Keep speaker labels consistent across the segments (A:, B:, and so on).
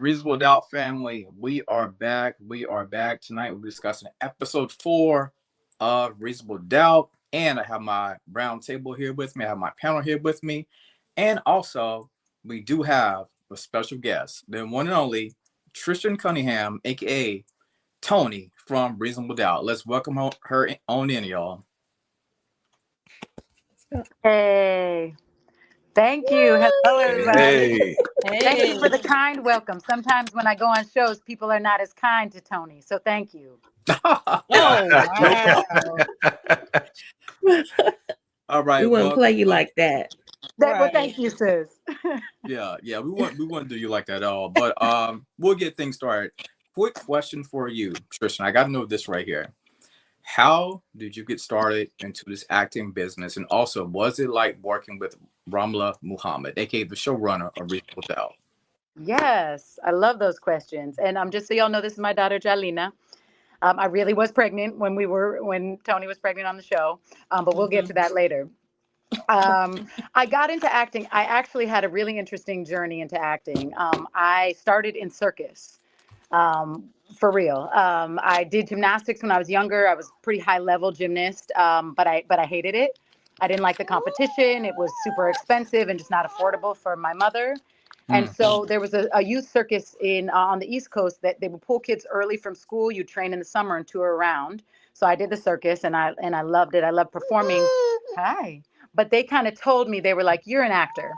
A: Reasonable Doubt family, we are back. We are back tonight. We're discussing episode 4 of Reasonable Doubt. And I have my round table here with me. I have my panel here with me. And also, we do have a special guest, the one and only Tristan Cunningham, aka Tony from Reasonable Doubt. Let's welcome her on in, y'all.
B: Hey, thank you. Hello, everybody.
A: Hey.
B: Thank you
C: Hey.
B: for the kind welcome. Sometimes when I go on shows, people are not as kind to Tony. So thank you.
C: Oh,
A: No
C: wow.
A: All right.
D: We wouldn't
A: Well,
D: play you like that.
B: Well,
C: Right.
B: thank you, sis.
A: yeah, we wouldn't do you like that at all. But we'll get things started. Quick question for you, Tristan. I got to know this right here. How did you get started into this acting business, and also was it like working with Ramla Muhammad, aka the showrunner of Reasonable Doubt?
B: Yes, I love those questions. And just so y'all know, this is my daughter, Jalina. I really was pregnant when Tony was pregnant on the show, but we'll get to that later. I got into acting. I actually had a really interesting journey into acting. I started in circus. For real. I did gymnastics when I was younger. I was pretty high level gymnast, but I hated it. I didn't like the competition. It was super expensive and just not affordable for my mother. And
A: Mm.
B: so there was a youth circus in on the East Coast that they would pull kids early from school. You train in the summer and tour around. So I did the circus and I loved it. I loved performing. Hi. But they kind of told me, they were like, "You're an actor."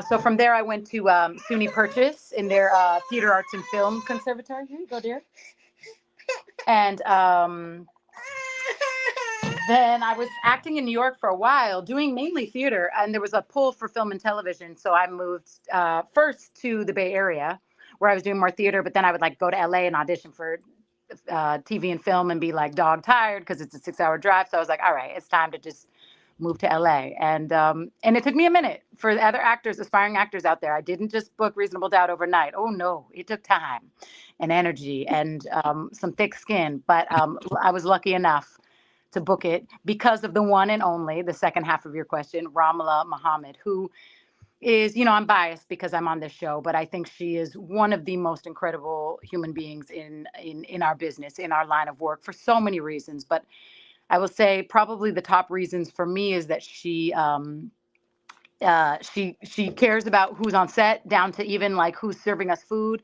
B: So from there, I went to SUNY Purchase in their Theater Arts and Film Conservatory. Here you go, dear. And then I was acting in New York for a while, doing mainly theater, and there was a pull for film and television. So I moved first to the Bay Area, where I was doing more theater, but then I would like go to LA and audition for TV and film and be like dog tired because it's a 6-hour drive. So I was like, all right, it's time to just move to LA. And it took me a minute. For the other actors, aspiring actors out there, I didn't just book Reasonable Doubt overnight. Oh no, it took time and energy and some thick skin. But I was lucky enough to book it because of the one and only, the second half of your question, Ramala Muhammad, who is, I'm biased because I'm on this show, but I think she is one of the most incredible human beings in our business, in our line of work, for so many reasons. But I will say probably the top reasons for me is that she cares about who's on set, down to even like who's serving us food.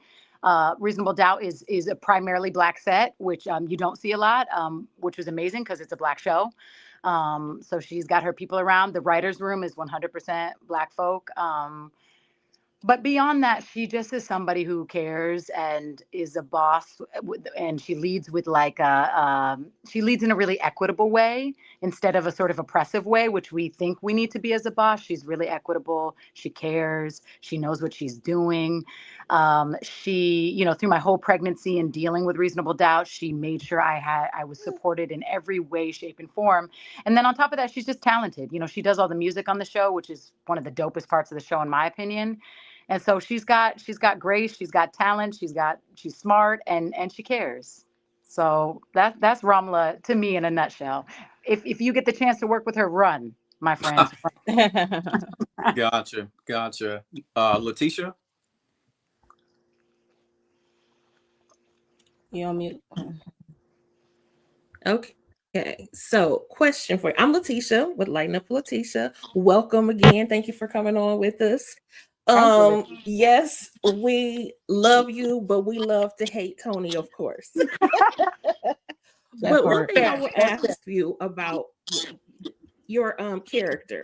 B: Reasonable Doubt is a primarily Black set, which you don't see a lot, which was amazing because it's a Black show. So she's got her people around. The writers' room is 100% Black folk. But beyond that, she just is somebody who cares and is a boss, and she leads with she leads in a really equitable way instead of a sort of oppressive way, which we think we need to be as a boss. She's really equitable. She cares. She knows what she's doing. Through my whole pregnancy and dealing with Reasonable Doubt, she made sure I was supported in every way, shape, and form. And then on top of that, she's just talented. She does all the music on the show, which is one of the dopest parts of the show, in my opinion. And so she's got grace, she's got talent, she's smart, and she cares. So that's Ramla to me in a nutshell. If you get the chance to work with her, run, my friends.
A: Gotcha. Letitia?
C: You on mute?
D: Okay. So, question for you. I'm Letitia with Lighten Up Letitia. Welcome again. Thank you for coming on with us.
B: Thank you.
D: Yes, we love you, but we love to hate Tony, of course. But one thing I will ask you about your character.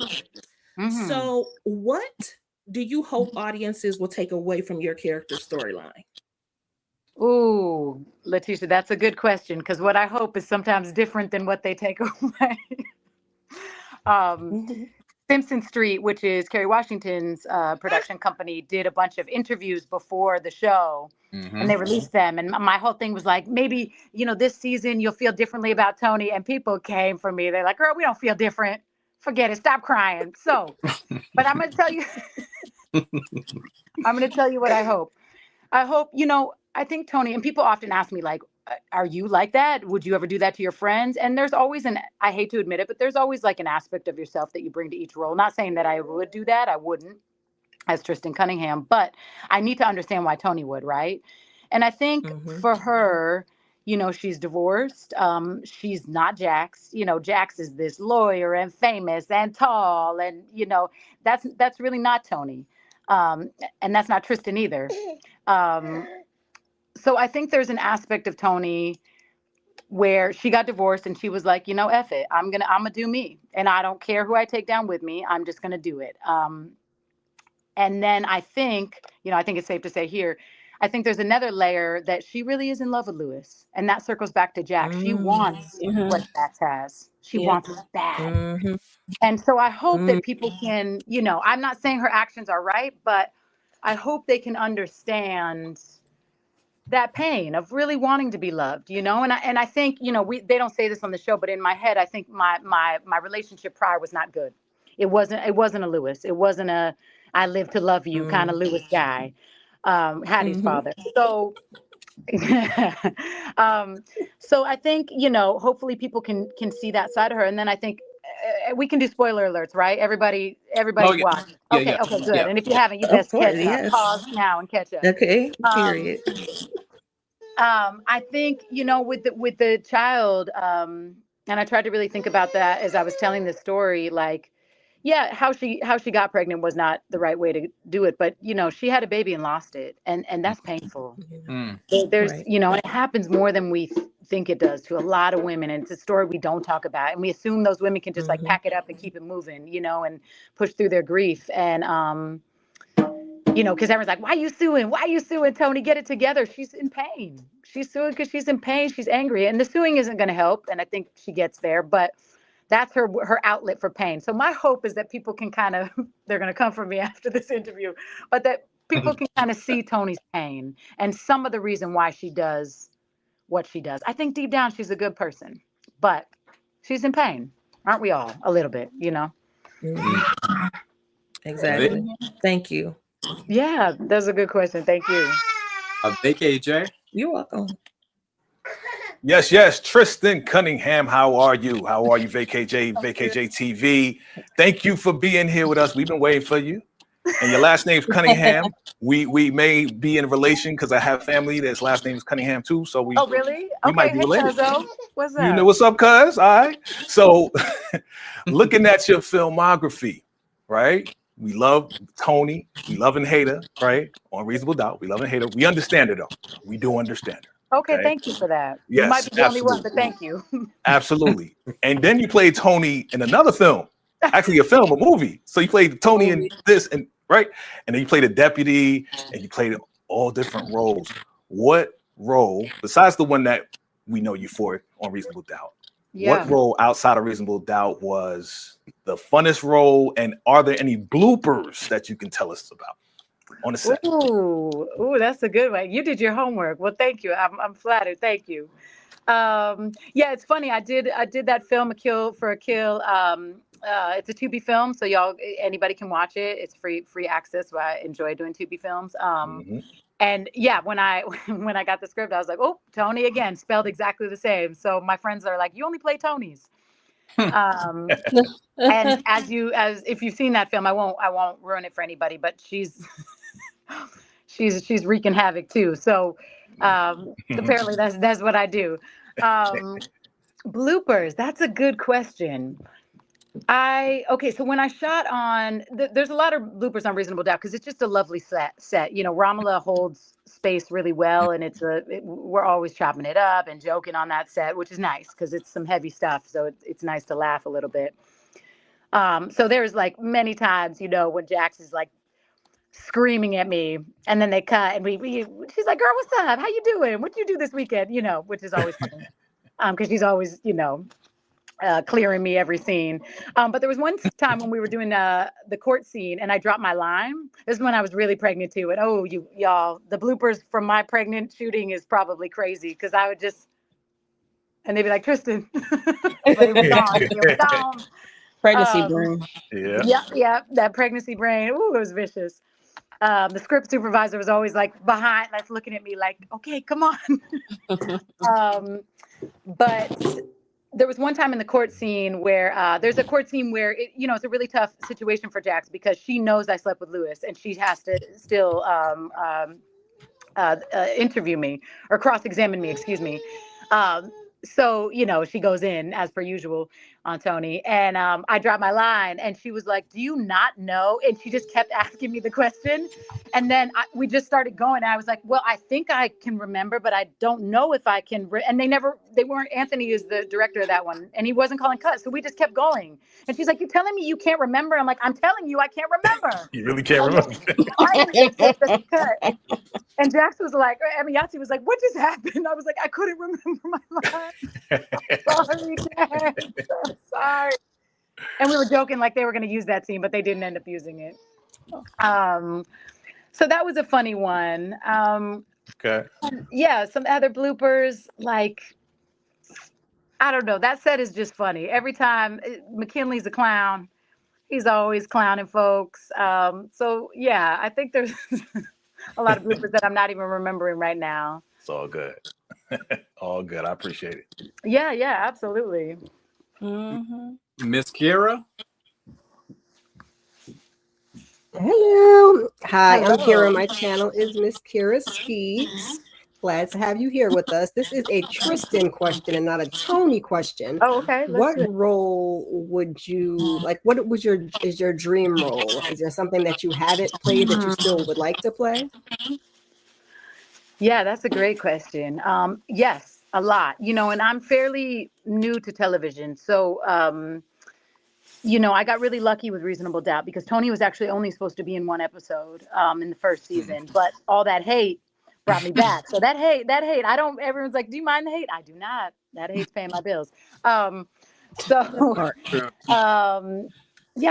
B: Mm-hmm.
D: So, what do you hope audiences will take away from your character storyline?
B: Ooh, Letitia, that's a good question because what I hope is sometimes different than what they take away. um,
D: Mhm.
B: Simpson Street, which is Kerry Washington's production company, did a bunch of interviews before the show, and they
A: Mm-hmm.
B: released them. And my whole thing was like, maybe this season you'll feel differently about Tony. And people came for me. They're like, "Girl, we don't feel different. Forget it. Stop crying." So, but I'm gonna tell you, I'm gonna tell you what I hope. I hope, I think Tony, and people often ask me, like, are you like that? Would you ever do that to your friends? And there's always I hate to admit it, but there's always like an aspect of yourself that you bring to each role. Not saying that I would do that, I wouldn't. as Tristan Cunningham, but I need to understand why Tony would, right? And I think for her, you know, she's divorced. She's not Jax. You know, Jax is this lawyer and famous and tall, and you know, that's really not Tony, um, and that's not Tristan either. Um, so I think there's an aspect of Tony where she got divorced and she was like, you know, F it, I'm gonna do me, and I don't care who I take down with me. I'm just gonna do it. And then I think, you know, I think it's safe to say here, I think there's another layer that she really is in love with Lewis. And that circles back to Jack. She wants what Jax has. She wants it bad. And so I hope that people can, you know, I'm not saying her actions are right, but I hope they can understand that pain of really wanting to be loved, you know. And I think, you know, they don't say this on the show, but in my head, I think my relationship prior was not good. It wasn't a Lewis. It wasn't a I live to love you kind of Lewis guy. Hattie's father. So um so I think, you know, hopefully people can see that side of her. And then I think we can do spoiler alerts, right? Everybody
A: Oh yeah,
B: watch.
A: yeah,
B: Okay,
A: yeah,
B: okay, good.
A: yeah,
B: And if you
A: yeah.
B: haven't, you
D: Of
B: best
D: course,
B: catch up.
D: yes.
B: Pause now and catch up.
D: Okay,
B: Um,
D: period.
B: I think, you know, with the child, and I tried to really think about that as I was telling this story. Like, yeah, how she got pregnant was not the right way to do it, but you know, she had a baby and lost it, and that's painful.
A: Mm.
B: There's,
D: Right.
B: you know, and it happens more than we think it does to a lot of women, and it's a story we don't talk about, and we assume those women can just like pack it up and keep it moving, you know, and push through their grief. And you know, because everyone's like, why are you suing? Why are you suing, Tony? Get it together. She's in pain. She's suing because she's in pain. She's angry. And the suing isn't going to help. And I think she gets there, but that's her outlet for pain. So my hope is that people can kind of, they're going to come for me after this interview, but that people can kind of see Tony's pain and some of the reason why she does what she does. I think deep down she's a good person, but she's in pain. Aren't we all a little bit, you know?
D: Exactly. Thank you.
B: Yeah, that's a good question. Thank you.
A: Vacay J.
D: You're welcome.
C: Yes, yes. Tristan Cunningham, how are you? How are you, VKJ, VKJ TV? Thank you for being here with us. We've been waiting for you. And your last name's Cunningham. We may be in relation because I have family that's last name is Cunningham too. So we
B: Oh, really?
C: we
B: Okay.
C: might be
B: Hey,
C: related.
B: Cuzzo. What's
C: You
B: up?
C: know what's up, cuz? All right. So looking at your filmography, right? We love Tony. We love and hate her, right? On Reasonable Doubt. We love and hate her. We understand her though. We do understand her.
B: Okay, thank you for that. You
C: Yes,
B: might be the only one,
C: absolutely.
B: but thank you.
C: Absolutely. And then you played Tony in another film, actually a film, a movie. So you played Tony in this, and right, and then you played a deputy, and you played all different roles. What role, besides the one that we know you for on Reasonable Doubt,
B: Yeah.
C: what role outside of Reasonable Doubt was the funnest role, and are there any bloopers that you can tell us about on the set?
B: Ooh, that's a good one. You did your homework. Well, thank you. I'm flattered. Thank you. Yeah, it's funny. I did that film, A Kill for a Kill. It's a Tubi film, so y'all, anybody can watch it. It's free access. So I enjoy doing Tubi films. And yeah, when I when I got the script, I was like, oh, Tony again, spelled exactly the same. So my friends are like, you only play Tonys. And as if you've seen that film, I won't ruin it for anybody, but she's she's wreaking havoc too. So apparently that's what I do. Bloopers, that's a good question. Okay, so when I shot on there's a lot of bloopers on Reasonable Doubt because it's just a lovely set. You know, Ramala holds space really well, and we're always chopping it up and joking on that set, which is nice because it's some heavy stuff, so it's nice to laugh a little bit. So there's like many times, you know, when Jax is like screaming at me, and then they cut, and she's like, "Girl, what's up? How you doing? What you do this weekend?" You know, which is always funny, because she's always, you know, clearing me every scene. But there was one time when we were doing the court scene, and I dropped my line. This is when I was really pregnant too, and y'all, the bloopers from my pregnant shooting is probably crazy because I would just, and they'd be like, Tristan, but it was gone. It was gone.
E: Pregnancy brain.
B: Yeah, that pregnancy brain. Ooh, it was vicious. The script supervisor was always like behind, like looking at me like, okay, come on. But there was one time in the court scene where there's a court scene where it's a really tough situation for Jax because she knows I slept with Lewis and she has to still interview me or cross-examine me, excuse me. So, she goes in as per usual on Tony, and I dropped my line and she was like, do you not know? And she just kept asking me the question. And then we just started going. And I was like, well, I think I can remember, but I don't know if I can. And they weren't, Anthony is the director of that one and he wasn't calling cuts. So we just kept going. And she's like, you're telling me you can't remember? I'm like, I'm telling you, I can't remember.
C: You really can't remember.
B: Cut. And Jax was like, Yahtzee was like, what just happened? I was like, I couldn't remember my line. Sorry, Jax. I'm sorry. And we were joking like they were going to use that scene, but they didn't end up using it. So that was a funny one.
C: Okay.
B: Yeah, some other bloopers, like, I don't know. That set is just funny. Every time McKinley's a clown, he's always clowning folks. So, yeah, I think there's a lot of bloopers that I'm not even remembering right now.
C: It's all good. All good. I appreciate it.
B: Yeah, absolutely.
A: Miss Kira.
E: Hello. Hi,
B: Hello.
E: I'm Kira. My channel is Miss Kira Speaks. Glad to have you here with us. This is a Tristan question and not a Tony question.
B: Oh, okay.
E: What role would you like? What was your dream role? Is there something that you haven't played that you still would like to play?
B: Yeah, that's a great question. Yes, a lot. And I'm fairly new to television, so I got really lucky with Reasonable Doubt because Tony was actually only supposed to be in one episode in the first season, but all that hate brought me back. So that hate, everyone's like, do you mind the hate? I do not. That hate's paying my bills. Yeah,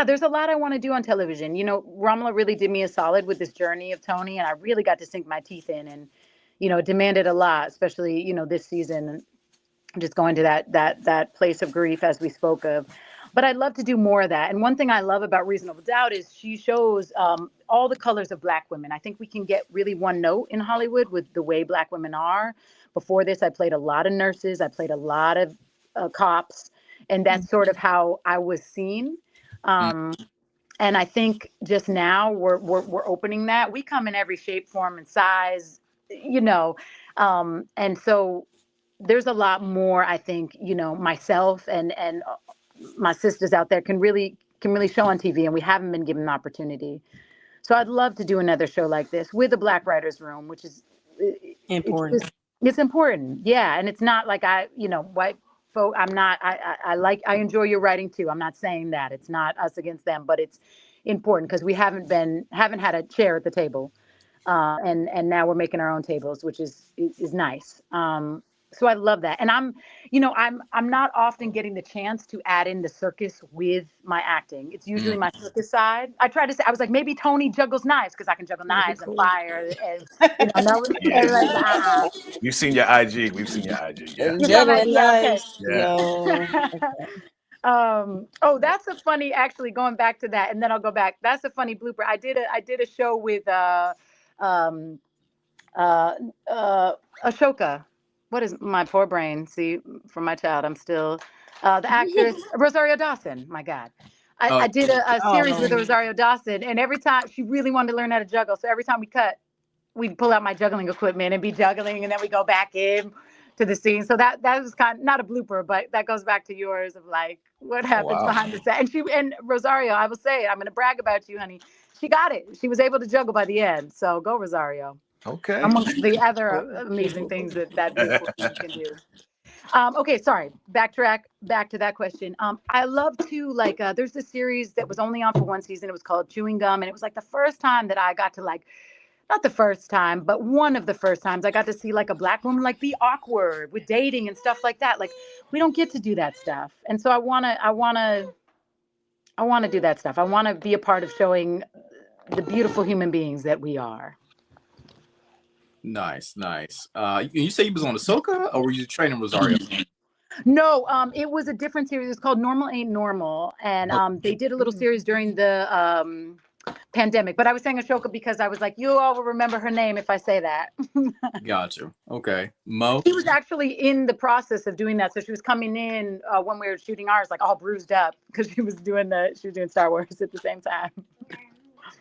B: there's a lot I want to do on television. Ramla really did me a solid with this journey of Tony, and I really got to sink my teeth in and, it demanded a lot, especially, this season, just going to that place of grief as we spoke of. But I'd love to do more of that. And one thing I love about Reasonable Doubt is she shows all the colors of Black women. I think we can get really one note in Hollywood with the way Black women are. Before this, I played a lot of nurses. I played a lot of cops. And that's sort of how I was seen. And I think just now we're opening that. We come in every shape, form, and size, and so there's a lot more, I think, myself and my sisters out there can really show on TV, and we haven't been given the opportunity. So I'd love to do another show like this with a Black Writers Room, which is
D: important.
B: It's important. Yeah. And it's not like white folk, I enjoy your writing too. I'm not saying that it's not us against them, but it's important because we haven't had a chair at the table. And now we're making our own tables, which is nice. So I love that. And I'm not often getting the chance to add in the circus with my acting. It's usually my circus side. I was like, maybe Tony juggles knives because I can juggle knives and fire. And,
C: You've seen your IG. We've seen your IG. Yeah.
D: Juggling
B: knives.
C: Yeah.
B: Oh, that's a funny, actually going back to that. And then I'll go back. That's a funny blooper. I did a show with, Ashoka. What is my poor brain? See, from my child, I'm still the actress Rosario Dawson. My God, I did a series with Rosario Dawson, and every time she really wanted to learn how to juggle. So every time we cut, we'd pull out my juggling equipment and be juggling, and then we go back in to the scene. So that was kind of not a blooper, but that goes back to yours of like what happens behind the set. And Rosario, I will say, I'm going to brag about you, honey. She got it. She was able to juggle by the end. So go, Rosario.
C: Okay.
B: Amongst the other amazing things that beautiful can do. Okay, sorry. Back to that question. I love to there's this series that was only on for one season. It was called Chewing Gum, and it was like the first time that I got to not the first time, but one of the first times I got to see like a Black woman be awkward with dating and stuff like that. Like we don't get to do that stuff, and so I wanna do that stuff. I want to be a part of showing the beautiful human beings that we are.
A: Nice. You say you was on Ahsoka, or were you training Rosario?
B: No, it was a different series. It's called Normal Ain't Normal, and they did a little series during the pandemic. But I was saying Ashoka because I was like, you all will remember her name if I say that.
A: Got you. Okay. Mo?
B: She was actually in the process of doing that. So she was coming in when we were shooting ours, like all bruised up because she was doing Star Wars at the same time.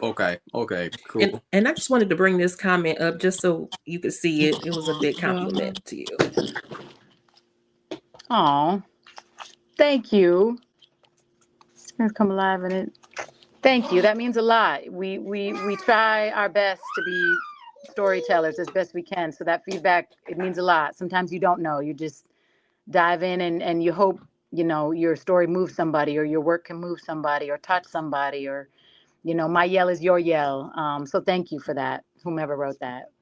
A: Okay. Okay. Cool.
D: And I just wanted to bring this comment up just so you could see it. It was a big compliment to you.
B: Oh, thank you. It's gonna come alive in it. Thank you. That means a lot. We try our best to be storytellers as best we can. So that feedback, it means a lot. Sometimes you don't know. You just dive in and you hope, your story moves somebody or your work can move somebody or touch somebody or, my yell is your yell. So thank you for that, whomever wrote that.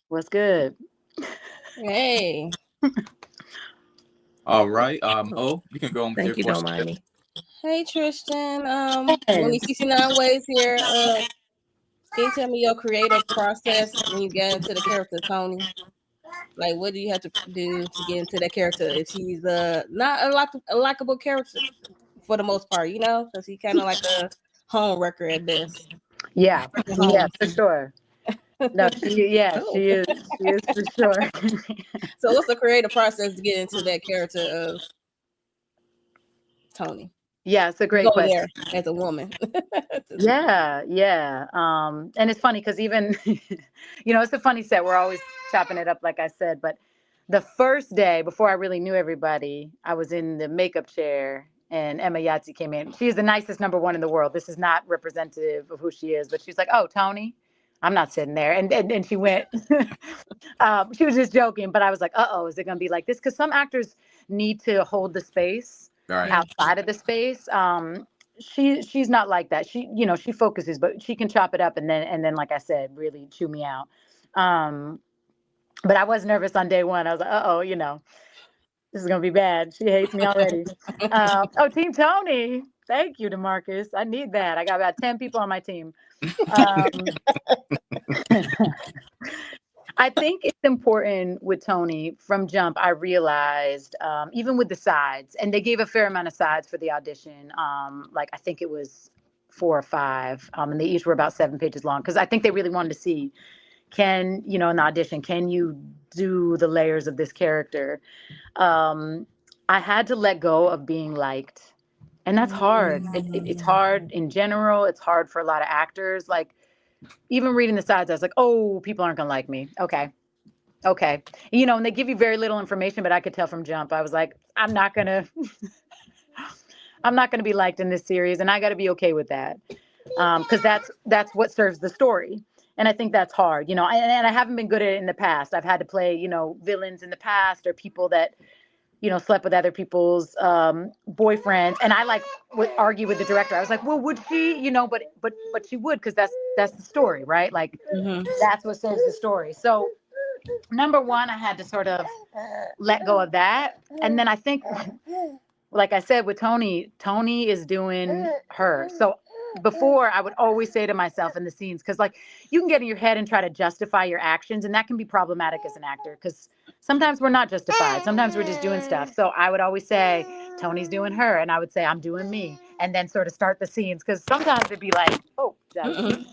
B: What's good?
F: Hey.
A: All right. Mo, you can go on with your
D: Thank you,
A: question.
D: don't mind me.
F: Hey Tristan. 2069 ways here. Can you tell me your creative process when you get into the character Tony? Like, what do you have to do to get into that character if he's not a likable character for the most part, because he kind of like a home wrecker at best.
B: Yeah, for sure. No, she is. She is for sure.
F: So what's the creative process to get into that character of Tony?
B: Yeah, it's a great question.
F: There as a woman.
B: Yeah. And it's funny because even, it's a funny set. We're always chopping it up, like I said. But the first day before I really knew everybody, I was in the makeup chair and Emma Yahtzee came in. She is the nicest number one in the world. This is not representative of who she is, but she's like, "Oh, Tony." I'm not sitting there. And she went, she was just joking, but I was like, uh-oh, is it going to be like this? Because some actors need to hold the space outside of the space. She's not like that. She focuses, but she can chop it up and then, like I said, really chew me out. But I was nervous on day one. I was like, uh-oh, this is going to be bad. She hates me already. Team Tony. Thank you, DeMarcus. I need that. I got about 10 people on my team. I think it's important with Tony from jump. I realized even with the sides, and they gave a fair amount of sides for the audition. Like I think it was 4 or 5, and they each were about 7 pages long because I think they really wanted to see, in the audition, can you do the layers of this character? I had to let go of being liked. And that's hard. It's hard in general. It's hard for a lot of actors. Like, even reading the sides, I was like, oh, people aren't going to like me. Okay. And they give you very little information, but I could tell from jump. I was like, I'm not going to be liked in this series. And I got to be okay with that. Because that's what serves the story. And I think that's hard, and I haven't been good at it in the past. I've had to play, villains in the past or people that, slept with other people's boyfriends. And I would argue with the director. I was like, well, would she, but she would, because that's the story, right? Like, that's what serves the story. So number one, I had to sort of let go of that. And then I think, like I said, with Tony is doing her. So before, I would always say to myself in the scenes, because you can get in your head and try to justify your actions, and that can be problematic as an actor, because sometimes we're not justified. Sometimes we're just doing stuff. So I would always say, Tony's doing her, and I would say, I'm doing me, and then sort of start the scenes, because sometimes it'd be like, oh, did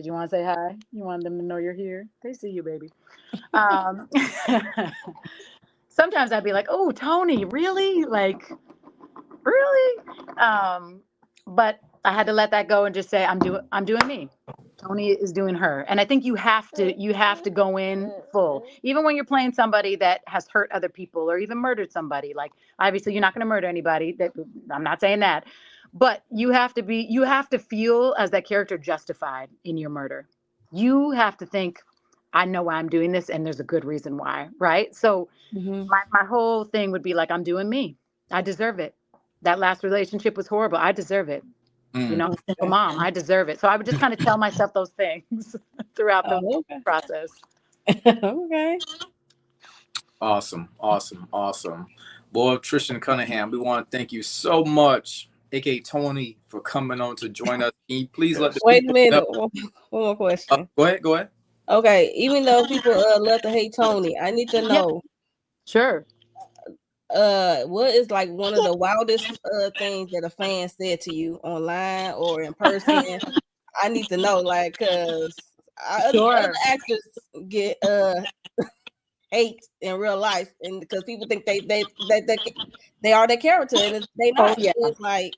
B: you want to say hi? You want them to know you're here? They see you, baby. Sometimes I'd be like, oh, Tony, really? Really? But I had to let that go and just say, I'm doing me. Tony is doing her. And I think you have to go in full, even when you're playing somebody that has hurt other people or even murdered somebody. Like, obviously you're not going to murder anybody. I'm not saying that, but you have to feel as that character justified in your murder. You have to think, I know why I'm doing this and there's a good reason why. Right. So my whole thing would be like, I'm doing me. I deserve it. That last relationship was horrible. I deserve it. Single mom, I deserve it. So I would just kind of tell myself those things throughout the process.
F: Okay.
A: Awesome. Boy, Tristan Cunningham, we want to thank you so much, aka Tony, for coming on to join us. Can you please let the
F: Wait a
A: people
F: minute.
A: know?
F: One more question.
A: Go ahead.
F: Okay, even though people love to hate Tony, I need to know.
B: Sure.
F: what is like one of the wildest things that a fan said to you online or in person? I need to know, like, cause
B: Sure.
F: other actors get hate in real life, and because people think they are their character, and they not.
B: yeah.
F: So it's like,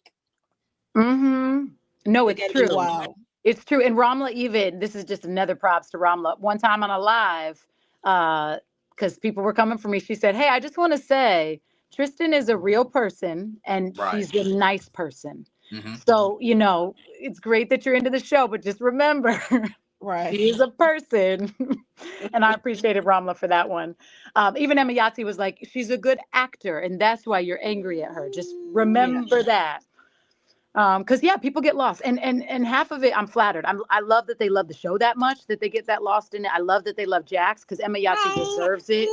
B: No,
F: it
B: it's
F: can be
B: true.
F: wild.
B: It's true. And Ramla, even this is just another props to Ramla. One time on a live, because people were coming for me, she said, "Hey, I just want to say Tristan is a real person, and she's a nice person. So it's great that you're into the show, but just remember."
F: Right.
B: She is a person. And I appreciated Ramla for that one. Even Emma Yahtzee was like, she's a good actor, and that's why you're angry at her. Just remember that. Because people get lost, and half of it I'm flattered. I love that they love the show that much that they get that lost in it. I love that they love Jax because Emma Yahtzee deserves it.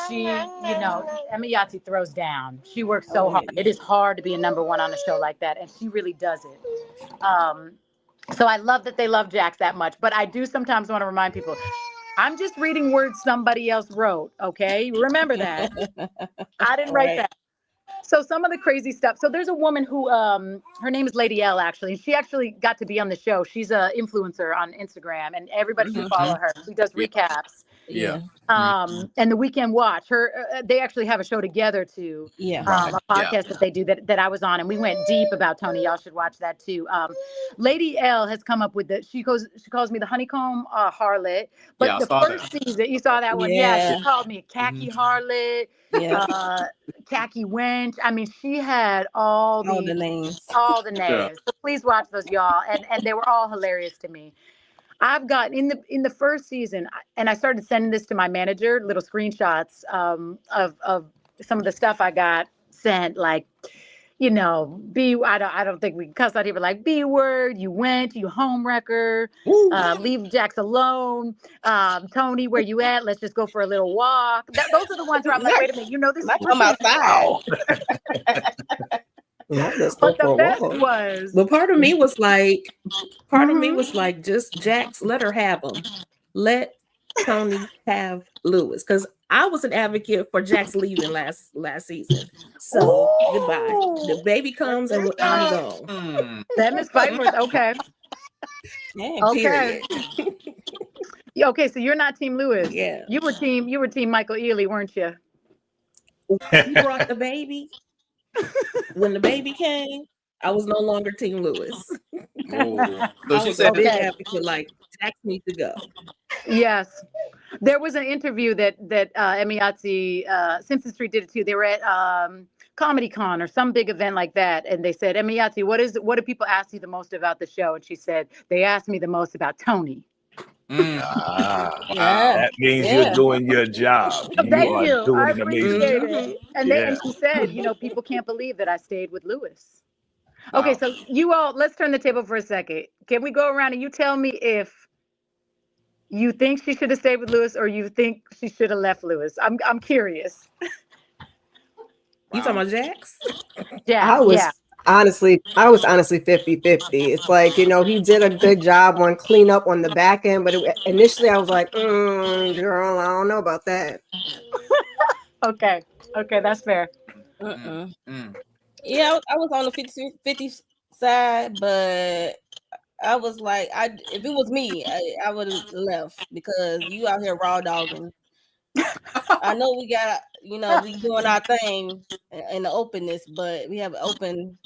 B: She, Emma Yahtzee throws down. She works so hard. It is hard to be a number one on a show like that, and she really does it. So I love that they love Jax that much, but I do sometimes want to remind people, I'm just reading words somebody else wrote. Okay, remember that. I didn't write that. So some of the crazy stuff. So there's a woman who, her name is Lady L, actually. She actually got to be on the show. She's an influencer on Instagram, and everybody should follow her. She does recaps.
F: Yeah.
B: And the Weekend Watch. They actually have a show together too.
F: Yeah.
B: A podcast that they do that I was on, and we went deep about Tony. Y'all should watch that too. Lady L has come up with she calls me the honeycomb harlot. But the first season, you saw that one. Yeah, she called me a khaki harlot. Khaki wench. I mean, she had all the names. All the names. So please watch those, y'all. And they were all hilarious to me. I've got in the first season, and I started sending this to my manager, little screenshots of some of the stuff I got sent, like, I don't think we can cuss out here, but like B word, you went, you home wrecker, leave Jax alone, Tony, where you at? Let's just go for a little walk. Those are the ones where I'm like, wait a minute, this is
F: come outside.
B: But the best was,
D: but part of me was like, just Jax, let her have him. Let Tony have Lewis, because I was an advocate for Jax leaving last season. So goodbye. The baby comes and I'm gone.
B: That Miss Fighworth, okay.
D: Period.
B: Okay, so you're not Team Lewis.
D: Yeah.
B: You were Team Michael Ealy, weren't you?
D: He brought the baby. When the baby came, I was no longer Team Lewis.
A: So she said,
D: big advocate, like, Jax needs to go.
B: Yes. There was an interview that Emma Yahtzee, Simpson Street did it too. They were at Comedy Con or some big event like that, and they said, Emma Yahtzee, what do people ask you the most about the show? And she said, they asked me the most about Tony.
C: That means you're doing your job.
B: Thank you.
C: Doing
B: I
C: an amazing
B: appreciate
C: job.
B: it. And she said, people can't believe that I stayed with Lewis. Okay, so you all, let's turn the table for a second. Can we go around and you tell me if you think she should have stayed with Lewis or you think she should have left Lewis? I'm curious.
D: You talking about Jax?
B: Yeah.
E: I was honestly 50-50. It's like, he did a good job on cleanup on the back end, but initially I was like, girl, I don't know about that.
B: Okay, that's fair.
F: Yeah, I was on the 50 side, but I was like, if it was me, I would have left, because you out here raw dogging. I know we got, we doing our thing in the openness, but we have an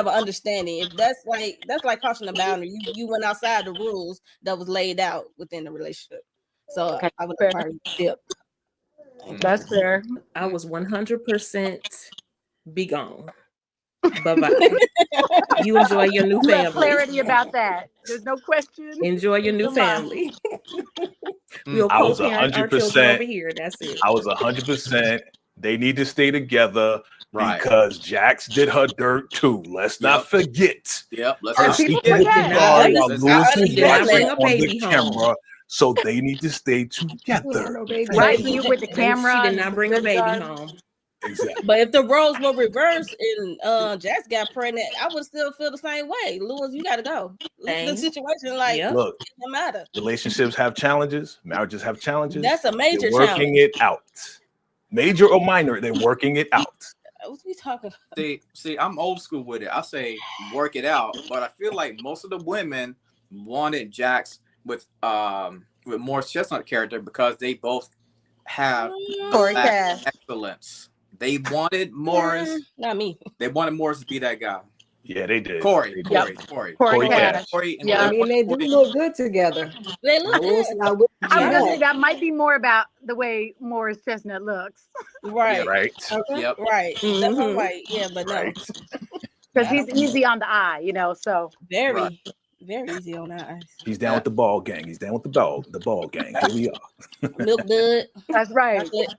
F: understanding. If that's like crossing the boundary. You went outside the rules that was laid out within the relationship. So I would have probably dipped.
B: That's fair.
D: I was 100% be gone. Bye-bye. You enjoy your new family.
B: Clarity about that. There's no question.
D: Enjoy your new family.
C: We'll I was
D: 100% over here. That's it.
C: I was 100%. They need to stay together because Jax did her dirt too. Let's not forget.
A: Let's
C: not forget. On the camera. So they need to stay together.
B: Right, you with the camera.
D: She did not bring a baby home.
C: Exactly.
F: But if the roles were reversed and Jax got pregnant, I would still feel the same way. Lewis, you got to go. The situation,
C: look,
F: it doesn't matter.
C: Relationships have challenges. Marriages have challenges.
F: That's a major
C: challenge. Working it out. Major or minor, they're working it out.
F: What are you talking about?
A: See, I'm old school with it. I say work it out, but I feel like most of the women wanted Jax with Morris Chestnut character because they both have
B: Corey
A: black
B: Cash.
A: excellence. They wanted Morris.
F: Not me.
A: They wanted Morris to be that guy.
C: Yeah, they did.
A: Corey
C: Corey
B: Cash.
A: Corey, and
B: Yeah.
E: I mean, they do look good together.
F: They look
E: Louis,
F: good.
E: I will
B: I was
E: say
B: gonna say
E: that.
B: that might be more about the way Morris Chestnut looks,
F: Right.
C: Right.
F: Okay.
A: Yep.
F: Right. That's all right. Yeah, but no.
C: Right.
B: because he's easy on the eye, you know. So
F: Very, very easy on the eyes.
C: He's down with the ball gang. He's down with the ball gang. Here we are.
F: Milk Dud.
B: that's right.
F: That's it.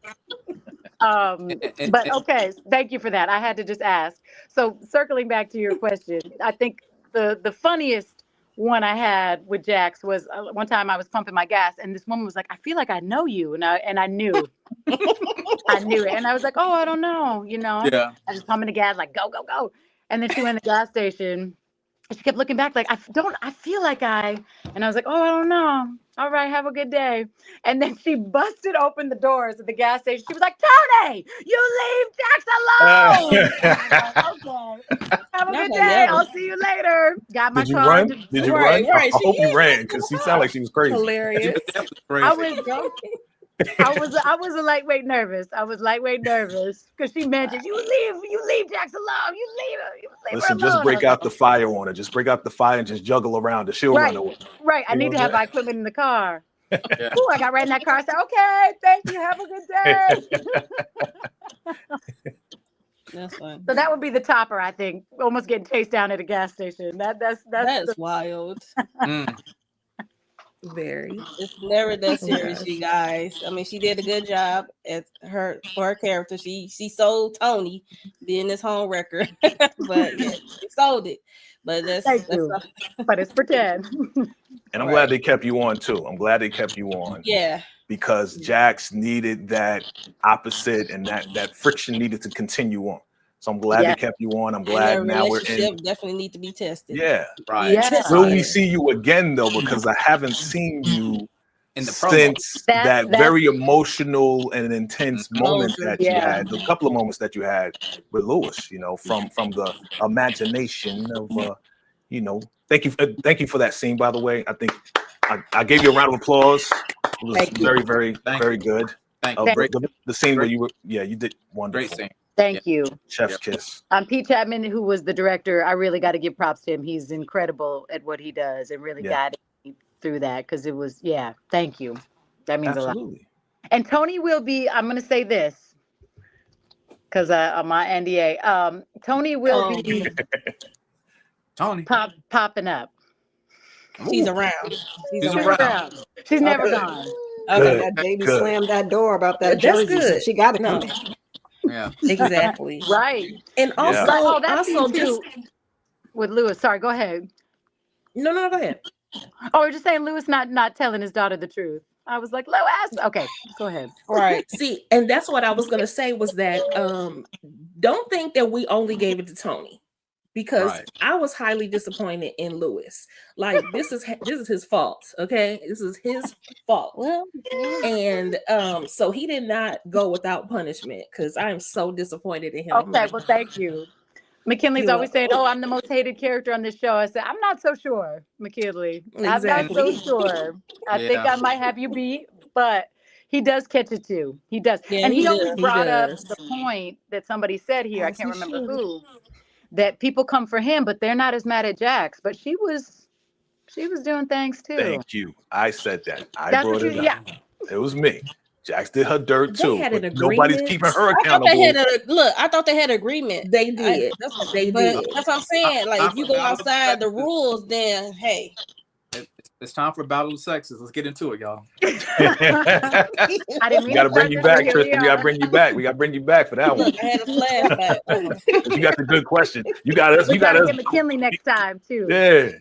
B: But okay, thank you for that. I had to just ask. So circling back to your question, I think the funniest one I had with Jax was one time I was pumping my gas and this woman was like, "I feel like I know you," and I knew, I knew it, and I was like, "Oh, I don't know," you know.
A: Yeah.
B: I was pumping the gas like go go go, and then she went to the gas station. And she kept looking back like I feel like and I was like, "Oh, I don't know. All right, have a good day." And then she busted open the doors of the gas station. She was like, "Tony, you leave Jax alone." Okay, have a good day. I'll see you later. Got my
C: Did you
B: car.
C: run? Did you run?
F: Right.
C: I hope you ran because she sounded like she was crazy.
D: Hilarious.
B: I was a lightweight nervous. I was lightweight nervous because she mentioned you leave Jax alone. You leave her.
C: Listen, just break out the fire on her. Just break out the fire and just juggle around her. She'll run away.
B: Right. I need to have my equipment in the car. Yeah. Ooh, I got right in that car. I said, "Okay, thank you. Have a good day."
F: That's fine.
B: So that would be the topper, I think. Almost getting chased down at a gas station.
F: That's wild.
D: Very.
F: It's never that serious, you guys. I mean, she did a good job for her character. She sold Tony being this home wrecker, but yeah, she sold it. But that's
B: but it's pretend.
C: And I'm glad they kept you on too. I'm glad they kept you on.
F: Yeah.
C: Because Jax needed that opposite and that friction needed to continue on. So I'm glad they kept you on. I'm glad now we're in.
F: Definitely need to be tested.
C: Yeah.
A: Right.
B: Yeah.
C: Will we see you again though? Because I haven't seen you
A: In the
C: since that very emotional and intense moment that you had, the couple of moments that you had with Lewis, you know, from the imagination of you know, thank you for that scene, by the way. I think I gave you a round of applause. It was very, very, very good.
A: Thank you.
C: The scene where you did wonderful.
A: Great scene.
B: Thank you.
C: Chef's kiss.
B: Pete Chapman, who was the director, I really got to give props to him. He's incredible at what he does and really guided me through that because it was, thank you. That means a lot. And Tony will be, I'm going to say this because on my NDA, Tony will be popping up.
F: She's around.
A: She's around.
B: She's never gone.
E: Okay, that baby slammed that door about that jersey. So she got to come back.
A: Yeah,
D: exactly.
B: Right.
D: And also,
B: that's just with Lewis. Sorry, go ahead.
D: No, go ahead.
B: Oh, we're just saying Lewis not telling his daughter the truth. I was like, Lewis. Okay, go ahead.
F: Right.
D: See, and that's what I was gonna say was that don't think that we only gave it to Tony. Because I was highly disappointed in Lewis. Like this is his fault. Okay, this is his fault.
F: Well,
D: and so he did not go without punishment because I am so disappointed in him.
B: Okay, well, thank you. McKinley's always saying, "Oh, I'm the most hated character on this show." I said, "I'm not so sure, McKinley.
D: Exactly.
B: I'm not so sure. I think I might have you beat, but." He does catch it too. He does, and he always brought up the point that somebody said here. I can't remember who. That people come for him, but they're not as mad at Jax. But she was doing things too.
C: Thank you. I said that. I brought it up. Yeah. It was me. Jax did her dirt too. Nobody's keeping her accountable.
F: I thought they had an agreement.
D: They did.
F: That's what I'm saying. Like if you go outside the rules, then hey.
A: It's time for Battle of the Sexes. Let's get into it, y'all.
B: I didn't mean
C: we got to bring you back, Tristan. We got to bring you back. We got to bring you back for that one.
F: I had a flashback.
C: You got the good question. You got us.
B: You got us. Get McKinley next time too.
A: Yeah.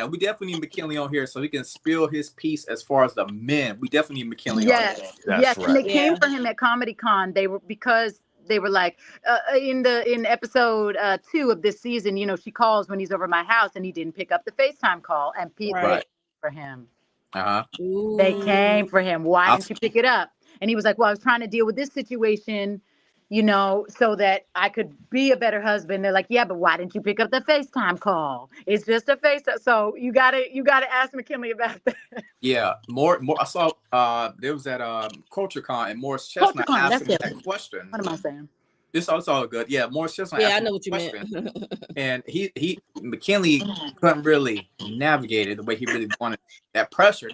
A: We definitely need McKinley on here so he can spill his piece as far as the men. We definitely need McKinley on here.
B: Yes. Right. And they came for him at Comedy Con. They were like in episode 2 of this season, you know, she calls when he's over my house and he didn't pick up the FaceTime call and Pete came for him.
A: Uh-huh.
B: They came for him. Why didn't you pick it up? And he was like, well, I was trying to deal with this situation, you know, so that I could be a better husband. They're like, yeah, but why didn't you pick up the FaceTime call? It's just a FaceTime. So you gotta ask McKinley about that.
A: Yeah, more. I saw there was that Culture Con, and Morris Chestnut
B: CultureCon,
A: asked
B: that's
A: him
B: it.
A: that question.
B: What am I saying?
A: It's all good. Yeah, Morris Chestnut
F: Yeah,
A: asked
F: I
A: him
F: know
A: that
F: what you
A: question,
F: meant.
A: and he McKinley couldn't really navigate it the way he really wanted. That pressure.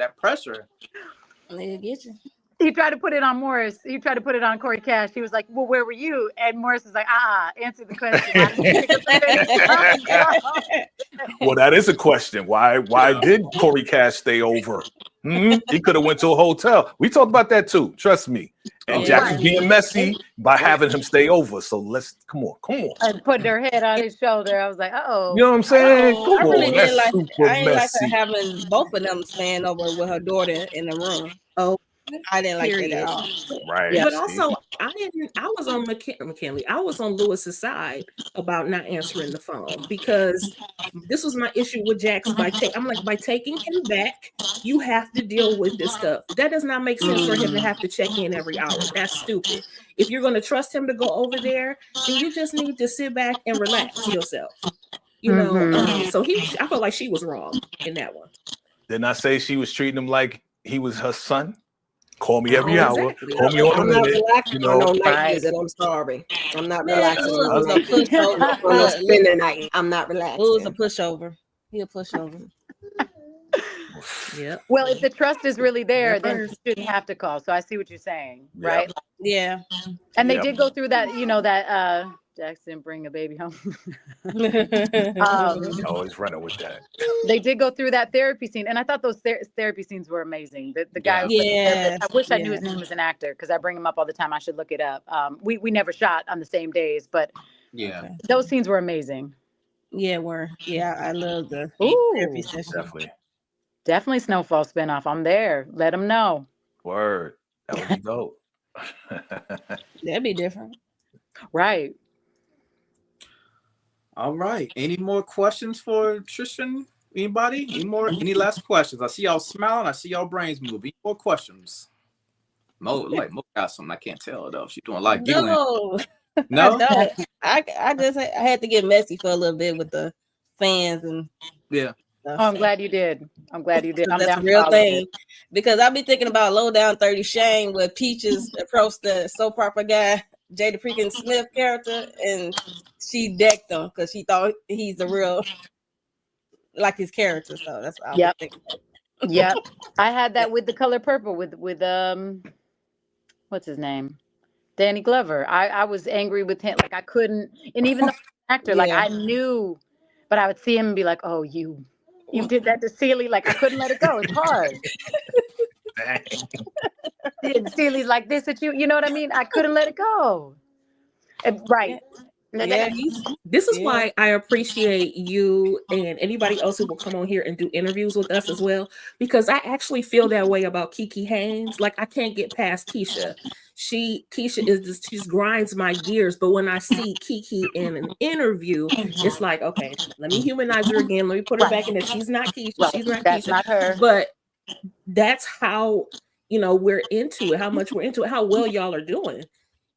F: They'll get you.
B: He tried to put it on Morris. He tried to put it on Corey Cash. He was like, well, where were you? And Morris was like, answer the question. Why didn't you pick up the FaceTime?
C: Well, that is a question. Why
A: Yeah.
C: did Corey Cash stay over? He could have went to a hotel. We talked about that too. Trust me. And
F: Yeah.
C: Jax was being messy by having him stay over. So let's come on.
B: And put her head on his shoulder. I was like, uh-oh.
C: You know what I'm saying?
F: I
C: Come
F: really
C: on,
F: didn't
C: that's
F: like.
C: super
F: I ain't like
C: messy.
F: her having both of them staying over with her daughter in the room.
D: Oh,
F: I didn't like that
D: period.
F: at all.
C: Right.
B: Yeah.
D: But also, I was on McKinley. I was on Lewis's side about not answering the phone because this was my issue with Jax. By taking him back, you have to deal with this stuff. That does not make sense for him to have to check in every hour. That's stupid. If you're going to trust him to go over there, then you just need to sit back and relax yourself. You know. So I felt like she was wrong in that one.
C: Didn't I say she was treating him like he was her son? Call me every hour.
D: Exactly.
C: Call me on
E: I'm
C: a
E: not
C: minute.
E: relaxing
C: You
E: on
C: know,
E: no night
B: right.
E: visit. I'm sorry. I'm not
F: Man,
E: relaxing
F: Lewis
E: on
F: was
E: no
F: a
E: night visit.
F: pushover.
E: On no spend the night. I'm not
F: Lewis a
E: relaxing.
F: pushover. He a pushover.
D: Yeah.
B: Well, if the trust is really there, then
D: First.
B: you shouldn't have to call. So I see what you're saying,
C: Yeah.
B: right?
F: Yeah.
B: And they
C: Yeah.
B: did go through that, you know, that Jackson bring a baby home.
C: Always running with that.
B: They did go through that therapy scene, and I thought those therapy scenes were amazing. The guy, who played the
F: Yeah.
B: therapist, I wish I knew
F: Yeah.
B: his name as an actor because I bring him up all the time. I should look it up. We never shot on the same days, but
A: Yeah.
F: Okay.
B: those scenes were amazing.
F: Yeah, I love the
B: Ooh,
F: therapy session.
C: Definitely.
B: Snowfall spinoff. I'm there. Let them know.
C: Word. That would be dope.
F: That'd be different.
B: Right.
A: All right. Any more questions for Tristan? Anybody? Any last questions? I see y'all smiling. I see y'all brains moving. Any more questions? Mo got something. I can't tell though. She's doing a lot of giggling.
F: No,
A: No?
F: I just had to get messy for a little bit with the fans and
A: Yeah.
F: stuff.
B: Oh, I'm glad you did. I'm
F: That's
B: down
F: a real
B: for all of it.
F: thing because I be thinking about Low Down 30 Shane with Peaches approached the soap opera guy Jada Pinkett Smith character and she decked him because she thought he's the real like his character. So that's what I was
B: Yep.
F: thinking.
B: Yep. I had that with The Color Purple with what's his name? Danny Glover. I was angry with him. Like I couldn't, and even the actor, like
F: Yeah.
B: I knew, but I would see him and be like, oh, you did that to Celie. Like I couldn't let it go. It's hard.
C: Dang.
B: And Celie's like this at you. You know what I mean? I couldn't let it go. Right.
F: Yeah,
D: This is why I appreciate you and anybody else who will come on here and do interviews with us as well, because I actually feel that way about Kiki Haynes. Like I can't get past Keisha. Keisha is just, she grinds my gears. But when I see Kiki in an interview, it's like, okay, let me humanize her again. Let me put her back in that she's not Keisha.
B: Right.
D: She's not
B: That's
D: Keisha.
B: not her.
D: But that's how, you know, we're into it, how much we're into it, how well y'all are doing.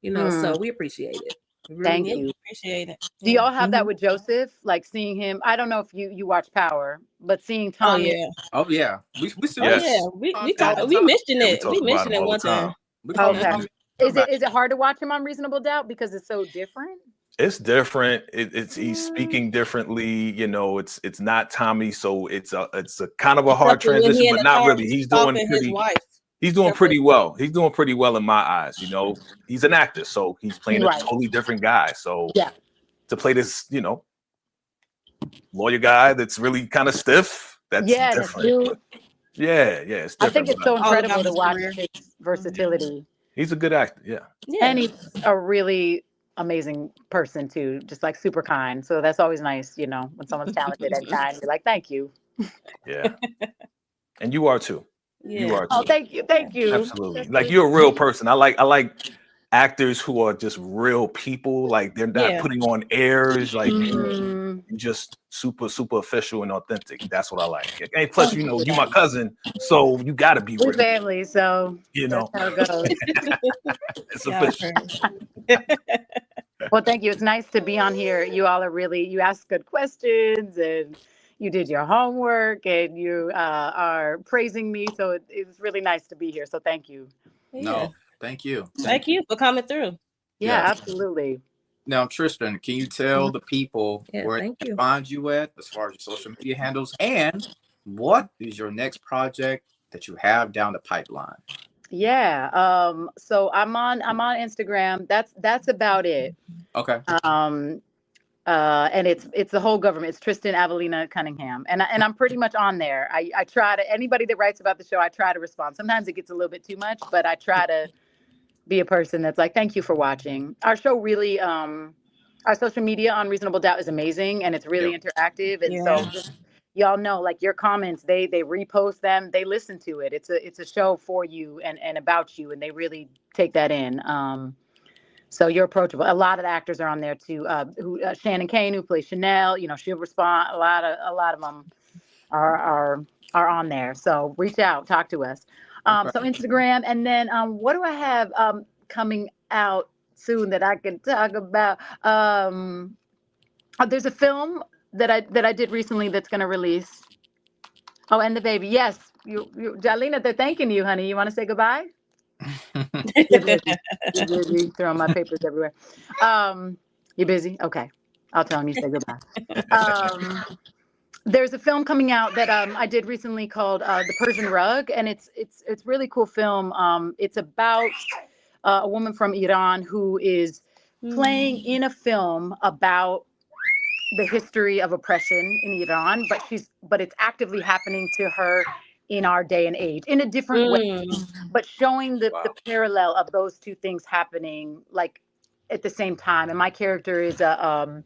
D: You know, so we appreciate it.
B: Thank
F: yeah,
B: you.
F: appreciate it.
B: Do y'all have that with Joseph? Like seeing him? I don't know if you watch Power, but seeing
F: Oh
B: Tommy.
F: yeah.
A: Oh yeah. We still
C: Yes.
F: Yeah, we
A: all the
F: mentioned
C: Yeah, we
F: it.
C: talk
F: We
C: about
F: mentioned
C: him
F: it
C: all
F: one
C: the time.
F: time.
A: We call
B: Okay.
A: him-
B: Is it hard to watch him on Reasonable Doubt because it's so different?
C: It's different. It's he's speaking differently. You know, it's not Tommy, so it's a kind of a hard
F: Except for when he
C: transition,
F: in
C: but
F: the
C: not
F: car
C: really. He's doing
F: stalking his
C: pretty.
F: wife.
C: He's doing
F: Except for-
C: pretty well. He's doing pretty well in my eyes. You know, he's an actor, so he's playing
B: Right.
C: a totally different guy. So
B: Yeah.
C: to play this, you know, lawyer guy that's really kind of stiff. That's
B: Yeah, that's
C: different.
B: new.
C: Yeah, it's different.
B: I think it's so
C: but
B: incredible
F: about
B: to
F: his
B: watch
F: career.
B: his versatility.
C: he's a good actor. Yeah.
F: Yeah.
B: And he's a really amazing person too, just like super kind. So that's always nice, you know, when someone's talented and kind. You're like, thank you.
C: Yeah. And you are too. You
F: Yeah.
C: are too.
B: Oh, thank you.
C: Absolutely.
B: That's
C: Like
B: sweet.
C: you're a real person. I like actors who are just real people. Like they're not
F: Yeah.
C: putting on airs. Like
B: Mhm.
C: you just super official and authentic. That's what I like. And plus, you know, you my cousin, so you gotta be
B: We're
C: with me.
B: family, so
C: You know,
B: that's how it goes.
C: it's
F: Y'all
C: official.
F: crazy.
B: Well, thank you. It's nice to be on here. You all are really, you ask good questions and you did your homework and you are praising me. So it was really nice to be here. So thank you.
F: Yeah.
A: No, thank you.
F: Thank you for coming through.
B: Yeah,
A: Yeah.
B: absolutely.
A: Now, Tristan, can you tell the people
D: Yeah,
A: where
D: thank
A: they
D: you.
A: can find you at as far as your social media handles, and what is your next project that you have down the pipeline?
B: Yeah. So I'm on Instagram. That's about it.
A: Okay.
B: Um, and it's the whole government. It's Tristan Avelina Cunningham, and I'm pretty much on there. I try to anybody that writes about the show, I try to respond. Sometimes it gets a little bit too much, but I try to be a person that's like, thank you for watching. Our show really, our social media on Reasonable Doubt is amazing, and it's really interactive. And so
F: Yeah.
B: just, y'all know, like your comments, they repost them, they listen to it. It's a show for you and about you, and they really take that in. So you're approachable. A lot of the actors are on there too. Shannon Kane, who plays Chanel, you know, she'll respond. A lot of them are on there. So reach out, talk to us.
A: Okay.
B: So Instagram, and then what do I have coming out soon that I can talk about? There's a film that I did recently that's going to release. Oh, and the baby. Yes, Jalina, they're thanking you, honey. You want to say goodbye? You're busy. You're busy throwing my papers everywhere. You busy? Okay. I'll tell him you say goodbye. There's a film coming out that I did recently called The Persian Rug, and it's really cool film. It's about a woman from Iran who is playing in a film about the history of oppression in Iran, but it's actively happening to her in our day and age in a different way, but showing the parallel of those two things happening like at the same time. And my character is I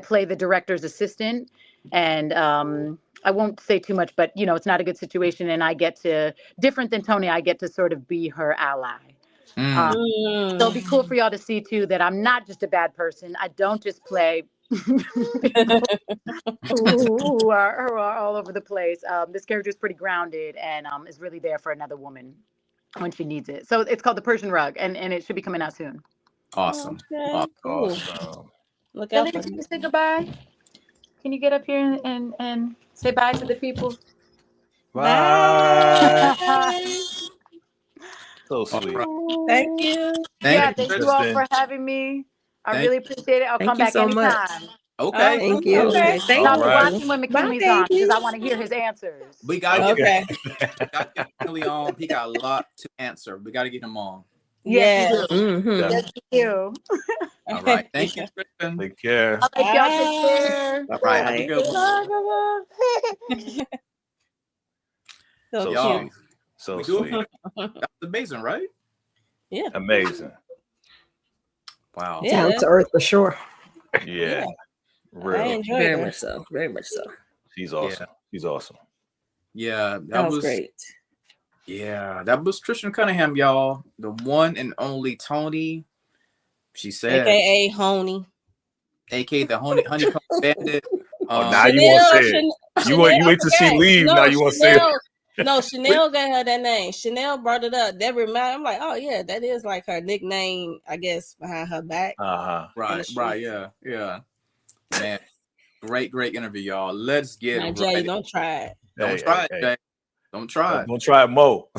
B: play the director's assistant, and I won't say too much, but you know, it's not a good situation, and I get to, different than Tony, I get to sort of be her ally. So it'll be cool for y'all to see too that I'm not just a bad person. I don't just play people who are all over the place. This character is pretty grounded and is really there for another woman when she needs it. So it's called The Persian Rug, and it should be coming out soon.
A: Awesome.
F: Okay, cool.
C: Awesome.
F: Look out
B: Jalina,
F: for
B: can you
F: it.
B: say goodbye? Can you get up here and say bye to the people?
C: Bye.
F: Bye.
C: So sweet.
A: Right.
F: Thank you.
B: Thank
A: Thank
B: you all
C: Tristan.
B: for having me. I
A: Thank-
B: really appreciate it. I'll
D: Thank
B: come
D: you
B: back
D: so much.
B: anytime.
A: Okay.
E: Thank you.
F: Okay.
D: Okay, thank
B: And I'll be
C: All right.
B: watching when
D: Bye,
B: McKinley's on
D: baby.
B: because I want to hear his answers.
A: We gotta
F: Okay.
A: get Kelly on. He got a lot to answer. We gotta get him on.
B: Yes, you
F: Yes.
B: do.
D: Mm-hmm.
C: Yeah.
B: Yes, you do.
A: All right. Thank you, Tristan.
C: Take care.
B: All right, y'all take care.
A: All right. Have a good one.
F: So
C: So
A: Y'all,
F: cute.
C: sweet. So
A: we do
C: sweet.
A: it. That's amazing, right?
F: Yeah.
C: Amazing.
A: Wow.
F: Yeah.
E: Down to earth for sure.
C: Yeah.
F: I
C: Real.
F: enjoyed
D: Very
F: it.
D: much so. Very much so.
C: She's awesome. She's awesome.
A: Yeah,
D: That was great.
A: Yeah, that was Tristan Cunningham, y'all. The one and only Tony. She said,
F: AKA Honey.
A: aka the honeycomb bandit.
C: Oh, now you want to say it. You wait till she leave.
F: No,
C: now you want to say it.
F: No, Chanel gave her that name. Chanel brought it up. That I'm like, oh yeah, that is like her nickname, I guess, behind her back.
C: Uh-huh.
A: Right, yeah. Man, great interview, y'all. Let's get
F: Now,
A: right.
F: Jay, don't try it.
A: Don't try it, Jay. Don't try it.
C: Don't try it, Mo.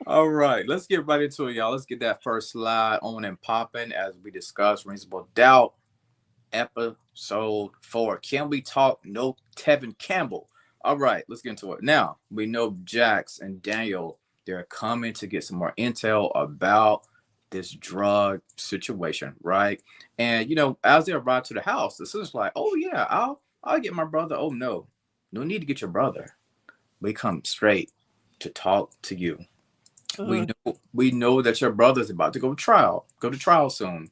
A: All right, let's get right into it, y'all. Let's get that first slide on and popping as we discuss Reasonable Doubt, episode 4. Can we talk no Tevin Campbell? All right, let's get into it. Now, we know Jax and Daniel, they're coming to get some more intel about this drug situation, right? And, you know, as they arrive to the house, the sister's like, oh, yeah, I'll get my brother. Oh, no need to get your brother. We come straight to talk to you. We know that your brother's about to go to trial soon.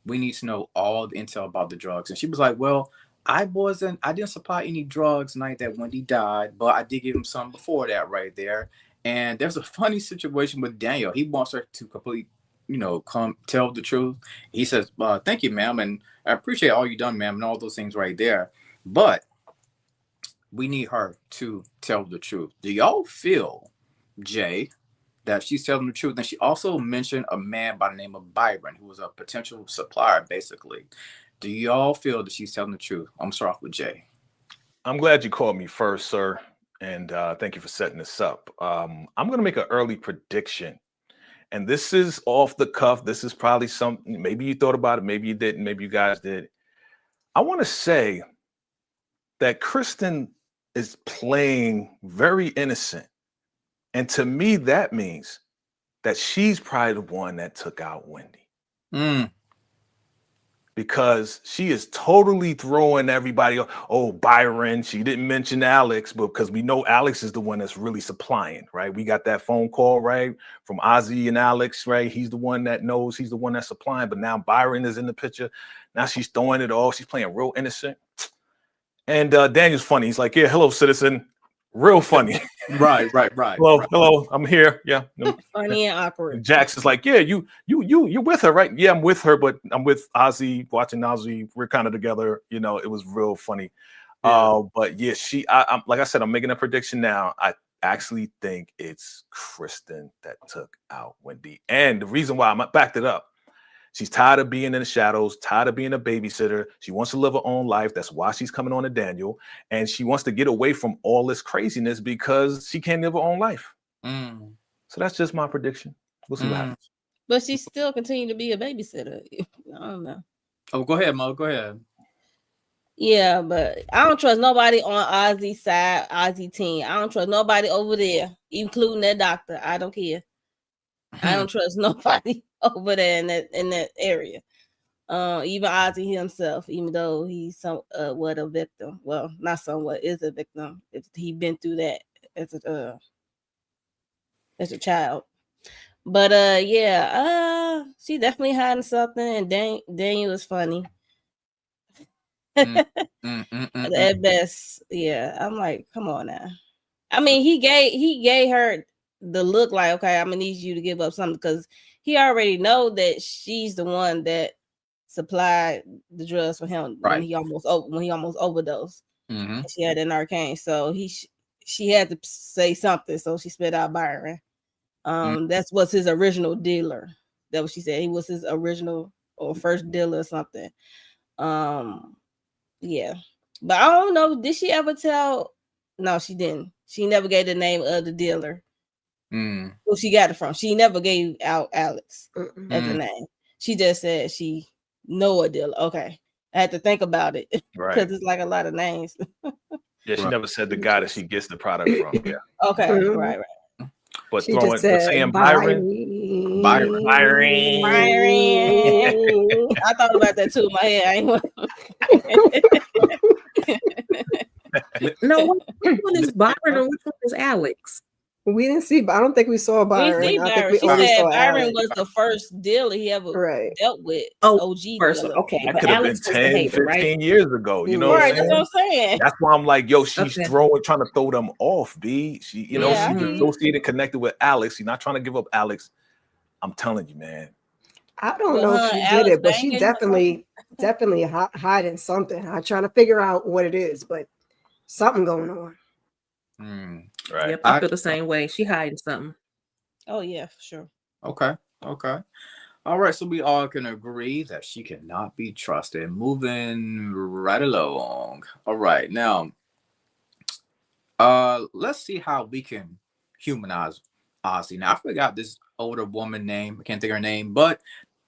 A: We need to know all the intel about the drugs. And she was like, well, I didn't supply any drugs night that Wendy died, but I did give him some before that right there. And there's a funny situation with Daniel. He wants her to completely, come tell the truth. He says, thank you, ma'am. And I appreciate all you done, ma'am, and all those things right there. But we need her to tell the truth. Do y'all feel, Jay, that she's telling the truth? And she also mentioned a man by the name of Byron, who was a potential supplier, basically. Do y'all feel that she's telling the truth? I'm starting off with Jay.
C: I'm glad you called me first, sir. And thank you for setting this up. I'm going to make an early prediction. And this is off the cuff. This is probably something, maybe you thought about it, maybe you didn't, maybe you guys did. I want to say that Kristen is playing very innocent. And to me, that means that she's probably the one that took out Wendy. Because she is totally throwing everybody, oh, Byron, she didn't mention Alex, but because we know Alex is the one that's really supplying, right? We got that phone call, right, from Ozzy and Alex, right? He's the one that knows, he's the one that's supplying, but now Byron is in the picture. Now she's throwing it all. She's playing real innocent. And Daniel's funny. He's like, yeah, hello, citizen. Real funny.
A: Right.
C: Hello, I'm here. Yeah.
F: Funny and awkward.
C: Jax is like, yeah, you're with her, right? Yeah, I'm with her, but I'm with Ozzy, watching Ozzy. We're kind of together. You know, it was real funny. Yeah. But yeah, I'm like I said, I'm making a prediction now. I actually think it's Kristen that took out Wendy. And the reason why I backed it up, she's tired of being in the shadows, tired of being a babysitter. She wants to live her own life. That's why she's coming on to Daniel. And she wants to get away from all this craziness because she can't live her own life. So that's just my prediction. We'll see what happens.
F: But she still continue to be a babysitter. I don't know.
A: Oh, go ahead, Mo. Go ahead.
F: Yeah, but I don't trust nobody on Ozzy's side, Ozzy team. I don't trust nobody over there, including that doctor. I don't care. I don't trust nobody over there in that area. Even Ozzy himself, even though he's somewhat a victim. Well, not somewhat, is a victim. If he been through that as a child. But she definitely hiding something, and Daniel was funny. At best, yeah. I'm like, come on now. I mean, he gave her the look like, okay, I'm gonna need you to give up something, because he already know that she's the one that supplied the drugs for him when he almost overdosed. She had an arcane, so she had to say something, so she spit out Byron. That was his original dealer. That what she said. He was his original or first dealer or something. Yeah, but I don't know. Did she ever tell? No, she didn't. She never gave the name of the dealer. Who she got it from? She never gave out Alex as a name. She just said she know a dealer. Okay, I had to think about it because it's like a lot of names.
C: Yeah, she never said the guy that she gets the product from. Yeah.
F: Okay, right.
C: But
E: she just said
C: saying Byron.
F: I thought about that too in my head.
D: No, which one is Byron or which one is Alex?
E: We didn't see. I don't think we saw Byron.
F: We see Byron. She said Byron was the first dealer he ever dealt with. OG
D: first
F: dealer.
D: Okay,
C: that could have been 10, 15 years ago. You know,
F: right? That's what I'm saying.
C: That's why I'm like, yo, she's trying to throw them off. B, she, she's associated, connected with Alex. She's not trying to give up Alex. I'm telling you, man.
E: I don't know if she did it, but she definitely hiding something. I'm trying to figure out what it is, but something going on.
C: Right.
D: Yep, I feel the same way. She hiding something.
F: Oh yeah, for sure.
A: Okay. All right, so we all can agree that she cannot be trusted. Moving right along. All right, now, let's see how we can humanize Ozzy. Now, I forgot this older woman name. I can't think of her name, but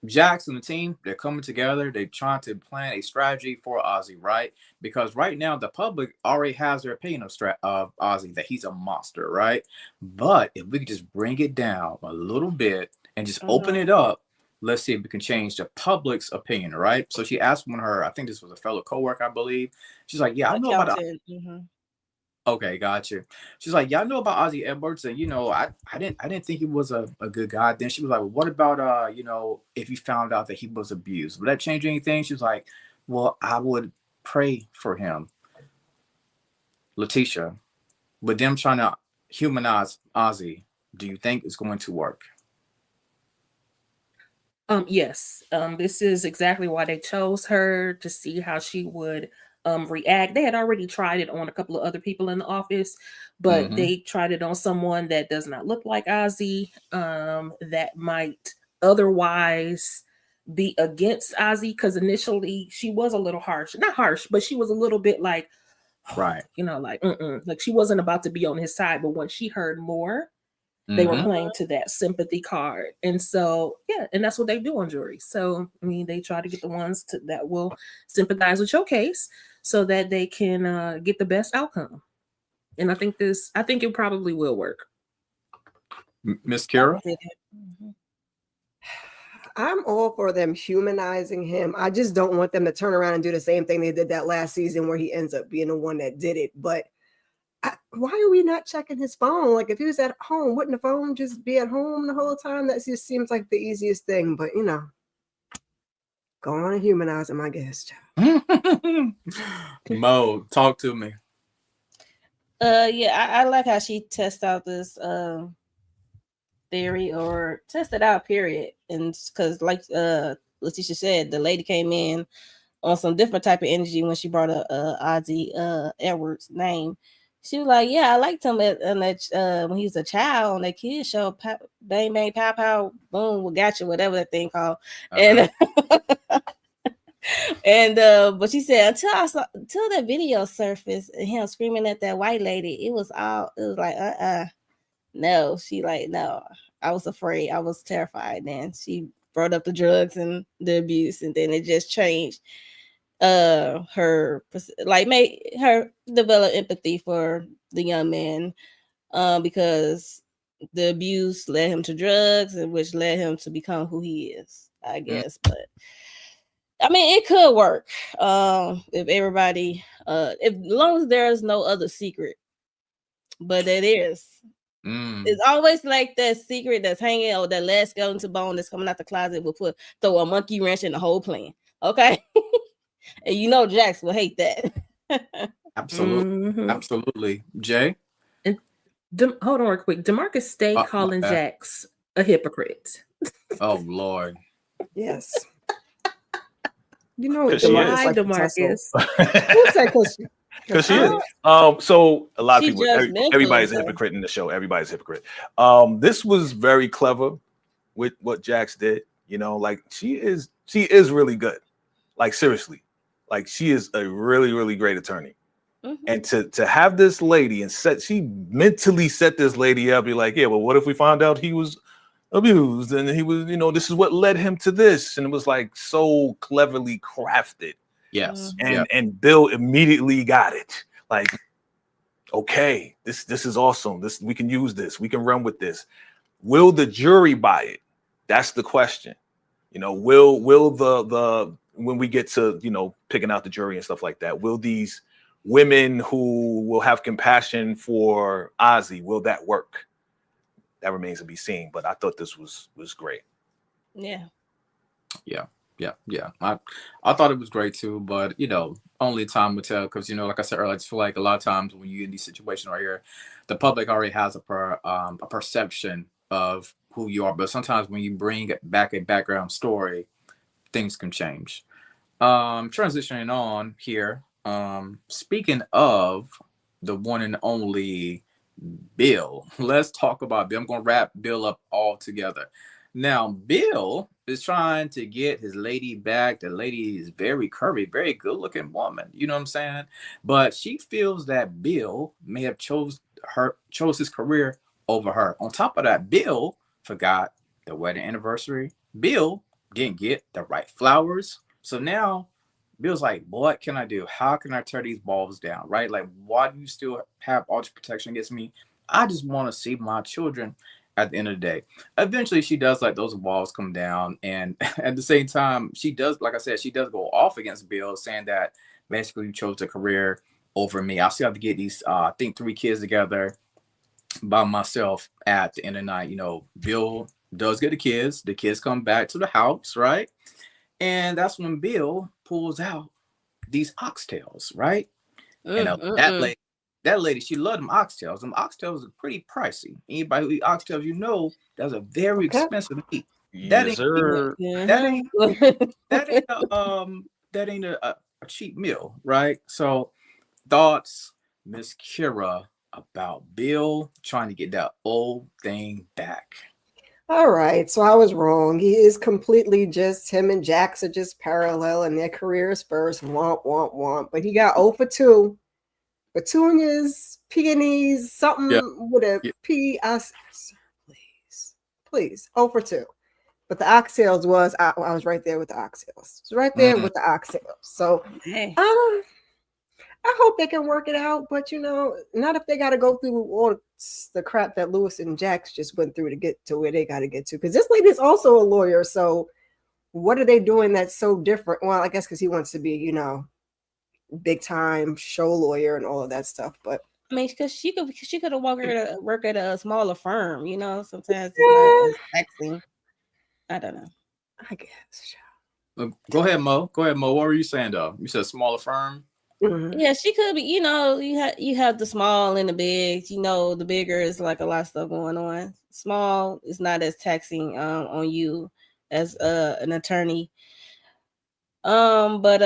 A: Jax and the team, they're coming together. They're trying to plan a strategy for Ozzy, right? Because right now, the public already has their opinion of Ozzy, that he's a monster, right? But if we could just bring it down a little bit and just open it up, let's see if we can change the public's opinion, right? So she asked one of her, I think this was a fellow coworker, I believe. She's like, yeah, I know about Okay, gotcha. She's like, yeah, I know about Ozzy Edwards, and I didn't think he was a good guy. Then she was like, well, what about if you found out that he was abused, would that change anything? She was like, well, I would pray for him. Letitia, with them trying to humanize Ozzy, do you think it's going to work?
D: Yes. This is exactly why they chose her, to see how she would react. They had already tried it on a couple of other people in the office, but
A: Mm-hmm.
D: they tried it on someone that does not look like Ozzy, that might otherwise be against Ozzy, because initially she was a little harsh. Not harsh, but she was a little bit like,
A: Right.
D: like, like she wasn't about to be on his side. But when she heard more, they were
A: Mm-hmm.
D: playing to that sympathy card. And so, yeah, and that's what they do on juries. So, I mean, they try to get the ones that will sympathize with your case so that they can get the best outcome. And I think it probably will work.
A: Miss Kira?
F: Mhm.
E: I'm all for them humanizing him. I just don't want them to turn around and do the same thing they did that last season where he ends up being the one that did it. But why are we not checking his phone? Like, if he was at home, wouldn't the phone just be at home the whole time? That just seems like the easiest thing. But go on and humanize him, I guess.
A: Mo, talk to me.
F: Yeah, I like how she tests out this theory, or test it out, period. And because, like Letitia said, the lady came in on some different type of energy when she brought up Ozzy Edwards' name. She was like, "Yeah, I liked him when he was a child on that kids show, Bang Bang Pow Pow Boom, we got you, whatever that thing called." And and but she said until that video surfaced and him screaming at that white lady, it was like no. She like, no, I was afraid, I was terrified. Then she brought up the drugs and the abuse, and then it just changed her, like, made her develop empathy for the young man, because the abuse led him to drugs, and which led him to become who he is, I guess. But I mean, it could work if everybody, if as long as there is no other secret, but it is. It's always like that secret that's hanging, or that last skeleton bone that's coming out the closet will throw a monkey wrench in the whole plan. Okay. And Jax will hate that.
A: Absolutely.
D: Mhm.
A: Absolutely. Jay?
D: And hold on real quick. DeMarcus stay
A: My
D: calling
A: bad.
D: Jax a hypocrite.
A: Oh, Lord.
E: Yes. You know,
C: Because she
E: DeMarcus
C: is.
D: Why,
E: like to tussle.
D: DeMarcus?
E: Who said because
C: Because she
E: she
C: is.
E: is?
C: So a lot of
F: She
C: people,
F: judgmental,
C: everybody's a
F: though.
C: hypocrite in the show. Everybody's a hypocrite. This was very clever with what Jax did. Like she is really good. Like, seriously, like she is a really, really great attorney.
F: Mhm.
C: And to have this lady she mentally set this lady up. Be like, yeah, well, what if we found out he was abused and he was, this is what led him to this, and it was like so cleverly crafted.
A: Yes.
F: Mhm.
A: Yeah.
C: And Bill immediately got it. Like, okay, this is awesome. We can use this. We can run with this. Will the jury buy it? That's the question. Will the when we get to picking out the jury and stuff like that, will these women who will have compassion for Ozzy, will that work? That remains to be seen. But I thought this was great.
F: Yeah.
A: Yeah. I thought it was great too, but only time will tell. Because like I said earlier, I just feel like a lot of times when you're in these situations right here, the public already has a perception of who you are. But sometimes when you bring back a background story, things can change. Transitioning on here. Speaking of the one and only Bill, let's talk about Bill. I'm gonna wrap Bill up all together. Now, Bill is trying to get his lady back. The lady is very curvy, very good-looking woman. You know what I'm saying? But she feels that Bill may have chose his career over her. On top of that, Bill forgot the wedding anniversary. Bill didn't get the right flowers. So now Bill's like, what can I do? How can I tear these balls down? Right? Like, why do you still have all this protection against me? I just want to see my children at the end of the day. Eventually, she does let those walls come down. And at the same time, she does, like I said, she does go off against Bill, saying that basically you chose a career over me. I still have to get these, I think, 3 kids together by myself at the end of the night. Bill does get the kids. The kids come back to the house, right? And that's when Bill pulls out these oxtails, right? And that lady, she loved them oxtails. Them oxtails are pretty pricey. Anybody who eat oxtails, that's a very
E: Okay.
A: expensive meat. That
C: Yes,
A: ain't
C: sir.
A: that ain't a cheap meal, right? So thoughts, Miss Kira, about Bill trying to get that old thing back.
E: All right, so I was wrong. He is completely just him and Jax are just parallel in their careers first. Womp womp womp. But he got 0 for 2. Petunias, peonies, something
A: Yeah.
E: with a
A: Yeah.
E: P. Please, 0 for 2. But the oxtails was I was right there with the oxtails. It was right there with the oxtails. So
F: Hey.
E: I hope they can work it out, but not if they got to go through all the crap that Lewis and Jax just went through to get to where they got to get to. Because this lady is also a lawyer, so what are they doing that's so different? Well, I guess because he wants to be, big time show lawyer and all of that stuff. But
F: I mean, because she could have work at a smaller firm. Sometimes it's not as taxing. I don't know.
E: I guess.
A: Go ahead, Mo. What were you saying though? You said smaller firm.
E: Mm-hmm.
F: Yeah, she could be. You have the small and the big. The bigger is like a lot of stuff going on. Small is not as taxing on you as an attorney. But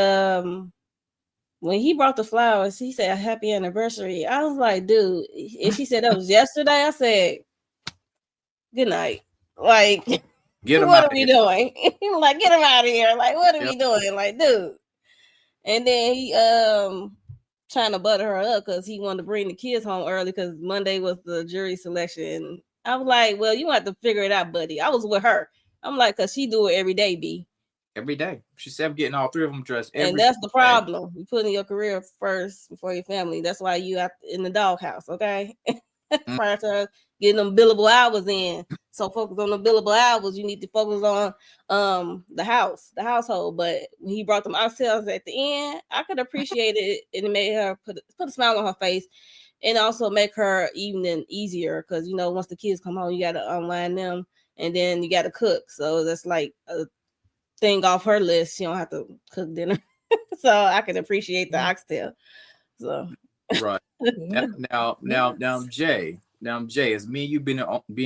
F: when he brought the flowers, he said happy anniversary. I was like, dude, and she said that was yesterday. I said, good night. Like, what are we doing? Like, get him out of here. Like, what are we doing? Like, dude. And then he trying to butter her up because he wanted to bring the kids home early because Monday was the jury selection. I was like, well, you have to figure it out, buddy. I was with her. I'm like, because she do it every day, B.
A: Every day. She said I'm getting all 3 of them dressed every
F: And that's the problem. You putting your career first before your family. That's why you out in the doghouse, okay? Prior to getting them billable hours in. So focus on the billable hours. You need to focus on the household. But when he brought them ourselves at the end, I could appreciate it, and it made her put a smile on her face, and also make her evening easier. Because once the kids come home, you got to unwind them, and then you got to cook. So that's like a thing off her list. She don't have to cook dinner. So I can appreciate the oxtail. So
A: right. Now, Jay. Now, Jay, as me and you being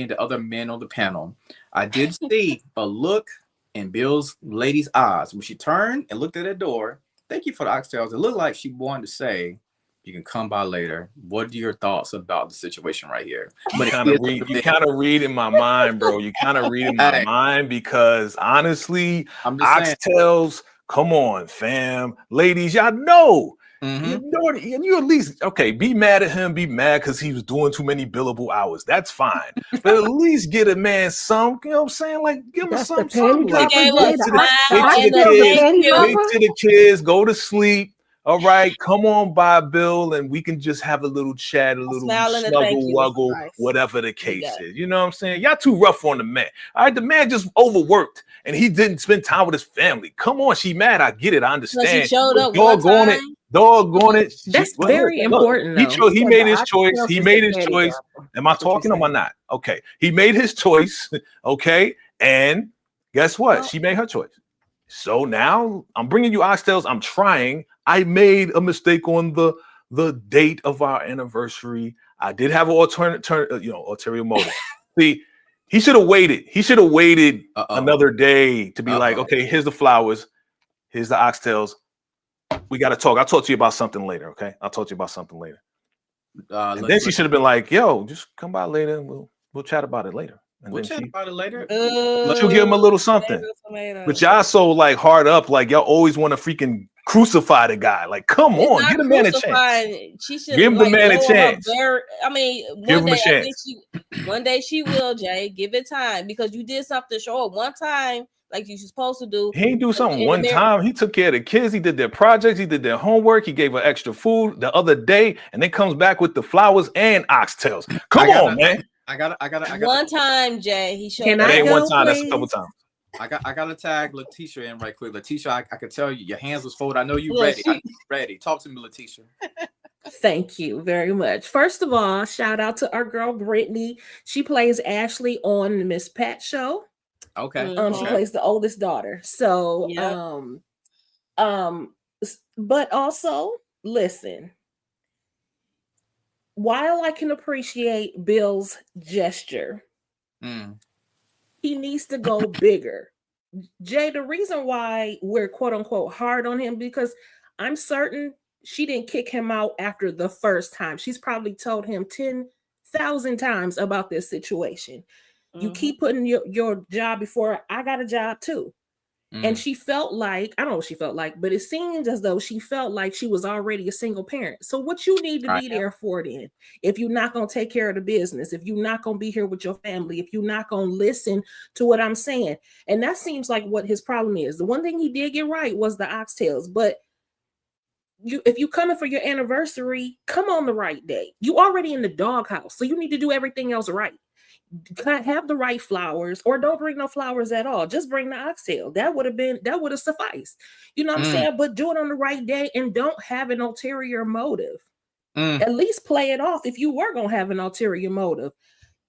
A: the other men on the panel, I did see a look in Bill's lady's eyes when she turned and looked at the door. Thank you for the oxtails. It looked like she wanted to say, "You can come by later." What are your thoughts about the situation right here?
C: You kind of read in my mind, bro. You kind of read in my mind because honestly, oxtails. Come on, fam, ladies, y'all know. You know, and you at least be mad at him, be mad because he was doing too many billable hours. That's fine, but at least get a man some. You know what I'm saying? Like give him something. Like, get to the kids, go to sleep. All right, come on by, Bill, and we can just have a little chat, a little snuggle, wuggle, whatever the case is. You know what I'm saying? Y'all too rough on the man. All right, the man just overworked, and he didn't spend time with his family. Come on, she mad. I get it. I understand.
F: He showed up
C: Doggone it.
D: That's very important.
C: He made his choice. He made his choice. Am I talking or am I not? Okay. He made his choice. Okay. And guess what? She made her choice. So now I'm bringing you oxtails. I'm trying. I made a mistake on the date of our anniversary. I did have an ulterior motive. See, he should have waited. He should have waited another day to be like, okay, here's the flowers. Here's the oxtails. We got to talk. I'll talk to you about something later. Okay. I'll talk to you about something later. And then she should have been like, yo, just come by later and we'll chat about it later. And
A: we'll chat about it later.
C: She'll give him a little something. But y'all so like hard up, like y'all always want to freaking crucify the guy. Like, come on, give the man a chance. Give him the man a chance.
F: Give him a chance. One day she will, Jay. Give it time because you did something short one time, like you're supposed to do.
C: He ain't do something one time. He took care of the kids. He did their projects. He did their homework. He gave her extra food the other day, and then comes back with the flowers and oxtails. Come on, man.
A: I got
F: one time, Jay. He showed.
C: It ain't one time. That's a couple times.
A: I got to tag Letitia in right quick. Letitia, I could tell you your hands was folded. I know you ready. Ready. Talk to me, Letitia.
D: Thank you very much. First of all, shout out to our girl Brittany. She plays Ashley on the Miss Pat show.
A: Okay.
D: She plays the oldest daughter. So but also listen. While I can appreciate Bill's gesture, He needs to go bigger. Jay, the reason why we're quote unquote hard on him, because I'm certain she didn't kick him out after the first time. She's probably told him 10,000 times about this situation. You keep putting your job before I got a job too. And she felt like, I don't know what she felt like, but it seems as though she felt like she was already a single parent. So what you need to be there for then, if you're not going to take care of the business, if you're not going to be here with your family, if you're not going to listen to what I'm saying. And that seems like what his problem is. The one thing he did get right was the oxtails, but if you coming for your anniversary, come on the right day. You already in the doghouse, so you need to do everything else right. Have the right flowers, or don't bring no flowers at all. Just bring the oxtail. That would have sufficed. You know what I'm saying? But do it on the right day and don't have an ulterior motive. At least play it off if you were gonna have an ulterior motive.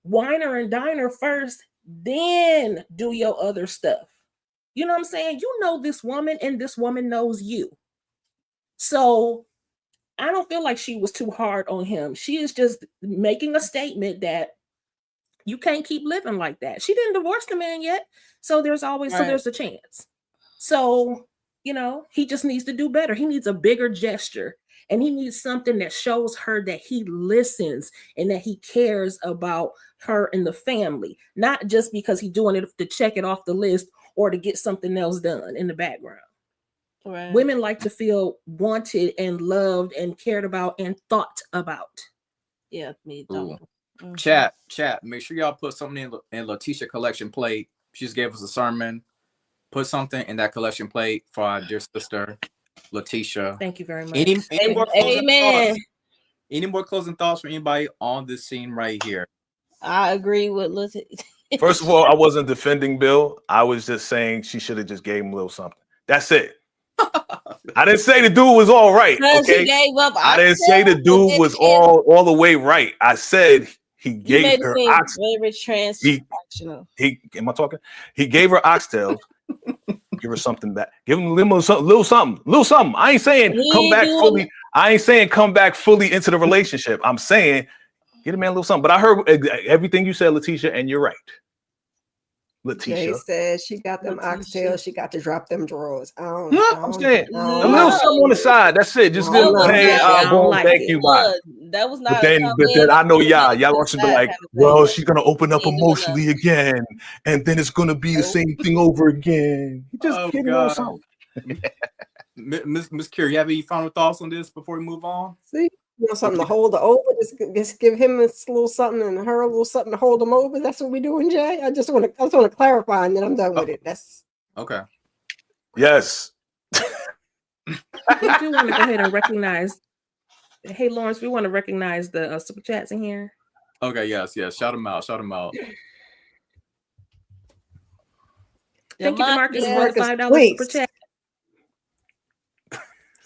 D: Wine her and dine her first, then do your other stuff. You know what I'm saying? You know this woman, and this woman knows you. So I don't feel like she was too hard on him. She is just making a statement that you can't keep living like that. She didn't divorce the man yet. So there's a chance. So, you know, he just needs to do better. He needs a bigger gesture, and he needs something that shows her that he listens and that he cares about her and the family, not just because he's doing it to check it off the list or to get something else done in the background. Right. Women like to feel wanted and loved and cared about and thought about.
F: Yeah, me too.
A: Chat. Make sure y'all put something in Letitia collection plate. She just gave us a sermon. Put something in that collection plate for our dear sister, Letitia.
D: Thank you very much.
A: Any more closing thoughts from anybody on this scene right here?
F: I agree with Letitia.
C: First of all, I wasn't defending Bill. I was just saying she should have just gave him a little something. That's it. I didn't say the dude was all right. Okay, I didn't say the dude was all the way right. I said he gave her oxtails. Am I talking? He gave her oxtails. Give her something back. Give him a little something. I ain't saying come back fully. I ain't saying come back fully into the relationship. I'm saying get a man a little something. But I heard everything you said, Letitia, and you're right. Letitia
E: said she got them oxtails. She got to drop them drawers.
C: I'm saying a little something on the side. That's it. Just good. Hey, thank you. Bye.
F: That was not.
C: But then I know y'all want to be like, well, she's gonna open up emotionally again, and then it's gonna be the same thing over again. Just kidding on something.
A: Miss Curie, you have any final thoughts on this before we move on?
E: See. You know, something to hold her over. Just give him a little something and her a little something to hold him over. That's what we're doing, Jay. I just want to clarify, and then I'm done with it. That's
A: okay.
C: Yes.
D: We do want to go ahead and recognize. Hey, Lawrence, we want to recognize the super chats in here.
A: Okay. Yes. Shout them out.
D: Thank you, Demarcus, for the $5 super chat.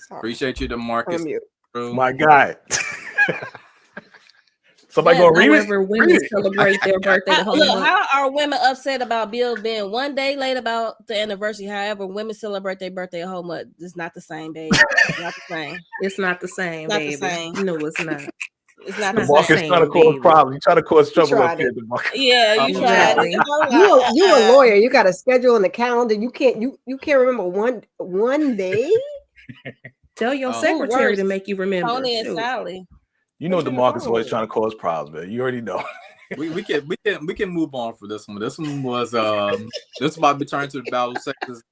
A: Appreciate you, Demarcus.
C: My God. Somebody gonna read it?
D: Women celebrate their birthday.
F: How are women upset about Bill being one day late about the anniversary? However, women celebrate their birthday a whole month. It's not the same, baby. It's not the same.
D: It's not the same, baby. No, it's not.
F: It's not
C: the same. Trying to cause problems. You try to cause trouble up here,
F: Yeah, you tried it.
E: You a lawyer. You got a schedule in the calendar. You can't remember one day.
D: Tell your secretary to make you remember.
F: Tony and Sally.
C: You know DeMarcus always trying to cause problems, man. You already know.
A: we can move on for this one. This one was this might be turned to the battle of sexes.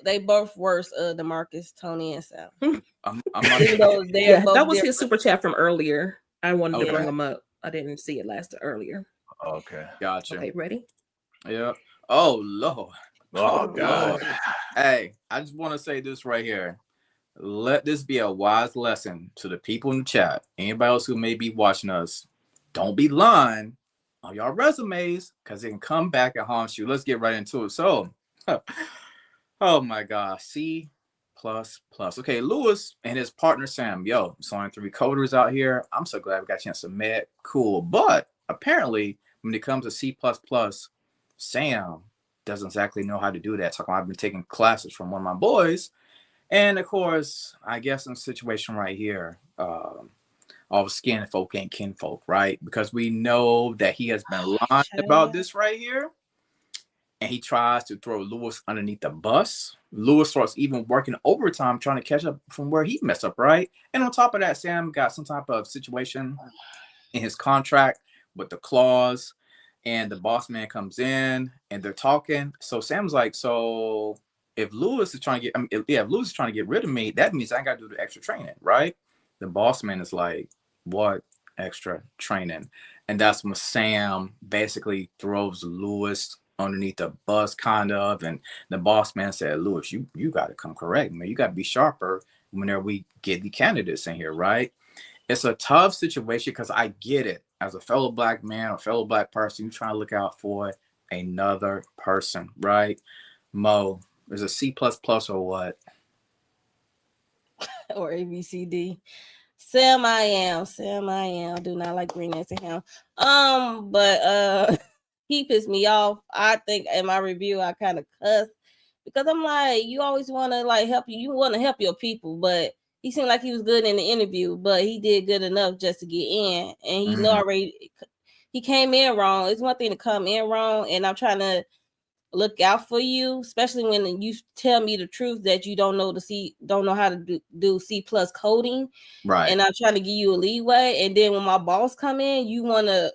F: They both worse, DeMarcus, Tony and Sally.
D: That was his super chat from earlier. I wanted to bring him up. I didn't see it earlier.
C: Okay.
A: Gotcha.
D: Okay, ready?
A: Yeah. Oh Lord.
C: Oh God.
A: Hey, I just want to say this right here. Let this be a wise lesson to the people in the chat. Anybody else who may be watching us, don't be lying on your resumes because it can come back and haunt you. Let's get right into it. So, oh my God, C++. Okay, Lewis and his partner Sam. Yo, it's only 3 coders out here. I'm so glad we got a chance to meet. Cool. But apparently, when it comes to C++, Sam doesn't exactly know how to do that. I've been taking classes from one of my boys. And of course, I guess in the situation right here, all skin folk ain't kinfolk, right? Because we know that he has been lying about this right here. and he tries to throw Lewis underneath the bus. Lewis starts even working overtime trying to catch up from where he messed up, right? And on top of that, Sam got some type of situation in his contract with the clause, and the boss man comes in and they're talking. So Sam's like, so if Lewis is trying to get, if Lewis is trying to get rid of me, that means I got to do the extra training, right? The boss man is like, what extra training? And that's when Sam basically throws Lewis underneath the bus, kind of. And the boss man said, Lewis, you got to come correct, man. You got to be sharper whenever we get the candidates in here, right? It's a tough situation because I get it. As a fellow Black man, a fellow Black person, you're trying to look out for another person, right? Mo, is a C++ or what?
F: Or ABCD. Sam, I am. I do not like green eggs and ham. But he pissed me off. I think in my review I kind of cussed because I'm like, you always want to like help you want to help your people, but he seemed like he was good in the interview, but he did good enough just to get in, and he know already he came in wrong. It's one thing to come in wrong, and I'm trying to look out for you, especially when you tell me the truth that you don't know how to do C+ coding,
A: right?
F: And I'm trying to give you a leeway, and then when my boss come in, you want to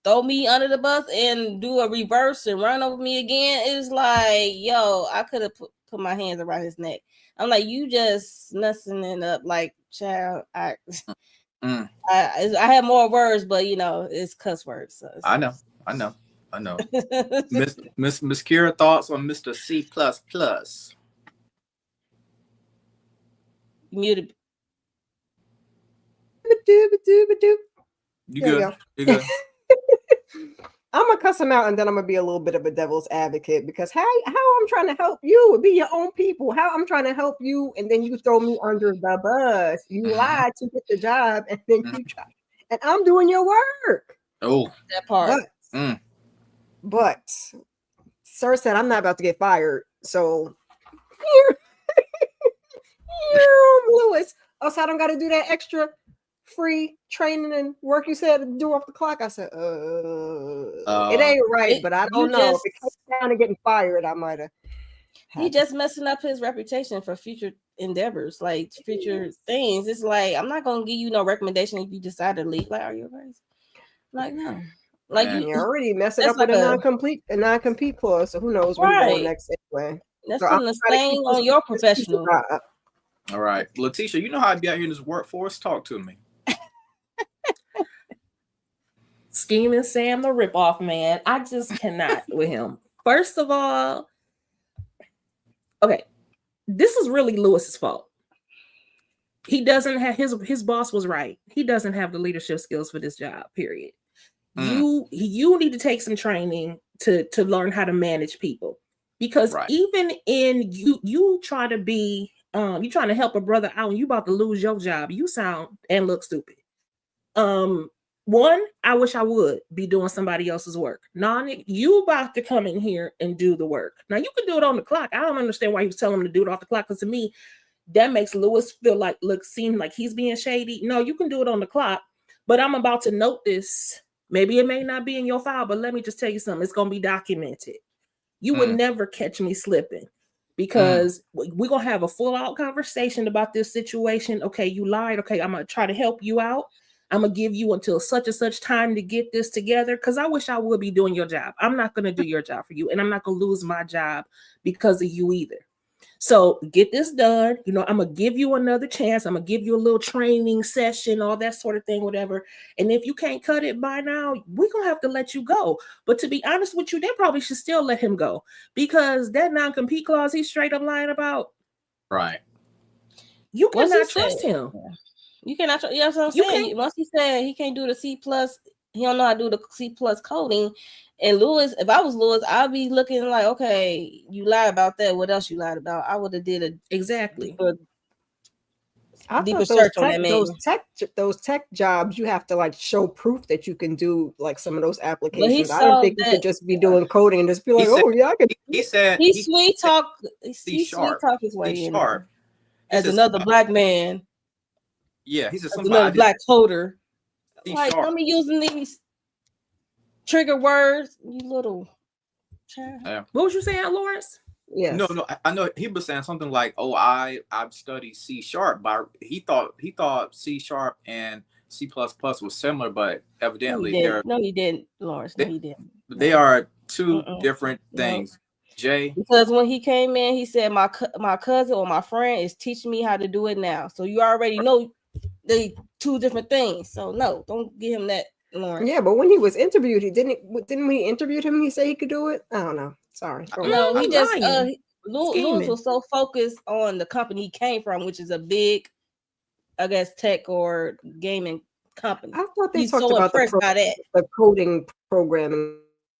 F: throw me under the bus and do a reverse and run over me again. It's like, yo, I could have put my hands around his neck. I'm like, you just messing it up, like, child. I have more words, but you know, it's cuss words. So
A: I know. Miss Kira, thoughts on Mr. C++?
F: Muted.
A: You good? You good?
E: I'm gonna cuss him out, and then I'm gonna be a little bit of a devil's advocate because how I'm trying to help you be your own people. How I'm trying to help you, and then you throw me under the bus. You lied to get the job, and then you try, and I'm doing your work.
A: Oh,
F: that part.
E: But sir said I'm not about to get fired, so Lewis. So I don't got to do that extra free training and work you said to do off the clock. I said, it ain't right, but I don't know. If it comes down to getting fired, I might have.
F: He just messing up his reputation for future endeavors, like future things. It's like, I'm not gonna give you no recommendation if you decide to leave. Like, are you crazy? Like, no. Like,
E: you already messed it up with a non-compete clause, so who knows where you're going next anyway.
F: That's putting a stain on your professional.
A: All right, Letitia, you know how I be out here in this workforce. Talk to me.
D: Scheming Sam the ripoff man. I just cannot with him. First of all, okay, this is really Lewis's fault. He doesn't have his boss was right. He doesn't have the leadership skills for this job, period. You need to take some training to learn how to manage people, because even in you try to be you trying to help a brother out and you about to lose your job, you sound and look stupid. One, I wish I would be doing somebody else's work. Nah, you about to come in here and do the work. Now you can do it on the clock. I don't understand why he was telling him to do it off the clock, because to me that makes Lewis seem like he's being shady. No, you can do it on the clock, but I'm about to note this. Maybe it may not be in your file, but let me just tell you something. It's going to be documented. You would never catch me slipping, because we're going to have a full out conversation about this situation. Okay, you lied. Okay, I'm going to try to help you out. I'm going to give you until such and such time to get this together, because I wish I would be doing your job. I'm not going to do your job for you, and I'm not going to lose my job because of you either. So get this done. You know, I'm going to give you another chance. I'm going to give you a little training session, all that sort of thing, whatever. And if you can't cut it by now, we're going to have to let you go. But to be honest with you, they probably should still let him go, because that non-compete clause he's straight up lying about.
A: Right.
D: You cannot trust him.
F: You cannot trust. Yeah, that's what I'm saying. Once he said he can't do the C+, he don't know how to do the C+ coding. And Lewis, if I was Lewis, I'd be looking like, okay, you lied about that. What else you lied about? I would have did a deeper search on that man.
E: Those tech jobs, you have to like show proof that you can do like some of those applications. I don't think you could just be doing coding and just be like, I can.
A: He said
F: he sweet talk his way in. As another Black man.
A: Yeah, he said
F: another Black coder. Like, I'm using these trigger words, you little.
A: Yeah.
D: What was you saying, Lawrence?
E: Yes.
A: No, I know he was saying something like, "Oh, I've studied C sharp," but he thought C sharp and C++ was similar, but
F: No,
A: evidently
F: he didn't. No, he didn't, Lawrence. No, he didn't.
A: they
F: No.
A: are two
F: Mm-mm.
A: different
F: No.
A: things. Jay,
F: Because when he came in, he said my cousin or my friend is teaching me how to do it now. So you already know they two different things. So no, don't give him that, Lawrence.
E: Yeah, but when he was interviewed, didn't we interview him? He said he could do it. I don't know. Sorry. Go
F: No,
E: ahead.
F: he just
D: lying.
F: Lewis
D: Scheming.
F: was so focused on the company he came from, which is a big, I guess, tech or gaming company.
E: I thought they
F: He's
E: talked
F: so
E: about
F: impressed by that.
E: the coding programming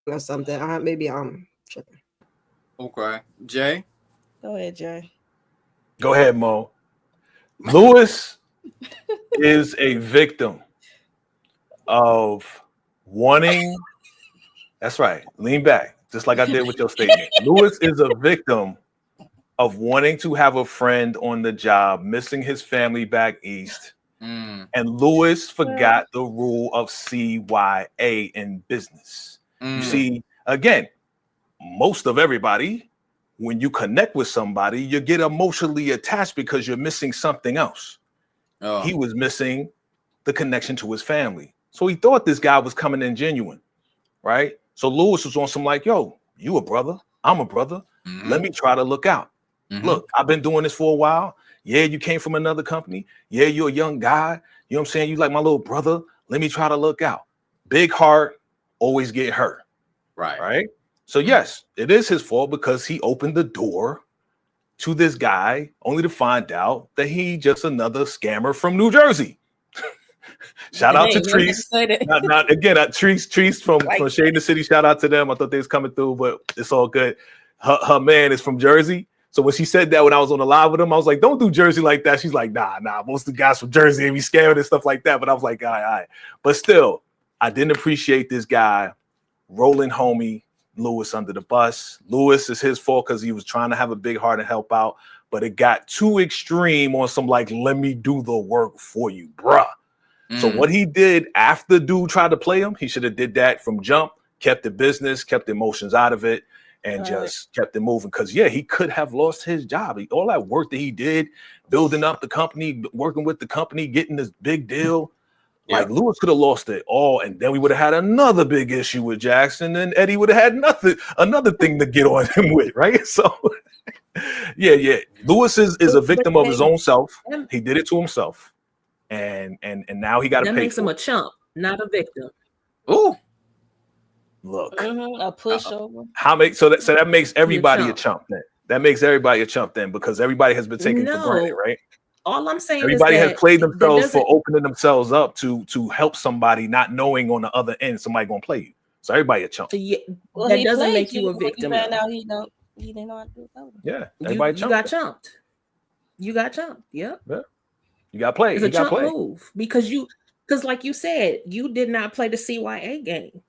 E: or something. Maybe I'm tripping.
A: okay, Jay.
F: Go ahead, Jay.
C: Go ahead, Mo. Lewis is a victim of wanting. That's right. Lean back, just like I did with your statement. Lewis is a victim of wanting to have a friend on the job, missing his family back east. And Lewis forgot the rule of CYA in business. You see, again, most of everybody, when you connect with somebody, you get emotionally attached because you're missing something else.
A: Oh.
C: He was missing the connection to his family. So he thought this guy was coming in genuine, right? So Lewis was on some like, yo, you a brother, I'm a brother. Let me try to look out. Look, I've been doing this for a while. Yeah, you came from another company. Yeah, you're a young guy. You know what I'm saying? You like my little brother. Let me try to look out. Big heart, always get hurt. Right? So yes, it is his fault because he opened the door to this guy only to find out that he just another scammer from New Jersey. Shout out to Treese. Not again, Treese from Shade in the City. Shout out to them. I thought they was coming through, but it's all good. Her man is from Jersey. So when she said that when I was on the live with him, I was like, don't do Jersey like that. She's like, nah. Most of the guys from Jersey and be scared and stuff like that. But I was like, all right. But still, I didn't appreciate this guy rolling homie Lewis under the bus. Lewis is his fault because he was trying to have a big heart and help out. But it got too extreme on some like, let me do the work for you, bruh. So what he did after dude tried to play him, he should have did that from jump, kept the business, kept the emotions out of it, and just kept it moving. Because, yeah, he could have lost his job. All that work that he did, building up the company, working with the company, getting this big deal. Like, Lewis could have lost it all, and then we would have had another big issue with Jackson, and Eddie would have had another thing to get on him with, right? So, yeah. Lewis is a victim of his own self. He did it to himself. And now he got to pay.
D: That makes him a chump, not a victim.
A: Oh,
C: look,
F: a pushover.
C: So that makes everybody a chump then. That makes everybody a chump then because everybody has been taken for granted, right?
D: All I'm saying
C: everybody
D: is
C: has played themselves for opening themselves up to help somebody, not knowing on the other end somebody gonna play you. So everybody a chump.
D: Yeah, that doesn't make you a victim.
F: You found out he didn't know how to do it.
C: Yeah,
D: you got chumped. You got chumped. Yep. Yeah.
C: You got played.
D: It's a chump move because like you said, you did not play the CYA game.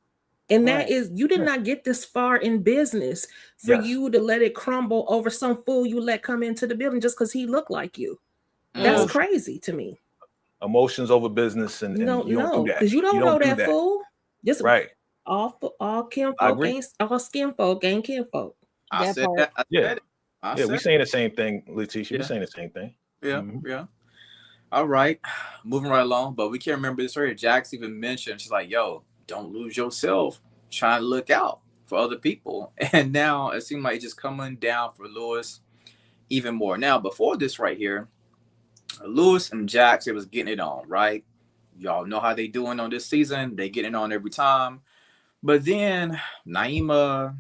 D: And that is, you did not get this far in business for you to let it crumble over some fool you let come into the building just because he looked like you. That's crazy to me.
C: Emotions over business, and you don't do that
D: because you don't know that fool. Just
C: right.
D: All kinfolk ain't all skin folk ain't kinfolk.
A: I said that.
C: We saying the same thing, Letitia. We saying the same thing.
A: Yeah. All right, moving right along, but we can't remember this earlier. Jax even mentioned, she's like, yo, don't lose yourself trying to look out for other people. And now it seems like it's just coming down for Lewis even more. Now, before this right here, Lewis and Jax, it was getting it on, right? Y'all know how they doing on this season. They getting it on every time. But then Naima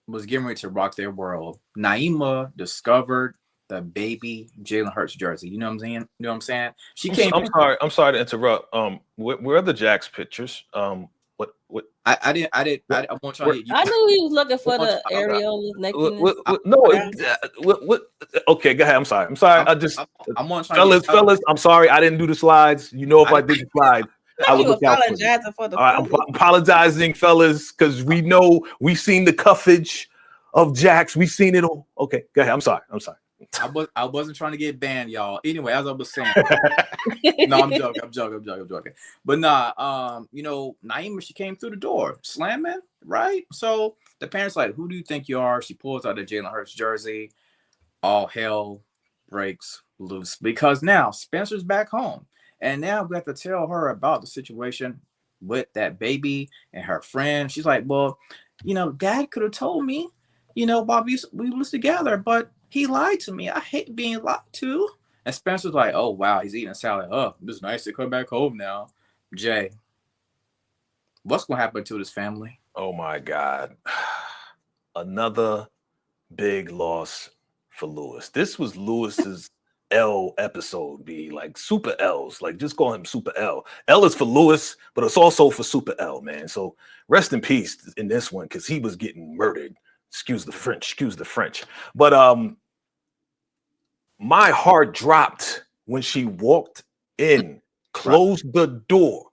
A: was getting ready to rock their world. Naima discovered the baby Jalen Hurts jersey. You know what I'm saying? You know what I'm saying? She came.
C: I'm sorry to interrupt. Where are the Jax pictures? What?
A: I didn't. I won't try to.
F: I knew he was looking for the areolas nakedness.
C: Okay, go ahead. I'm sorry.
A: I'm
C: fellas. I'm sorry. I didn't do the slides. You know, if I did the slides, I would look out for you. I'm apologizing, fellas, because we've seen the cuffage of Jax. We've seen it all. Okay, go ahead. I'm sorry.
A: I wasn't trying to get banned, y'all. Anyway, as I was saying, no, I'm joking. But nah, Naima, she came through the door, slamming, right? So The parents like, who do you think you are? She pulls out the Jalen Hurts jersey. All hell breaks loose because now Spencer's back home. And now we have to tell her about the situation with that baby and her friend. She's like, well, Dad could have told me, while we was together, but he lied to me. I hate being lied to. And Spencer's like, oh, wow, he's eating a salad. Oh, it's nice to come back home now. Jay, what's going to happen to this family?
C: Oh, my God. Another big loss for Lewis. This was Lewis's L episode, be like super L's, like just call him Super L. L is for Lewis, but it's also for Super L, man. So rest in peace in this one because he was getting murdered. Excuse the French. But my heart dropped when she walked in, closed the door,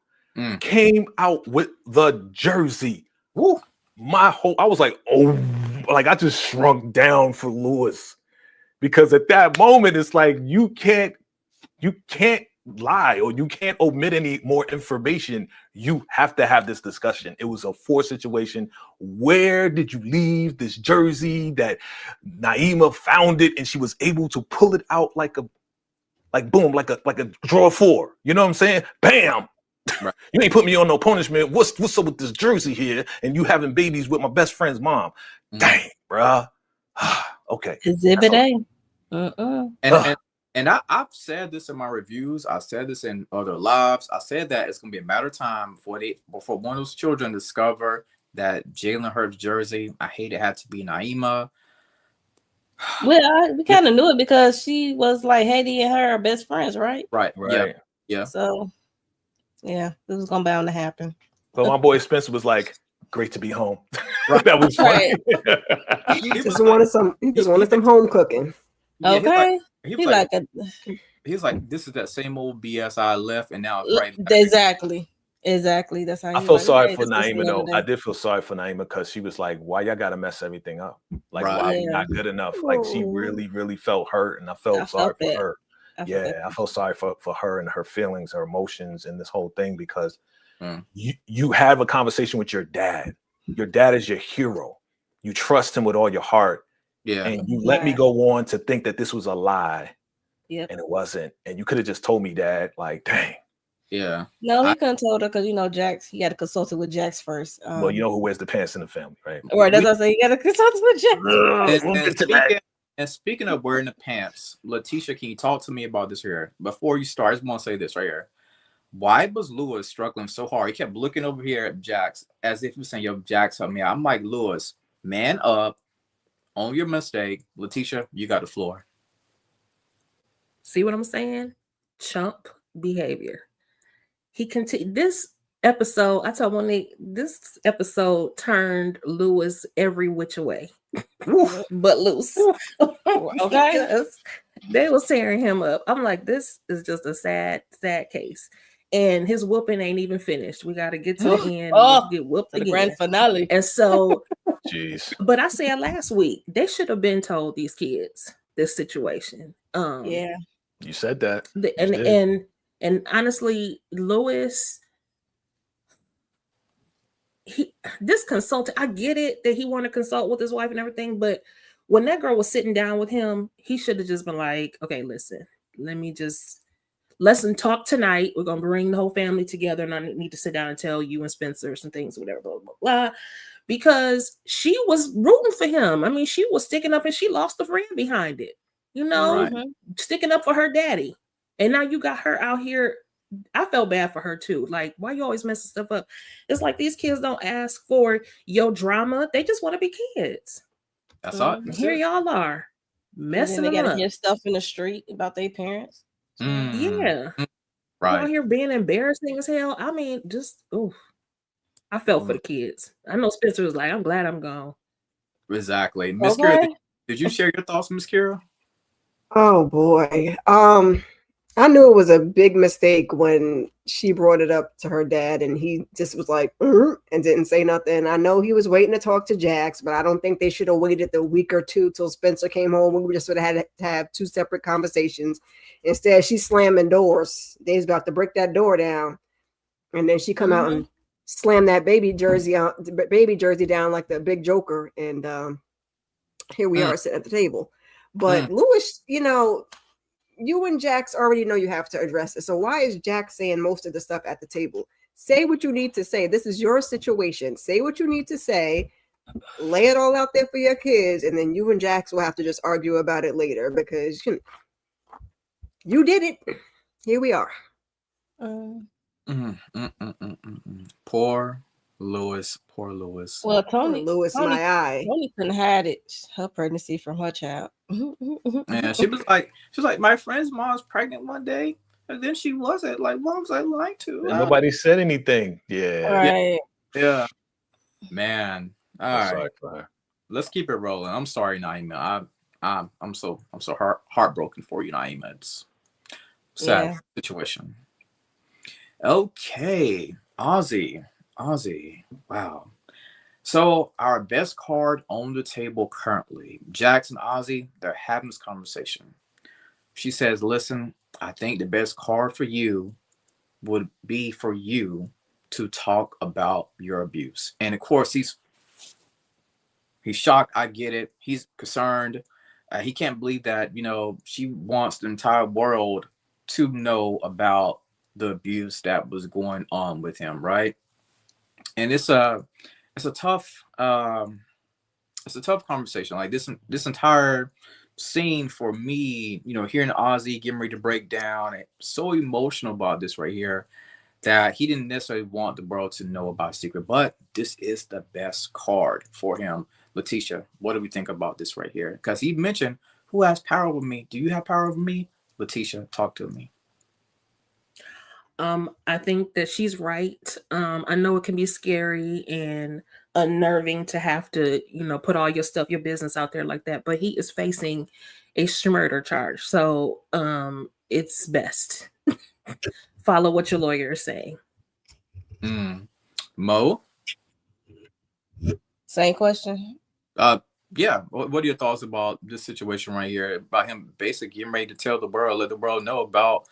C: came out with the jersey.
A: Woo.
C: I was like, oh, like I just shrunk down for Lewis. Because at that moment, it's like you can't lie or you can't omit any more information. You have to have this discussion. It was a forced situation. Where did you leave this jersey that Naima found it and she was able to pull it out like a drawer four? You know what I'm saying? Bam! Right. You ain't put me on no punishment. What's up with this jersey here? And you having babies with my best friend's mom? Dang, bruh. Okay.
F: Exhibit A.
A: And I've said this in my reviews. I said this in other lives. I said that it's gonna be a matter of time before one of those children discover that Jalen Hurts jersey. I hate it had to be Naima.
F: Well, we kind of knew it because she was like Haiti and her are best friends, right?
A: Right. Yeah.
F: So, yeah, this was gonna bound to happen.
C: So my boy Spencer was like, "Great to be home." Right. That was funny.
F: Right.
E: He just wanted some home cooking.
A: Yeah,
F: Okay.
A: He's like, this is that same old BS I left, and now it's right.
F: Exactly. That's how
C: I feel sorry for Naima though. I did feel sorry for Naima because she was like, "Why y'all gotta mess everything up? Like, why we not good enough?" Like, she really, really felt hurt, and I felt sorry for her. I felt sorry for her and her feelings, her emotions, and this whole thing because you have a conversation with your dad. Your dad is your hero. You trust him with all your heart. Yeah. And you let me go on to think that this was a lie. Yep. And it wasn't. And you could have just told me, Dad, like, dang.
A: Yeah.
F: No, he couldn't told her because Jax, he had to consult with Jax first.
C: Well, you know who wears the pants in the family, right?
F: Right, that's what I say. You got to consult with
A: Jax. And speaking of wearing the pants, Letitia, can you talk to me about this here? Before you start, I just want to say this right here. Why was Lewis struggling so hard? He kept looking over here at Jax as if he was saying, yo, Jax, help me out. I'm like, Lewis, man up. Own your mistake. Letitia, you got the floor.
D: See what I'm saying? Chump behavior. He continued this episode. I told this episode turned Lewis every which way, but loose. Okay, they was tearing him up. I'm like, this is just a sad case. And his whooping ain't even finished. We got to get to the end. Get whooped again.
F: The grand finale.
D: And so,
C: jeez.
D: But I said last week they should have been told these kids this situation.
F: Yeah,
C: you said that.
D: And honestly, Lewis, this consultant, I get it that he wanted to consult with his wife and everything, but when that girl was sitting down with him, he should have just been like, okay, listen, let's talk tonight. We're going to bring the whole family together and I need to sit down and tell you and Spencer some things, whatever, blah, blah, blah. Because she was rooting for him. I mean, she was sticking up and she lost a friend behind it, sticking up for her daddy. And now you got her out here. I felt bad for her too. Like, why you always messing stuff up? It's like these kids don't ask for your drama. They just want to be kids.
A: That's all.
D: Here y'all are messing them up.
F: Hear stuff in the street about their parents.
D: Yeah.
A: Right.
D: Out here being embarrassing as hell. I mean, just I felt for the kids. I know Spencer was like, I'm glad I'm gone.
A: Exactly. Miss Kira, did you share your thoughts, Miss Kira?
E: Oh boy. I knew it was a big mistake when she brought it up to her dad and he just was like, and didn't say nothing. I know he was waiting to talk to Jax, but I don't think they should have waited the week or two till Spencer came home. We just would have had to have two separate conversations. Instead, she's slamming doors. They's about to break that door down. And then she come out and slam that baby jersey down like the big Joker, and here we are sitting at the table. But Lewis, you know, you and Jax already know you have to address it. So why is Jax saying most of the stuff at the table? Say what you need to say. This is your situation. Say what you need to say. Lay it all out there for your kids, and then you and Jax will have to just argue about it later because you did it. Here we are.
A: Poor Lewis. Poor Lewis.
F: Well,
E: Tony, my eye.
F: Tony couldn't hide her pregnancy from her child.
A: And she was like, my friend's mom's pregnant one day, and then she wasn't. Like, what was I lying to?
C: And nobody said anything. Yeah.
F: Right.
A: Yeah. Man. All right.
C: Sorry for her.
A: Let's keep it rolling. I'm sorry, Naima. I'm so heartbroken for you, Naima. It's sad situation. Okay, Ozzy. Wow. So our best card on the table currently, Jax and Ozzy, they're having this conversation. She says, "Listen, I think the best card for you would be for you to talk about your abuse." And of course, he's shocked. I get it. He's concerned. He can't believe that, you know, she wants the entire world to know about the abuse that was going on with him, right? And it's a tough conversation. Like this entire scene for me, you know, hearing Ozzy getting ready to break down, and so emotional about this right here, that he didn't necessarily want the world to know about secret, but this is the best card for him. Letitia, what do we think about this right here? Because he mentioned, who has power over me? Do you have power over me? Letitia, talk to me.
D: I think that she's right. I know it can be scary and unnerving to have to, you know, put all your stuff, your business out there like that, but he is facing a murder charge. So it's best. Follow what your lawyer is saying.
A: Mo?
F: Same question.
A: Yeah. What are your thoughts about this situation right here? About him basically getting ready to tell the world, let the world know about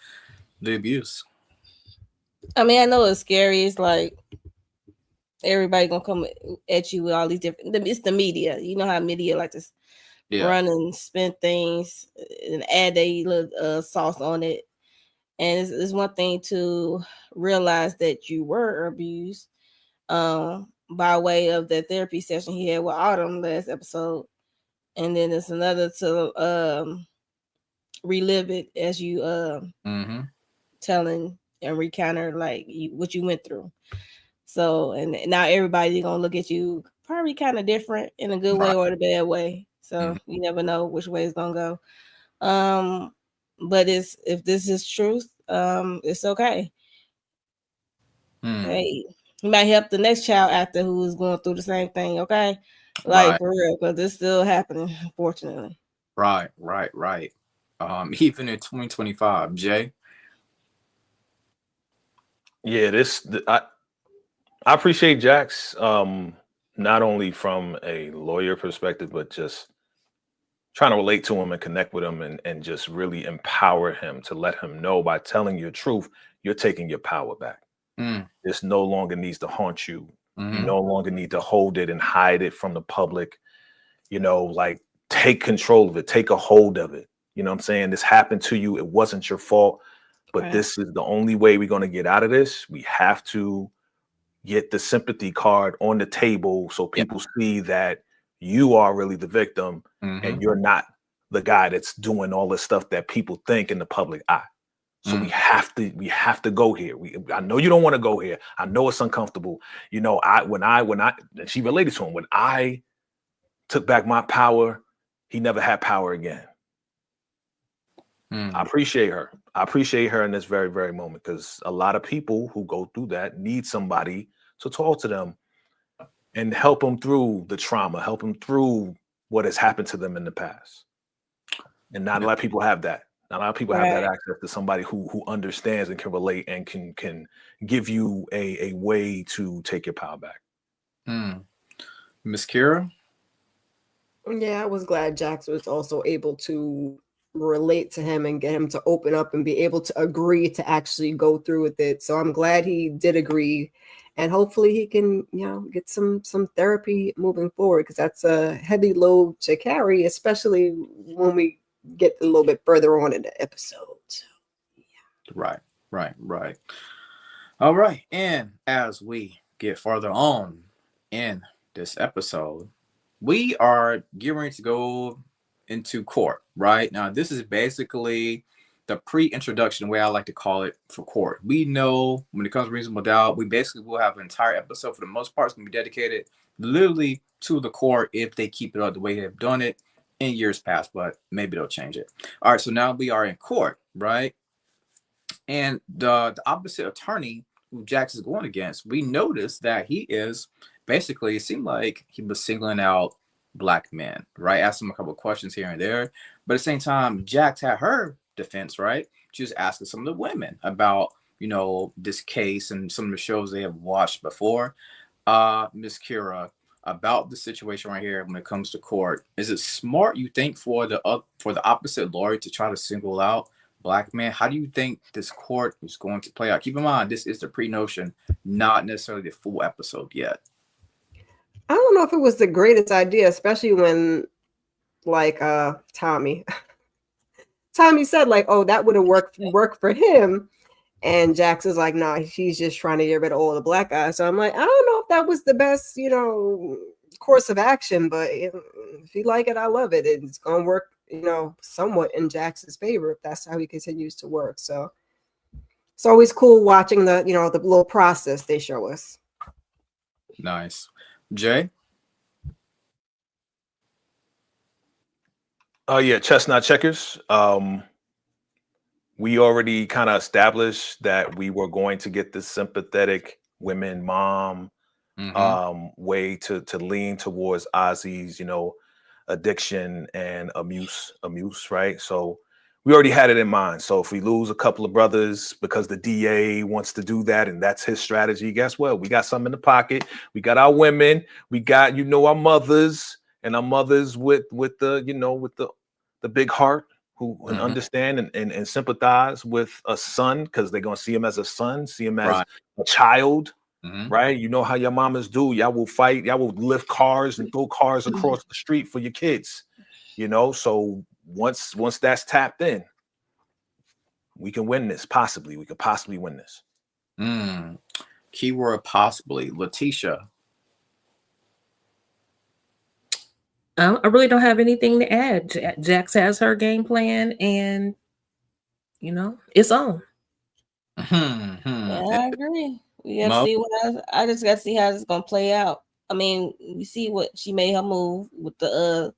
A: the abuse.
F: I mean, I know it's scary. It's like everybody gonna come at you with all these different. It's the media. You know how media like to run and spin things and add a little sauce on it. And it's one thing to realize that you were abused by way of the therapy session he had with Autumn last episode. And then it's another to relive it as you telling and recounter like what you went through. So, and now everybody's gonna look at you probably kind of different in a good way or the bad way. So you never know which way it's gonna go. But if this is truth, it's okay. Hey, you might help the next child after who is going through the same thing. Okay, like for real, because it's still happening, unfortunately.
A: Right. Even in 2025, Jay.
C: Yeah, I appreciate Jax, not only from a lawyer perspective, but just trying to relate to him and connect with him and just really empower him to let him know by telling your truth, you're taking your power back. This no longer needs to haunt you. You no longer need to hold it and hide it from the public. You know, like take control of it, take a hold of it. You know what I'm saying? This happened to you. It wasn't your fault. But this is the only way we're going to get out of this. We have to get the sympathy card on the table so people see that you are really the victim and you're not the guy that's doing all the stuff that people think in the public eye. So we have to go here. I know you don't want to go here. I know it's uncomfortable. You know, when she related to him, when I took back my power, he never had power again. I appreciate her. I appreciate her in this very, very moment, because a lot of people who go through that need somebody to talk to them and help them through the trauma, help them through what has happened to them in the past. And not a lot of people have that. Not a lot of people have that access to somebody who understands and can relate and can give you a way to take your power back.
A: Miss Kira?
E: Yeah, I was glad Jax was also able to relate to him and get him to open up and be able to agree to actually go through with it. So I'm glad he did agree, and hopefully he can, get some therapy moving forward, because that's a heavy load to carry, especially when we get a little bit further on in the episode.
A: Right. All right. And as we get farther on in this episode, we are getting ready to go into court, right? Now, this is basically the pre-introduction, the way I like to call it, for court. We know when it comes to reasonable doubt, we basically will have an entire episode, for the most part, it's going to be dedicated literally to the court if they keep it up the way they've done it in years past, but maybe they'll change it. All right, so now we are in court, right? And the opposite attorney who Jax is going against, we noticed that he is basically, it seemed like he was singling out black men, right? Asked him a couple of questions here and there. But at the same time, Jax had her defense, right? She was asking some of the women about, this case and some of the shows they have watched before. Miss Kira, about the situation right here when it comes to court, is it smart, you think, for the opposite lawyer to try to single out black man? How do you think this court is going to play out? Keep in mind, this is the pre-notion, not necessarily the full episode yet.
E: I don't know if it was the greatest idea, especially when, like, Tommy said, like, oh, that would have worked for him. And Jax is like, nah, she's just trying to get rid of all the black guys. So I'm like, I don't know if that was the best, course of action, but if you like it, I love it. It's going to work, somewhat in Jax's favor if that's how he continues to work. So it's always cool watching the little process they show us.
A: Nice. Jay?
C: Oh yeah, chestnut checkers. We already kind of established that we were going to get this sympathetic women mom way to lean towards Ozzy's, addiction and abuse, right? So we already had it in mind. So if we lose a couple of brothers because the DA wants to do that and that's his strategy, guess what? We got something in the pocket. We got our women. We got, our mothers, and our mothers with the big heart who understand and sympathize with a son, because they're going to see him as a son, see him as a child. Right? You know how your mamas do. Y'all will fight. Y'all will lift cars and throw cars across the street for your kids. So once that's tapped in, we can win this. Possibly. We could possibly win this.
A: Keyword possibly. Letitia.
D: I really don't have anything to add. Jax has her game plan, and it's on.
F: Yeah, I agree. We have to see I just got to see how it's gonna play out. I mean, we see what she made her move with the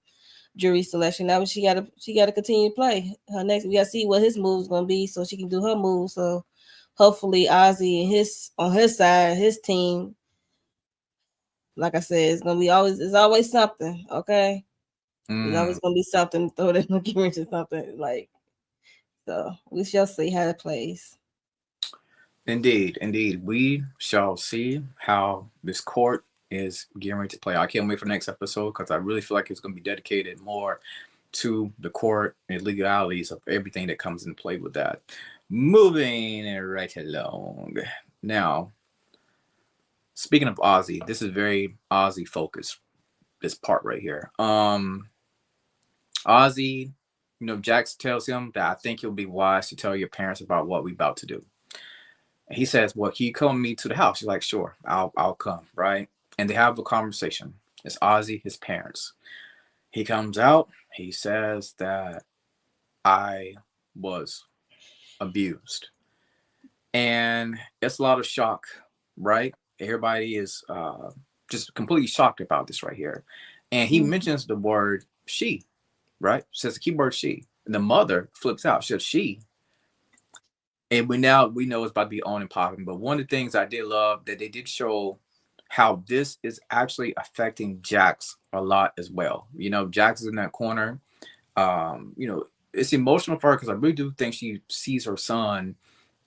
F: jury selection. Now she gotta continue to play her next. We gotta see what his move's gonna be so she can do her move. So hopefully Ozzy and on his side, his team, like I said, it's always something. Okay, it's always gonna be something. Throw them into something like. So we shall see how it plays.
A: Indeed. We shall see how this court is getting ready to play. I can't wait for the next episode, because I really feel like it's going to be dedicated more to the court and legalities of everything that comes in play with that. Moving right along. Now, speaking of Ozzy, this is very Ozzy focused, this part right here. Ozzy, Jax tells him that I think it'll be wise to tell your parents about what we're about to do. He says, well, can you come with me to the house? She's like, sure, I'll come, right? And they have a conversation. It's Ozzy, his parents. He comes out. He says that I was abused. And it's a lot of shock, right? Everybody is just completely shocked about this right here. And he mentions the word she, right? Says the keyword she. And the mother flips out. She says she. And we know it's about to be on and popping. But one of the things I did love that they did show how this is actually affecting Jax a lot as well. Jax is in that corner. It's emotional for her, because I really do think she sees her son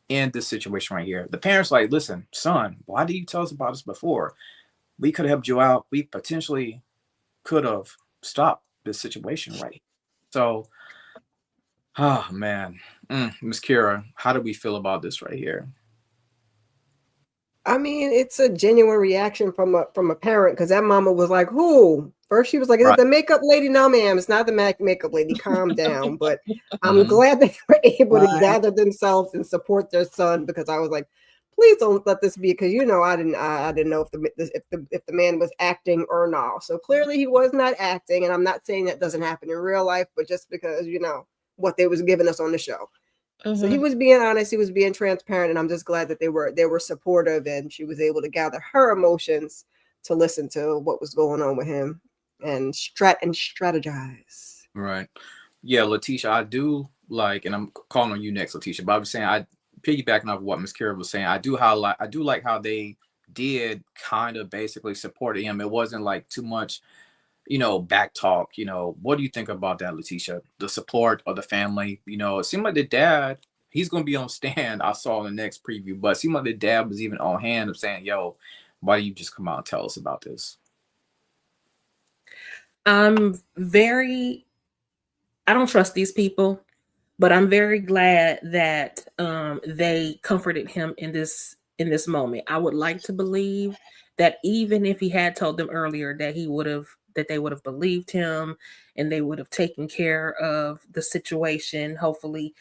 A: in this situation right here. The parents like, listen, son, why did you tell us about this before? We could have helped you out. We potentially could have stopped this situation right here. So Oh man, Miss Kira, how do we feel about this right here?
E: I mean, it's a genuine reaction from a parent because that mama was like, "Who?" First, she was like, "Is it
A: Right.
E: the makeup lady?" No, ma'am, it's not the makeup lady. Calm down. But I'm
A: Mhm.
E: glad they were able to
F: Right.
E: gather themselves and support their son because I was like, "Please don't let this be," because I didn't know if the man was acting or not. So clearly he was not acting, and I'm not saying that doesn't happen in real life, but just because what they was giving us on the show. So he
F: Mm-hmm.
E: was being honest, he was being transparent, and I'm just glad that they were supportive, and she was able to gather her emotions to listen to what was going on with him and strategize.
A: Right. Yeah, Letitia, I do like, and I'm calling on you next, Letitia. But I was saying, I piggybacking off what Miss Kira was saying. I do like how they did kind of basically support him. It wasn't like too much, back talk. What do you think about that, Letitia? The support of the family. It seemed like the dad, he's gonna be on stand. I saw in the next preview, but it seemed like the dad was even on hand of saying, "Yo, why do you just come out and tell us about this?"
D: I'm very, I don't trust these people, but I'm very glad that they comforted him in this moment. I would like to believe that even if he had told them earlier that they would have believed him and they would have taken care of the situation, hopefully.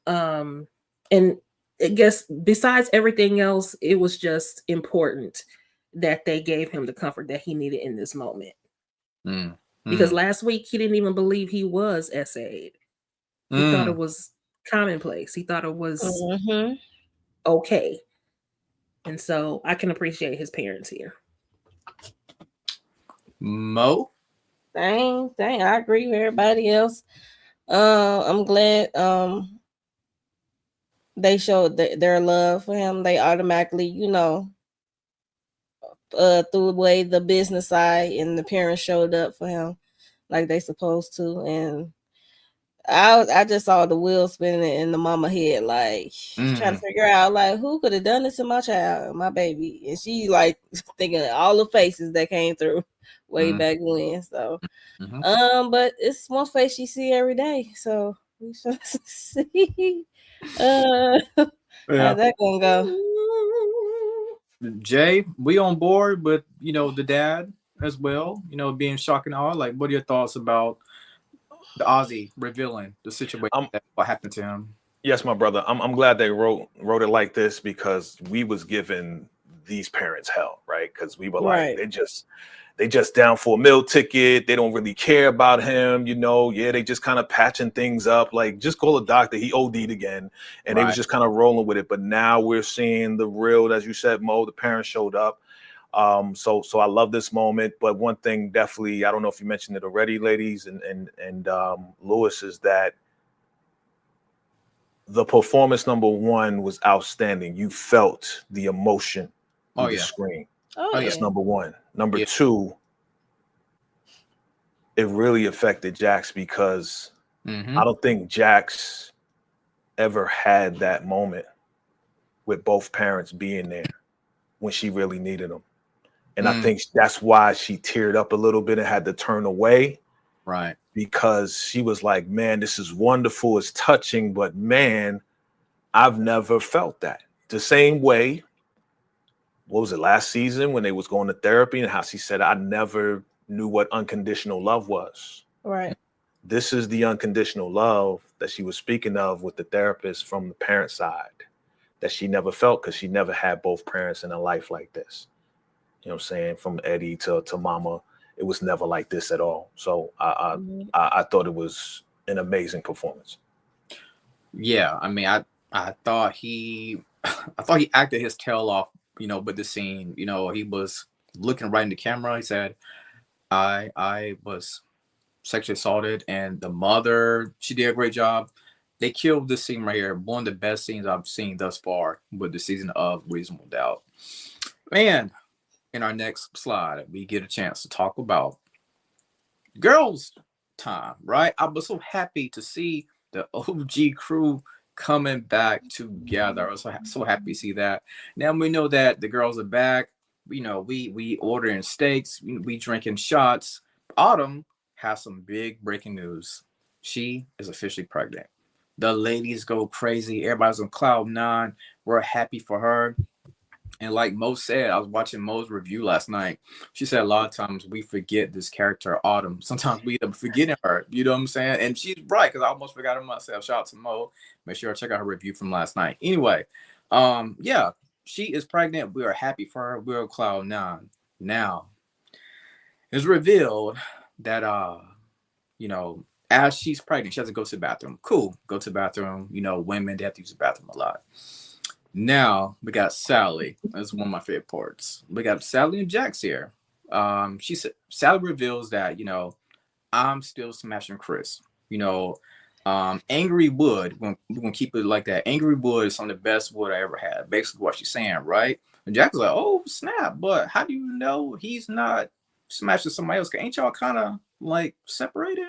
D: And I guess besides everything else, it was just important that they gave him the comfort that he needed in this moment.
A: Mm,
D: Because
A: mm,
D: last week he didn't even believe he was SA'd. He thought it
A: mm.
D: was commonplace. He thought it was
F: Mm-hmm.
D: okay. And so I can appreciate his parents here.
A: Mo.
F: Dang, dang. I agree with everybody else. I'm glad they showed their love for him. They automatically, threw away the business side, and the parents showed up for him like they supposed to. And I just saw the wheels spinning in the mama head, like trying to
A: Mm,
F: figure out like who could have done this to my child, my baby, and she like thinking of all the faces that came through way
A: mm,
F: back when. So,
A: mhm.
F: but it's one face she see every day, so we shall see how
A: Yeah.
F: that gonna go.
A: Jay, we on board with the dad as well. Being shocked and awe. Like, what are your thoughts about the Aussie revealing the situation
C: Um,
A: that what happened to him?
C: yes, my brother. I'm glad they wrote it like this because we was giving these parents hell, right? Because we were like,
F: Right.
C: they just down for a meal ticket. They don't really care about him, Yeah, they just kind of patching things up. Like, just call a doctor. He OD'd again, and they was
A: Right.
C: just kind of rolling with it. But now we're seeing the real, as you said, Mo. The parents showed up. So I love this moment. But one thing definitely, I don't know if you mentioned it already, ladies and Lewis, is that the performance number one was outstanding. You felt the emotion
A: Oh
C: through the
A: yeah.
C: screen.
F: Oh
A: Oh yeah.
C: That's
F: yeah.
C: number one. Number
A: Yeah.
C: two, it really affected Jax because
A: Mm-hmm.
C: I don't think Jax ever had that moment with both parents being there when she really needed them. And I
A: Mm,
C: think that's why she teared up a little bit and had to turn away
A: right.
C: because she was like, man, this is wonderful. It's touching, but man, I've never felt that. The same way, what was it, last season when they was going to therapy and how she said, I never knew what unconditional love was.
F: Right.
C: This is the unconditional love that she was speaking of with the therapist from the parent side that she never felt because she never had both parents in a life like this. You know what I'm saying? From Eddie to Mama, it was never like this at all. So
F: Mhm.
C: I thought it was an amazing performance.
A: Yeah. I mean, I thought he I thought he acted his tail off. With the scene. He was looking right in the camera. He said, I was sexually assaulted, and the mother, she did a great job. They killed this scene right here. One of the best scenes I've seen thus far with the season of Reasonable Doubt. And in our next slide, we get a chance to talk about girls' time, right? I was so happy to see the OG crew coming back together. I was so happy to see that. Now we know that the girls are back. We ordering steaks, we drinking shots. Autumn has some big breaking news. She is officially pregnant. The ladies go crazy. Everybody's on cloud nine. We're happy for her. And like Mo said, I was watching Mo's review last night. She said a lot of times we forget this character, Autumn. Sometimes we end up forgetting her. You know what I'm saying? And she's right, because I almost forgot her myself. Shout out to Mo. Make sure I check out her review from last night. Anyway, yeah, she is pregnant. We are happy for her. We're on cloud nine. Now, it's revealed that you know, as she's pregnant, she has to go to the bathroom. Cool. Go to the bathroom. You know, women, they have to use the bathroom a lot. Now we got Sally. That's one of my favorite parts. We got Sally and Jax here. She said Sally reveals that, you know, I'm still smashing Chris. You know, angry wood. We're gonna keep it like that. Angry wood is some of the best wood I ever had. Basically, what she's saying, right? And Jax is like, oh snap! But how do you know he's not smashing somebody else? 'Cause ain't y'all kind of like separated?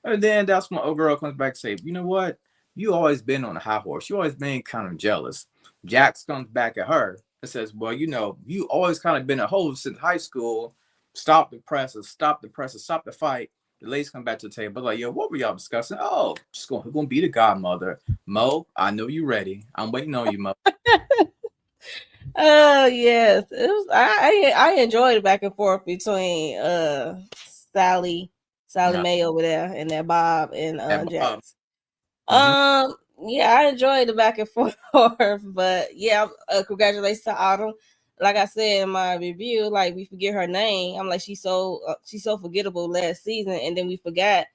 A: And then that's when old girl comes back and say, you know what? You always been on a high horse. You always been kind of jealous. Jax comes back at her and says, well, you know, you always kind of been a hoe since high school. Stop the presses, stop the presses, stop the fight. The ladies come back to the table like, yo, what were y'all discussing? Oh, just gonna be the godmother. Mo, I know you ready. I'm waiting on you, Mo.
F: Oh yes, it was. I enjoyed the back and forth between Sally Mae over there and that Bob and Jax. Yeah, I enjoyed the back and forth, but yeah, congratulations to Autumn. Like I said in my review, like we forget her name. I'm like, she's so forgettable last season, and then we forgot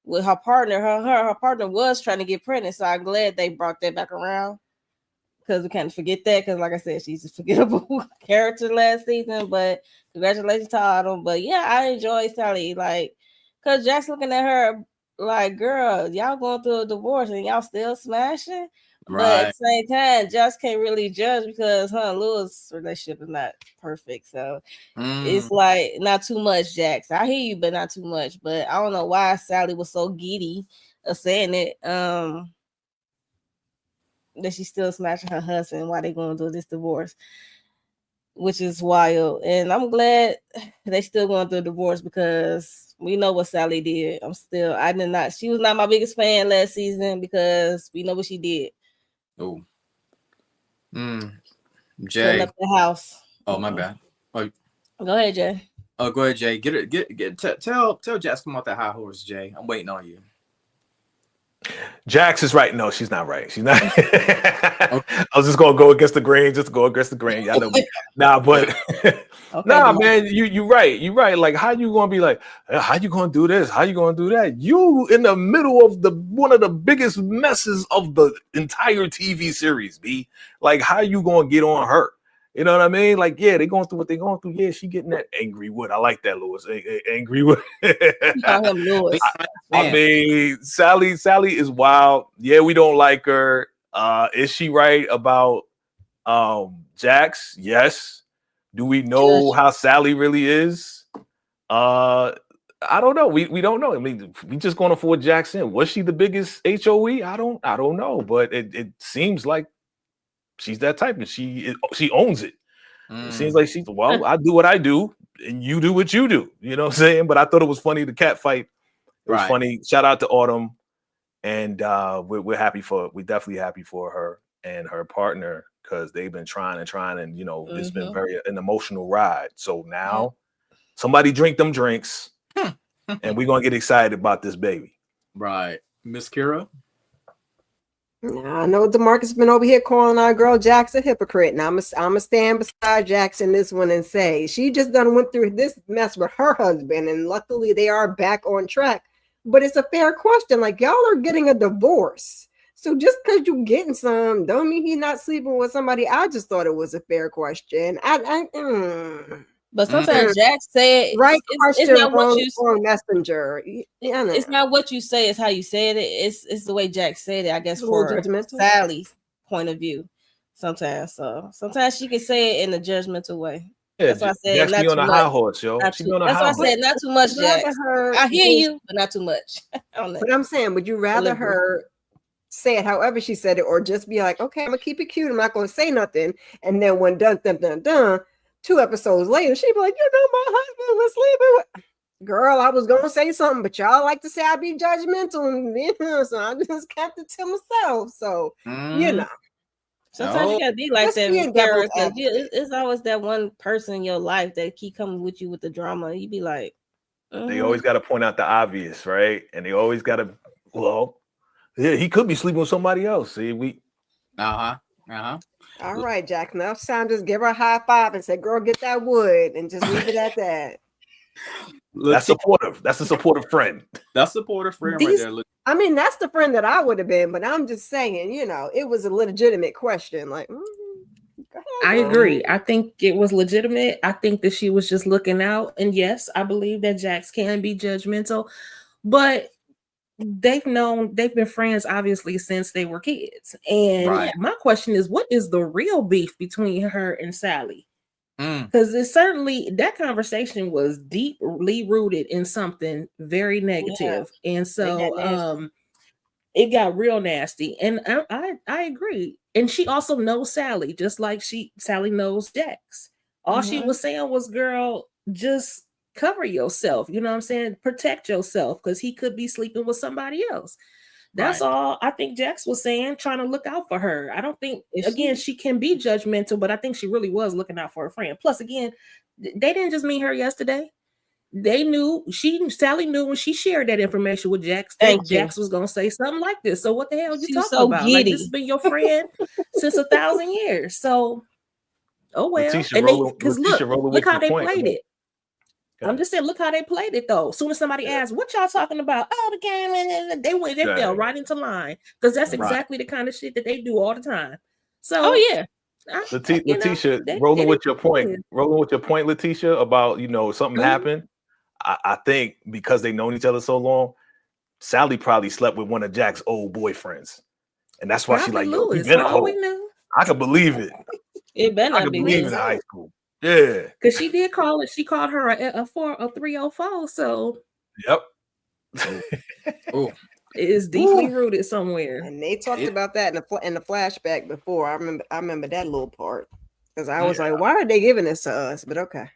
F: with her partner. Her partner was trying to get pregnant, so I'm glad they brought that back around, because we can't forget that. Because like I said, she's a forgettable character last season. But congratulations to Autumn. But yeah, I enjoy Sally, like, because Jack's looking at her like, girl, y'all going through a divorce and y'all still smashing. Right. But at the same time, Josh can't really judge because her and Lewis' relationship is not perfect. So it's like not too much, Jax. I hear you, but not too much. But I don't know why Sally was so giddy of saying it. That she's still smashing her husband while they going through this divorce, which is wild. And I'm glad they still going through a divorce, because we know what Sally did. She was not my biggest fan last season, because we know what she did.
A: Oh. Jay.
F: Setting up the house.
A: Oh, my bad. Oh.
F: Go ahead, Jay.
A: Oh, go ahead, Jay. Tell Jax come off that high horse, Jay. I'm waiting on you.
C: Jax is right. No, she's not right. She's not. Okay. I was just gonna go against the grain, just to go against the grain. I know. But okay, nah, man, you right. You're right. Like, how you gonna be like, how you gonna do this? How you gonna do that? You in the middle of one of the biggest messes of the entire TV series, B. Like, how you gonna get on her? You know what I mean? Like, yeah, they going through what they going through. Yeah, she getting that angry wood. I like that, Lewis. Angry wood.
F: Lewis.
C: I mean, Sally is wild. Yeah, we don't like her. Is she right about Jax? Yes. Do we know how Sally really is? I don't know. We don't know. I mean, we just going to afford Jax in. Was she the biggest HOE? I don't know, but it seems like she's that type, and she owns it. It seems like I do what I do, and you do what you do. You know what I'm saying? But I thought it was funny, the cat fight. It was funny. Shout out to Autumn, and we're definitely happy for her and her partner, because they've been trying, and you know, it's been an emotional ride. So now somebody drink them drinks, and we're gonna get excited about this baby.
A: Right, Miss Kira.
E: I know DeMarcus been over here calling our girl Jax a hypocrite, and I'm a stand beside Jax in this one and say she just done went through this mess with her husband, and luckily they are back on track. But it's a fair question. Like, y'all are getting a divorce, so just because you getting some don't mean he's not sleeping with somebody. I just thought it was a fair question.
F: But sometimes Jax said
E: right question,
F: it's not
E: wrong messenger. Yeah,
F: it's not what you say, it's how you said it. It's the way Jax said it, I guess, for Sally's point of view. Sometimes she can say it in a judgmental way.
C: Yeah, that's why I said
F: Jax
C: not be on a high horse, yo.
F: That's why I said not too much, Jax. I hear you, but not too much.
E: But I'm saying, would you rather her say it however she said it, or just be like, okay, I'm gonna keep it cute, I'm not gonna say nothing, and then when done 2 episodes later, she'd be like, you know, my husband was sleeping with. girl, I was gonna say something, but y'all like to say I be judgmental, so I just kept it to myself. So you know,
F: Sometimes you gotta be like
E: just
F: that
E: being
F: with
E: devil's
F: characters.
E: advocate.
F: It's always that one person in your life that keep coming with you with the drama. You be like,
C: They always got to point out the obvious, right? And they always got to, well, yeah, he could be sleeping with somebody else. See, we.
E: All right, Jack. Now it's time to just give her a high five and say, "Girl, get that wood," and just leave it at that.
C: That's supportive. That's a supportive friend.
A: That's a supportive friend right there.
E: I mean, that's the friend that I would have been, but I'm just saying, you know, it was a legitimate question. Like,
D: I agree. I think it was legitimate. I think that she was just looking out. And yes, I believe that Jax can be judgmental, but they've been friends obviously since they were kids. And my question is, what is the real beef between her and Sally? Because it's certainly that conversation was deeply rooted in something very negative. And so it got real nasty. And I agree. And she also knows Sally, just like Sally knows Jax. All she was saying was, girl, just cover yourself. You know what I'm saying? Protect yourself, because he could be sleeping with somebody else. That's all I think Jax was saying, trying to look out for her. I don't think, again, she can be judgmental, but I think she really was looking out for her friend. Plus, again, they didn't just meet her yesterday. They knew, Sally knew when she shared that information with Jax that Jax was going to say something like this. So what the hell are you talking about?
F: Giddy.
D: Like, this has been your friend since 1,000 years. So, oh well.
C: Letitia,
D: and
C: because
D: look how they played it. I'm just saying, look how they played it though. As soon as somebody asked, "What y'all talking about?" Oh, the game, and they fell right into line, because that's exactly the kind of shit that they do all the time. So,
C: Letitia, rolling with your point, Letitia, about something happened. I think because they've known each other so long, Sally probably slept with one of Jack's old boyfriends, and that's why she's like, "Yo, we been a hoe." I can believe it.
F: It better
C: I can believe it in high school. Yeah,
D: because she did call it. She called her a 304. So,
C: yep.
A: Oh,
D: it is deeply rooted somewhere.
E: And they talked about that in the flashback before. I remember that little part, because I was like, "Why are they giving this to us?" But okay,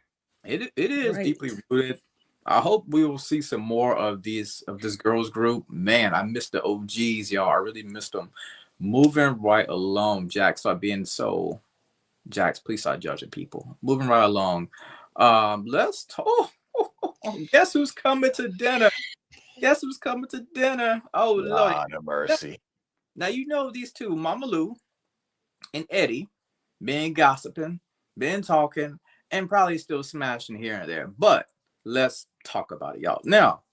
A: it is deeply rooted. I hope we will see some more of this girls group. Man, I missed the OGs, y'all. I really missed them. Moving right along, Jax, start being so. Jax, please start judging people. Moving right along. Let's talk. Guess who's coming to dinner? Guess who's coming to dinner? Oh, Lord
C: of mercy.
A: Now, these two, Mama Lou and Eddie, been gossiping, been talking, and probably still smashing here and there. But let's talk about it, y'all. Now,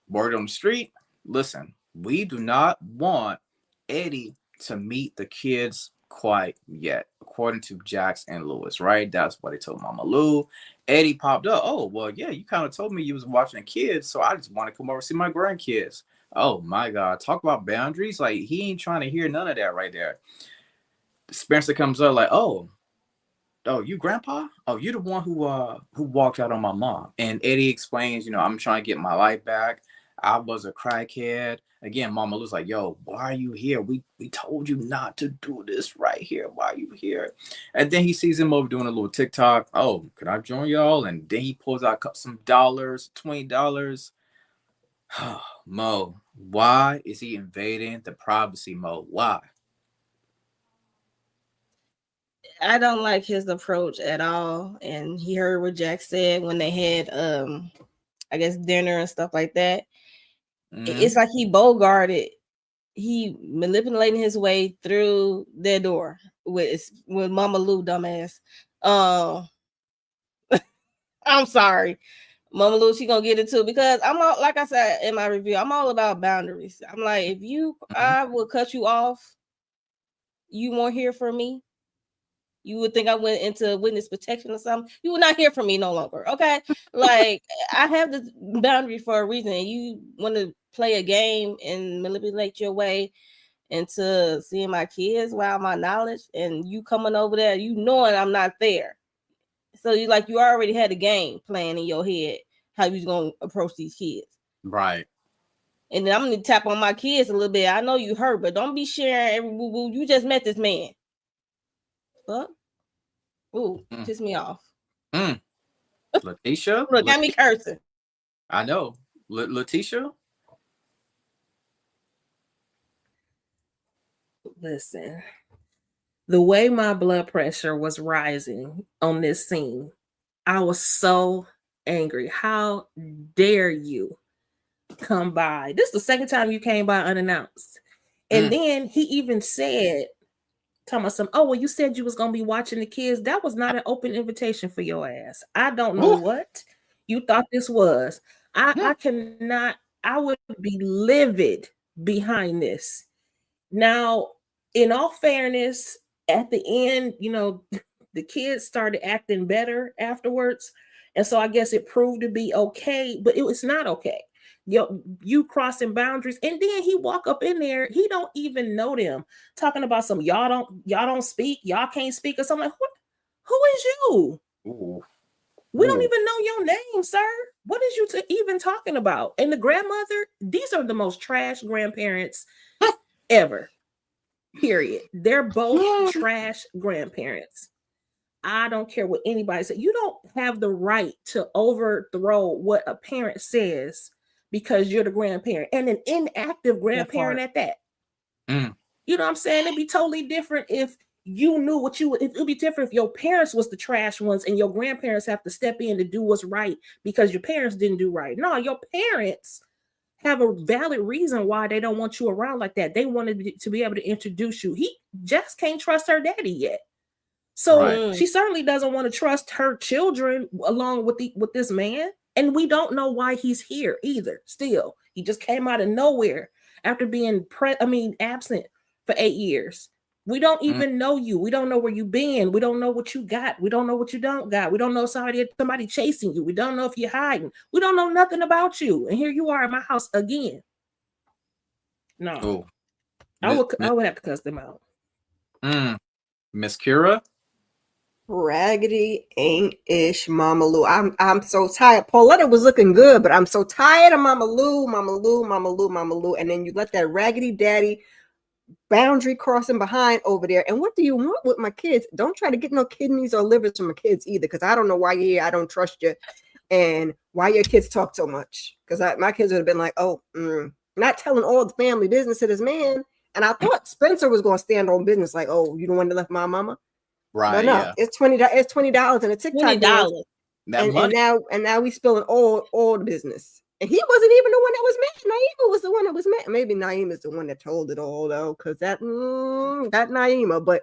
A: word on the street, listen, we do not want Eddie to meet the kids quite yet, according to Jax and Lewis, right? That's what they told Mama Lou. Eddie popped up. Oh, well, yeah, you kind of told me you was watching the kids, so I just want to come over and see my grandkids. Oh my God, talk about boundaries. Like, he ain't trying to hear none of that right there. Spencer comes up like, oh, you grandpa? Oh, you the one who walked out on my mom. And Eddie explains, I'm trying to get my life back. I was a crackhead. Again, Mama Lou's like, yo, why are you here? We told you not to do this right here. Why are you here? And then he sees him over doing a little TikTok. Oh, can I join y'all? And then he pulls out some dollars, $20. Mo, why is he invading the privacy mode? Why?
F: I don't like his approach at all. And he heard what Jack said when they had I guess dinner and stuff like that. It's like he bogarted, he manipulating his way through their door with Mama Lou, dumbass. I'm sorry, Mama Lou, she gonna get it too, because I'm all, like I said in my review, I'm all about boundaries. I'm like, if I will cut you off, you won't hear from me. You would think I went into witness protection or something. You will not hear from me no longer. Okay. Like, I have the boundary for a reason. And you want to play a game and manipulate your way into seeing my kids without my knowledge, and you coming over there, you knowing I'm not there. So you already had a game plan in your head how you was gonna approach these kids.
A: Right.
F: And then I'm gonna tap on my kids a little bit. I know you hurt, but don't be sharing every boo boo. You just met this man. Fuck. Ooh, piss me off.
A: Letitia?
F: Look, got me cursing.
A: I know. Letitia?
D: Listen, the way my blood pressure was rising on this scene, I was so angry. How dare you come by? This is the second time you came by unannounced. And then he even said, talking about some, oh, well, you said you was gonna be watching the kids. That was not an open invitation for your ass. I don't know what you thought this was. I cannot, I would be livid behind this. Now, in all fairness, at the end, the kids started acting better afterwards. And so I guess it proved to be okay, but it was not okay. You crossing boundaries, and then he walk up in there, he don't even know them, talking about some y'all don't speak, y'all can't speak, or something. Like, who is you?
A: Ooh.
D: We don't even know your name, sir. What is you even talking about? And the grandmother, these are the most trash grandparents ever. Period. They're both trash grandparents. I don't care what anybody says. You don't have the right to overthrow what a parent says because you're the grandparent, and an inactive grandparent at that. You know what I'm saying? It'd be totally different if you knew what you would. It would be different if your parents was the trash ones and your grandparents have to step in to do what's right because your parents didn't do right. No, your parents have a valid reason why they don't want you around like that. They wanted to be able to introduce you. He just can't trust her daddy yet. So she certainly doesn't want to trust her children along with this man. And we don't know why he's here either. Still, he just came out of nowhere after being absent for 8 years. We don't even know you. We don't know where you've been. We don't know what you got. We don't know what you don't got. We don't know somebody chasing you. We don't know if you're hiding. We don't know nothing about you. And here you are at my house again. No. I would have to cuss them out.
A: Miss Kira?
E: Raggedy ain't-ish Mama Lou. I'm so tired. Pauletta was looking good, but I'm so tired of Mama Lou. And then you let that raggedy daddy boundary crossing behind over there. And what do you want with my kids? Don't try to get no kidneys or livers from my kids either, because I don't know why you're here. I don't trust you. And why your kids talk so much. Because my kids would have been like, not telling all the family business to this man. And I thought Spencer was going to stand on business like, oh, you don't want to left my mama?
A: Right.
E: But no, yeah. It's $20 in a TikTok
F: $20.
E: And now we spilling all the business. And he wasn't even the one that was mad. Naima was the one that was mad. Maybe Naima is the one that told it all though, because that Naima. But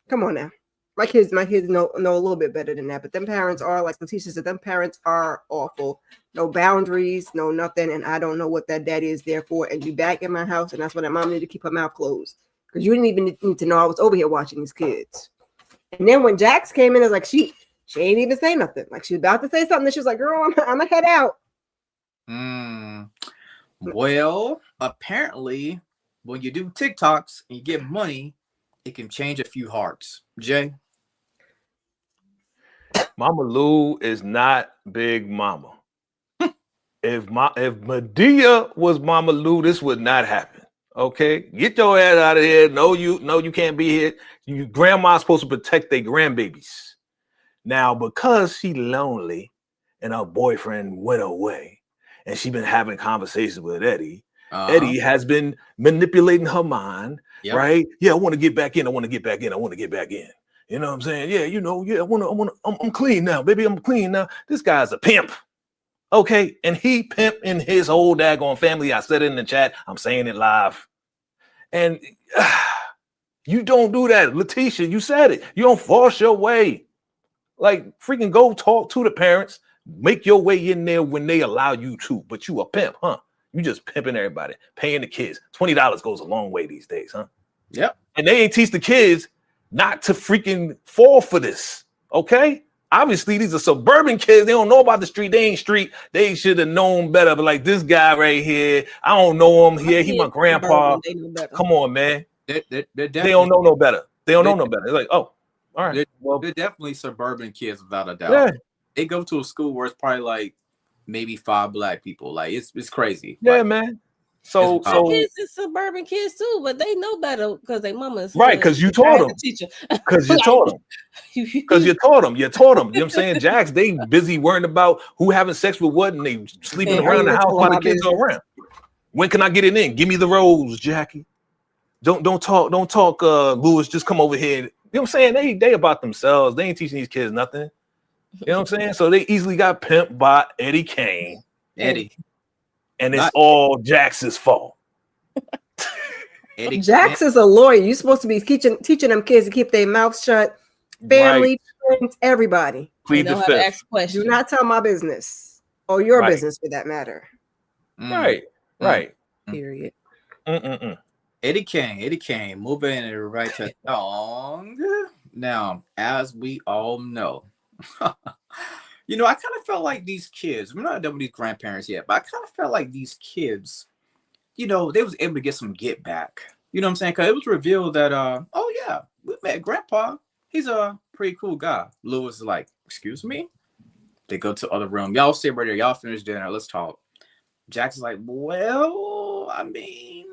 E: come on now, my kids know a little bit better than that. But them parents are, like Letitia said, them parents are awful. No boundaries, no nothing. And I don't know what that daddy is there for. And be back in my house, and that's why that mom needed to keep her mouth closed, because you didn't even need to know I was over here watching these kids. And then when Jax came in, it was like she ain't even say nothing. Like she was about to say something, and she was like, "Girl, I'm gonna head out."
A: Well, apparently, when you do TikToks and you get money, it can change a few hearts. Jay?
C: Mama Lou is not Big Mama. If Medea was Mama Lou, this would not happen. Okay, get your ass out of here. No, you can't be here. You grandma's supposed to protect their grandbabies. Now, because she lonely and her boyfriend went away, and she been having conversations with Eddie. Eddie has been manipulating her mind, right? Yeah, I want to get back in. I want to get back in. You know what I'm saying? Yeah, I'm clean now, baby. I'm clean now. This guy's a pimp. Okay, and he pimping his whole daggone family. I said it in the chat. I'm saying it live. And you don't do that. Letitia, you said it. You don't force your way. Like, freaking go talk to the parents. Make your way in there when they allow you to. But you a pimp, huh? You just pimping everybody. Paying the kids. $20 goes a long way these days, huh?
A: Yep.
C: And they ain't teach the kids not to freaking fall for this, okay? Obviously, these are suburban kids. They don't know about the street. They ain't street. They should have known better. But like this guy right here, I don't know him. Yeah, he my grandpa. Come on, man.
A: They
C: don't know no better. They don't know no better. They're like, oh, all right.
A: They're definitely suburban kids without a doubt.
C: Yeah.
A: They go to a school where it's probably like maybe 5 black people. Like it's crazy.
C: Yeah,
A: like,
C: man. So
A: It's wild.
F: Kids is suburban kids too, but they know better because their mama is
C: right,
F: hood.
C: because you
F: I
C: taught
F: had
C: them.
F: to teach them.
C: Because you
F: Like,
C: taught them. Because you taught them. You taught them. You know what I'm saying? Jacks, they busy worrying about who having sex with what, and they sleeping
E: Hey, how
C: around
E: you
C: the
E: gonna
C: house
E: tell
C: while
E: them
C: the
E: my
C: kids are
E: business?
C: around. When can I get it in? Give me the rose, Jackie. Don't talk, Lewis. Just come over here. You know what I'm saying? They about themselves. They ain't teaching these kids nothing. You know what I'm saying? So they easily got pimped by Eddie Kane,
A: Eddie,
C: and it's
A: not
C: all Jax's fault.
A: Eddie.
E: Jax is a lawyer. You're supposed to be teaching them kids to keep their mouths shut.
C: Right.
E: Family, friends, everybody.
F: They
C: Plead the
F: know how to
C: fifth.
F: ask questions.
E: Do not tell my business or your
C: Right.
E: business for that matter.
C: Right. Right.
D: Period.
A: Eddie Kane, moving in the right to song. Now, as we all know, you know, I kind of felt like these kids, we're not done with these grandparents yet, but I kind of felt like these kids, you know, they was able to get some get back. You know what I'm saying? Because it was revealed that, oh yeah, we met Grandpa. He's a pretty cool guy. Lewis is like, excuse me? They go to the other room. Y'all stay right there. Y'all finish dinner. Let's talk. Jackson's like, well, I mean,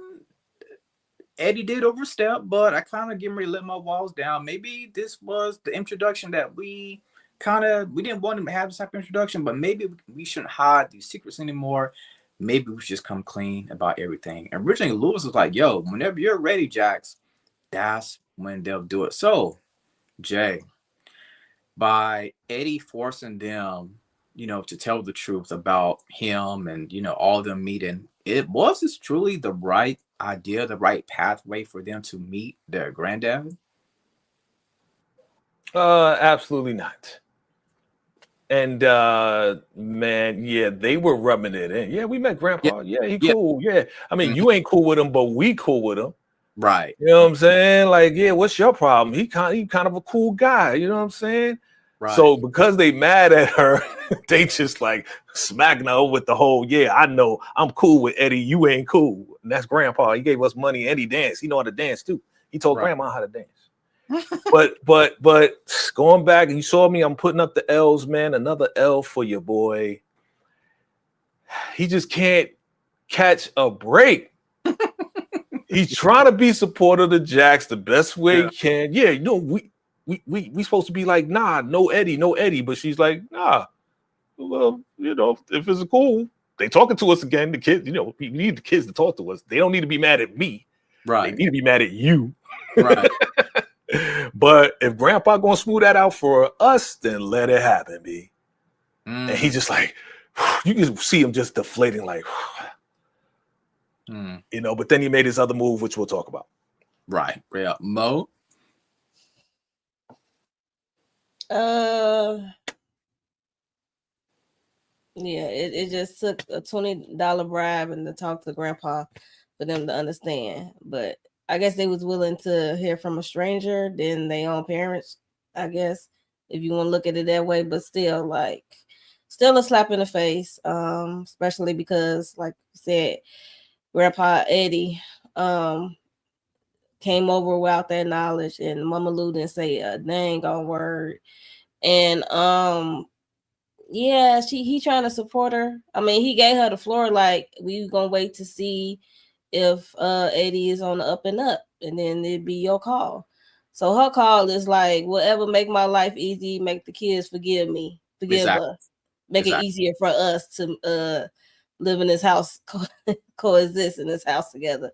A: Eddie did overstep, but I kind of getting ready to let my walls down. Maybe this was the introduction that we didn't want him to have this type of introduction, but maybe we shouldn't hide these secrets anymore. Maybe we should just come clean about everything. And originally Lewis was like, yo, whenever you're ready, Jax, that's when they'll do it. So, Jay, by Eddie forcing them, you know, to tell the truth about him and, you know, all of them meeting, it was this truly the right idea, the right pathway for them to meet their granddad?
C: Absolutely not. And man, yeah, they were rubbing it in. Yeah, we met Grandpa. Yeah, he
A: Yeah.
C: cool. Yeah. I mean, you ain't cool with him, but we cool with him.
A: Right.
C: You know what I'm saying? Like, yeah, what's your problem? He kind of a cool guy. You know what I'm saying?
A: Right.
C: So because they mad at her, they just like smacking her with the whole, yeah, I know I'm cool with Eddie. You ain't cool. And that's Grandpa. He gave us money and he danced. He know how to dance too. He told
A: Right.
C: Grandma how to dance. but going back, you saw me, I'm putting up the L's, man. Another L for your boy. He just can't catch a break. He's trying to be supportive of Jax the best way he can. Yeah, you know, we supposed to be like, nah, no Eddie. But she's like, nah, well, you know, if it's cool, they talking to us again. The kids, you know, we need the kids to talk to us. They don't need to be mad at me.
A: Right.
C: They need to be mad at you.
A: Right.
C: But if Grandpa gonna smooth that out for us, then let it happen, B. And he's just like, you can see him just deflating, like, you know. But then he made his other move, which we'll talk about.
A: Right. Yeah. Mo.
F: Yeah, it just took a $20 bribe and to talk to Grandpa for them to understand. But I guess they was willing to hear from a stranger than their own parents, I guess, if you want to look at it that way. But still, like, still a slap in the face, especially because, like you said, Grandpa Eddie came over without that knowledge, and Mama Lou didn't say a dang on word. And yeah, he trying to support her. I mean, he gave her the floor, like, we gonna wait to see if Eddie is on the up and up, and then it'd be your call. So her call is like, whatever make my life easy, make the kids forgive us, make it easier for us to live in this house, coexist in this house together.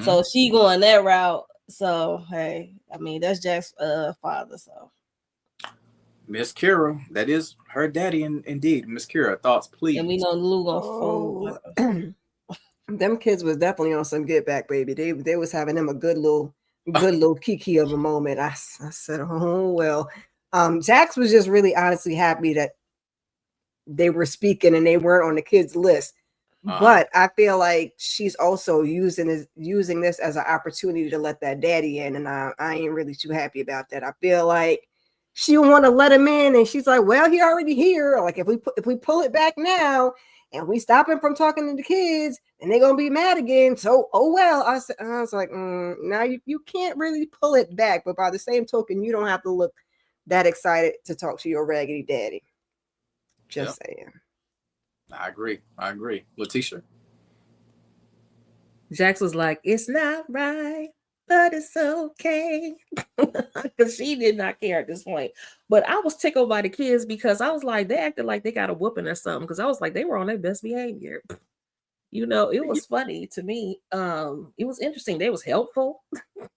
F: So she going that route. So hey, I mean, that's Jack's father. So
A: Miss Kira, that is her daddy, indeed. Miss Kira, thoughts, please.
F: and we know Lou gonna fold.
E: Them kids was definitely on some get back, baby. They was having them a good little kiki of a moment. I said, oh well. Jax was just really honestly happy that they were speaking and they weren't on the kids list. But I feel like she's also using this as an opportunity to let that daddy in, and I ain't really too happy about that. I feel like she want to let him in, and she's like, "Well, he already here. Like if we pull it back now, and we stop him from talking to the kids, and they're gonna be mad again. So, oh well." I was like, now you can't really pull it back, but by the same token, you don't have to look that excited to talk to your raggedy daddy. Just saying.
A: I agree. Letitia.
D: Jax was like, it's not right, but it's okay. Because she did not care at this point. But I was tickled by the kids because I was like, they acted like they got a whooping or something. Because I was like, they were on their best behavior. You know, it was funny to me. It was interesting. They was helpful.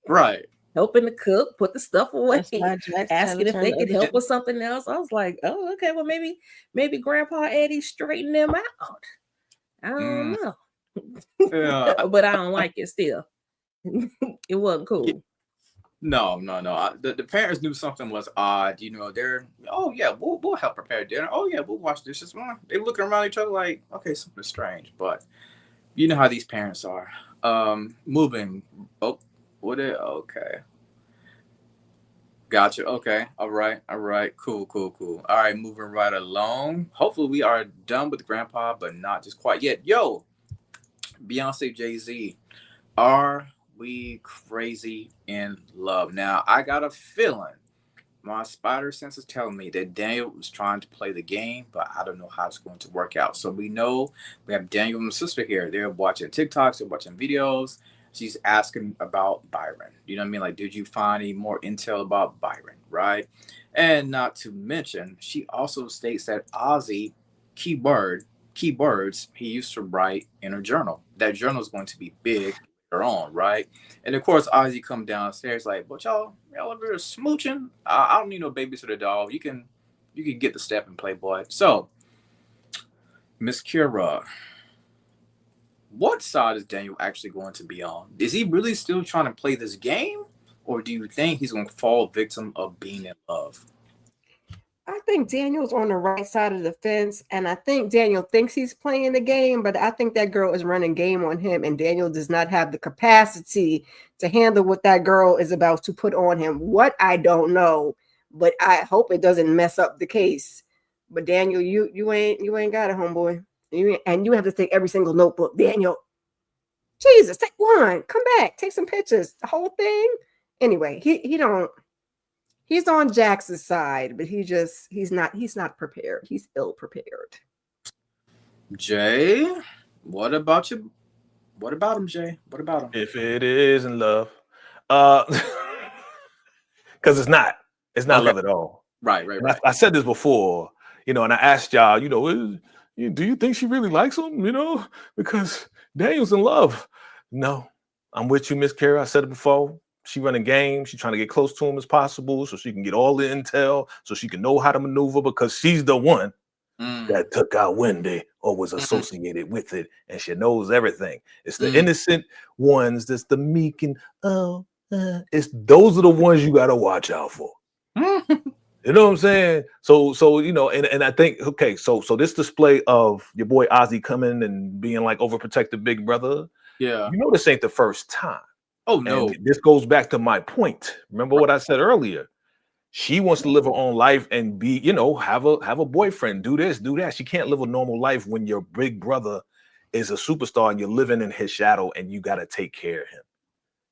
A: Right.
D: Helping to cook, put the stuff away,
F: That's why Jax
D: asking if they could
F: other-
D: help with something else. I was like, oh, okay, well, maybe Grandpa Eddie straightened them out. I don't know.
A: Yeah.
D: But I don't like it still. It wasn't cool.
A: No. The parents knew something was odd. You know, they're, oh yeah, we'll help prepare dinner. Oh yeah, we'll wash dishes. They looking around each other like, okay, something's strange. But you know how these parents are. Moving. Oh, okay. Gotcha. Okay. All right. Cool. All right. Moving right along. Hopefully we are done with Grandpa, but not just quite yet. Yo, Beyonce, Jay-Z, are we crazy in love? Now, I got a feeling my spider sense is telling me that Daniel was trying to play the game, but I don't know how it's going to work out. So we know we have Daniel and his sister here. They're watching TikToks, they're watching videos. She's asking about Byron. You know what I mean? Like, did you find any more intel about Byron, right? And not to mention, she also states that Ozzy, keywords, he used to write in a journal. That journal is going to be big later on, right? And of course, Ozzy come downstairs like, but y'all over here smooching. I don't need no babysitter dog. You can get the step and play, boy. So, Miss Kira, what side is Daniel actually going to be on? Is he really still trying to play this game, or do you think he's going to fall victim of being in love?
E: I think Daniel's on the right side of the fence, and I think Daniel thinks he's playing the game, but I think that girl is running game on him, and Daniel does not have the capacity to handle what that girl is about to put on him. What, I don't know, but I hope it doesn't mess up the case. But Daniel, you ain't got it, homeboy. And you have to take every single notebook, Daniel. Jesus, take one. Come back, take some pictures. The whole thing. Anyway, he don't. He's on Jax's side, but he's not prepared. He's ill prepared.
A: Jay, what about you? What about him, Jay? What about him?
C: If it is in love, because it's not
A: Okay.
C: love at all.
A: Right.
C: I said this before, you know, and I asked y'all, you know, do you think she really likes him? You know, because Daniel's in love. No, I'm with you, Miss Kara. I said it before. She running game. She's trying to get close to him as possible so she can get all the intel, so she can know how to maneuver, because she's the one that took out Wendy or was associated with it, and she knows everything. It's the innocent ones. That's the meek and it's those are the ones you got to watch out for. You know what I'm saying? So you know, and I think, okay, so this display of your boy Ozzy coming and being like overprotective big brother.
A: Yeah.
C: You know, this ain't the first time.
A: Oh no.
C: And this goes back to my point. Remember what I said earlier? She wants to live her own life and be, you know, have a boyfriend, do this, do that. She can't live a normal life when your big brother is a superstar and you're living in his shadow and you got to take care of him.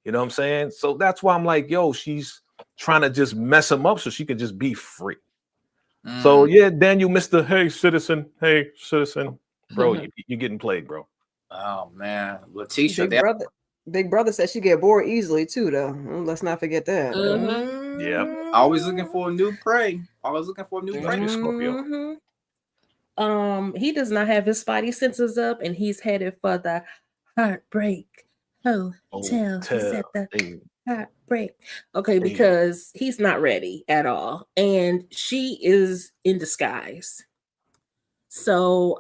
C: You know what I'm saying? So that's why I'm like, yo, she's trying to just mess him up so she can just be free. So yeah, Daniel, Mr. Hey citizen, bro, you're getting played, bro.
A: Oh man, Letitia,
E: Big brother said she get bored easily too, though. Let's not forget that.
C: Yeah,
A: always looking for a new prey.
C: Scorpio.
D: He does not have his spidey senses up, and he's headed for the heartbreak hotel. He said the heartbreak. Okay, because he's not ready at all, and she is in disguise. So,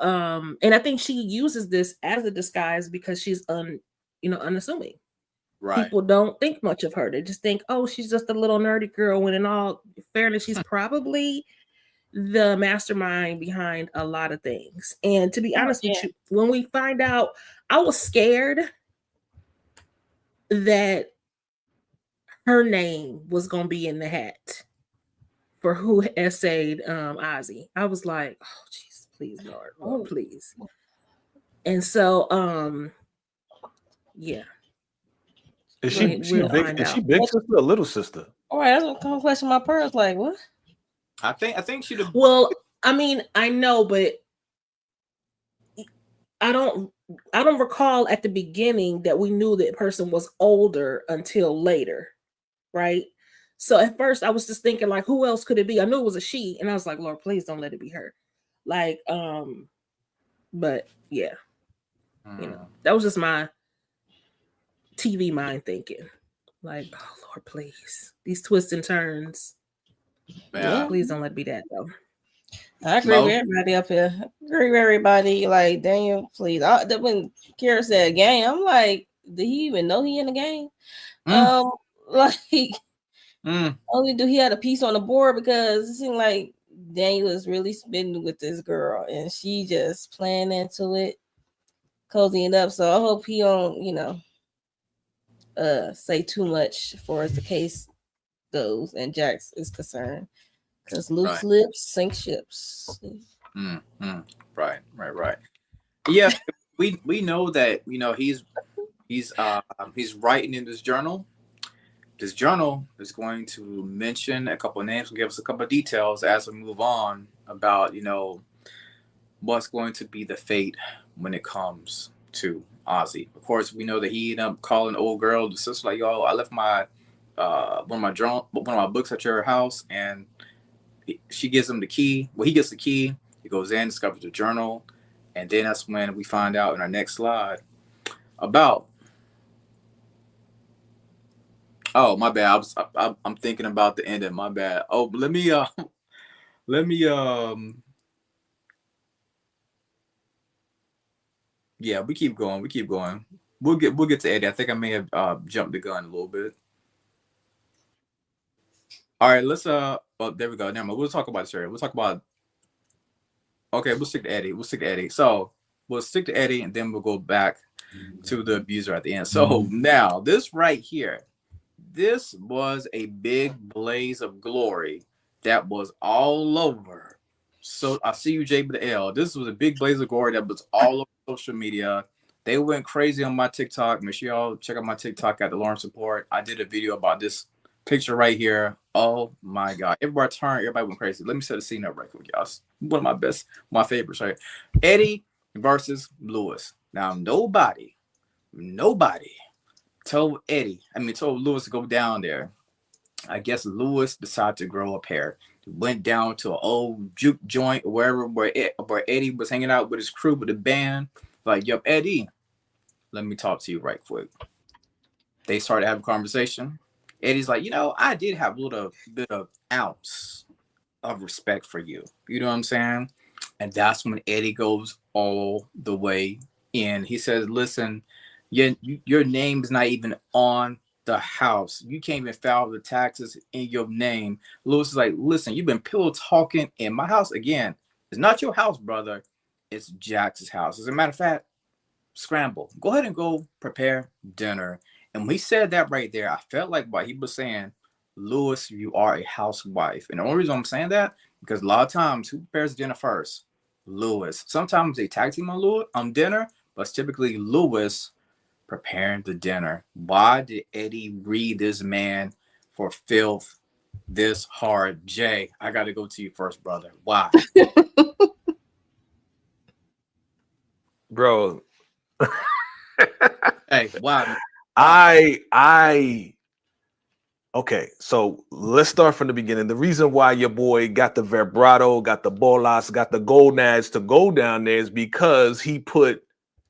D: and I think she uses this as a disguise because she's unassuming.
A: Right.
D: People don't think much of her. They just think, oh, she's just a little nerdy girl. When in all fairness, she's probably the mastermind behind a lot of things. And to be honest with you, when we find out, I was scared that her name was going to be in the hat for who essayed Ozzy. I was like, oh, jeez, please, Lord, please. And so, yeah.
C: Is she big sister or little sister?
F: All right, that's what come flashing my purse. Like what?
A: I think she.
D: Well, I mean, I know, but I don't I don't recall at the beginning that we knew that person was older until later, right? So at first I was just thinking like, who else could it be? I knew it was a she, and I was like, Lord, please don't let it be her. Like, but yeah, that was just my TV mind thinking. Like, oh Lord, please, these twists and turns.
A: Yeah.
D: Please don't let it be that though.
F: I agree with everybody up here. I agree with everybody. Like, Daniel, please. When Kara said game, I'm like, did he even know he in the game? Like, only do he had a piece on the board because it seemed like Daniel was really spending with this girl and she just playing into it, cozying up. So I hope he don't, say too much as far as the case goes and Jax is concerned. Because loose lips sink ships.
A: Right. Yeah, we know that he's writing in this journal. This journal is going to mention a couple of names and give us a couple of details as we move on about what's going to be the fate when it comes to Ozzy. Of course, we know that he ended up calling old girl, the sister, like, yo, I left my one of my books at your house, and she gives him the key. Well, he gets the key. He goes in, discovers the journal, and then that's when we find out in our next slide about. Oh, my bad. I'm thinking about the ending. My bad. Oh, let me yeah, we keep going. We'll get to Eddie. I think I may have jumped the gun a little bit. All right, let's oh, there we go. Never mind. We'll talk about this area. We'll talk about. Okay, we'll stick to Eddie. So we'll stick to Eddie, and then we'll go back to the abuser at the end. So now this right here. This was a big blaze of glory that was all over. So I see you, JBL. This was a big blaze of glory that was all over social media. They went crazy on my TikTok. Make sure y'all check out my TikTok at the Lawrence Report. I did a video about this picture right here. Oh my God. Everybody went crazy. Let me set the scene up right quick, y'all. One of my favorites, right? Eddie versus Lewis. Now, nobody told Lewis to go down there. I guess Lewis decided to grow up hair. Went down to an old juke joint where Eddie was hanging out with his crew with the band. Like, yo, Eddie, let me talk to you right quick. They started having a conversation. Eddie's like, I did have a little bit of ounce of respect for you. You know what I'm saying? And that's when Eddie goes all the way in. He says, listen, your name is not even on the house. You can't even file the taxes in your name. Lewis is like, listen, you've been pillow talking in my house. Again, it's not your house, brother. It's Jax's house. As a matter of fact, scramble. Go ahead and go prepare dinner. And when he said that right there, I felt like what he was saying, Lewis, you are a housewife. And the only reason I'm saying that, because a lot of times, who prepares dinner first? Lewis. Sometimes they tag team on dinner, but it's typically Lewis preparing the dinner. Why did Eddie read this man for filth this hard? Jay, I got to go to you first, brother. Why?
C: Bro.
A: Hey, why?
C: Okay, so let's start from the beginning. The reason why your boy got the vibrato, got the bolas, got the gonads to go down there is because he put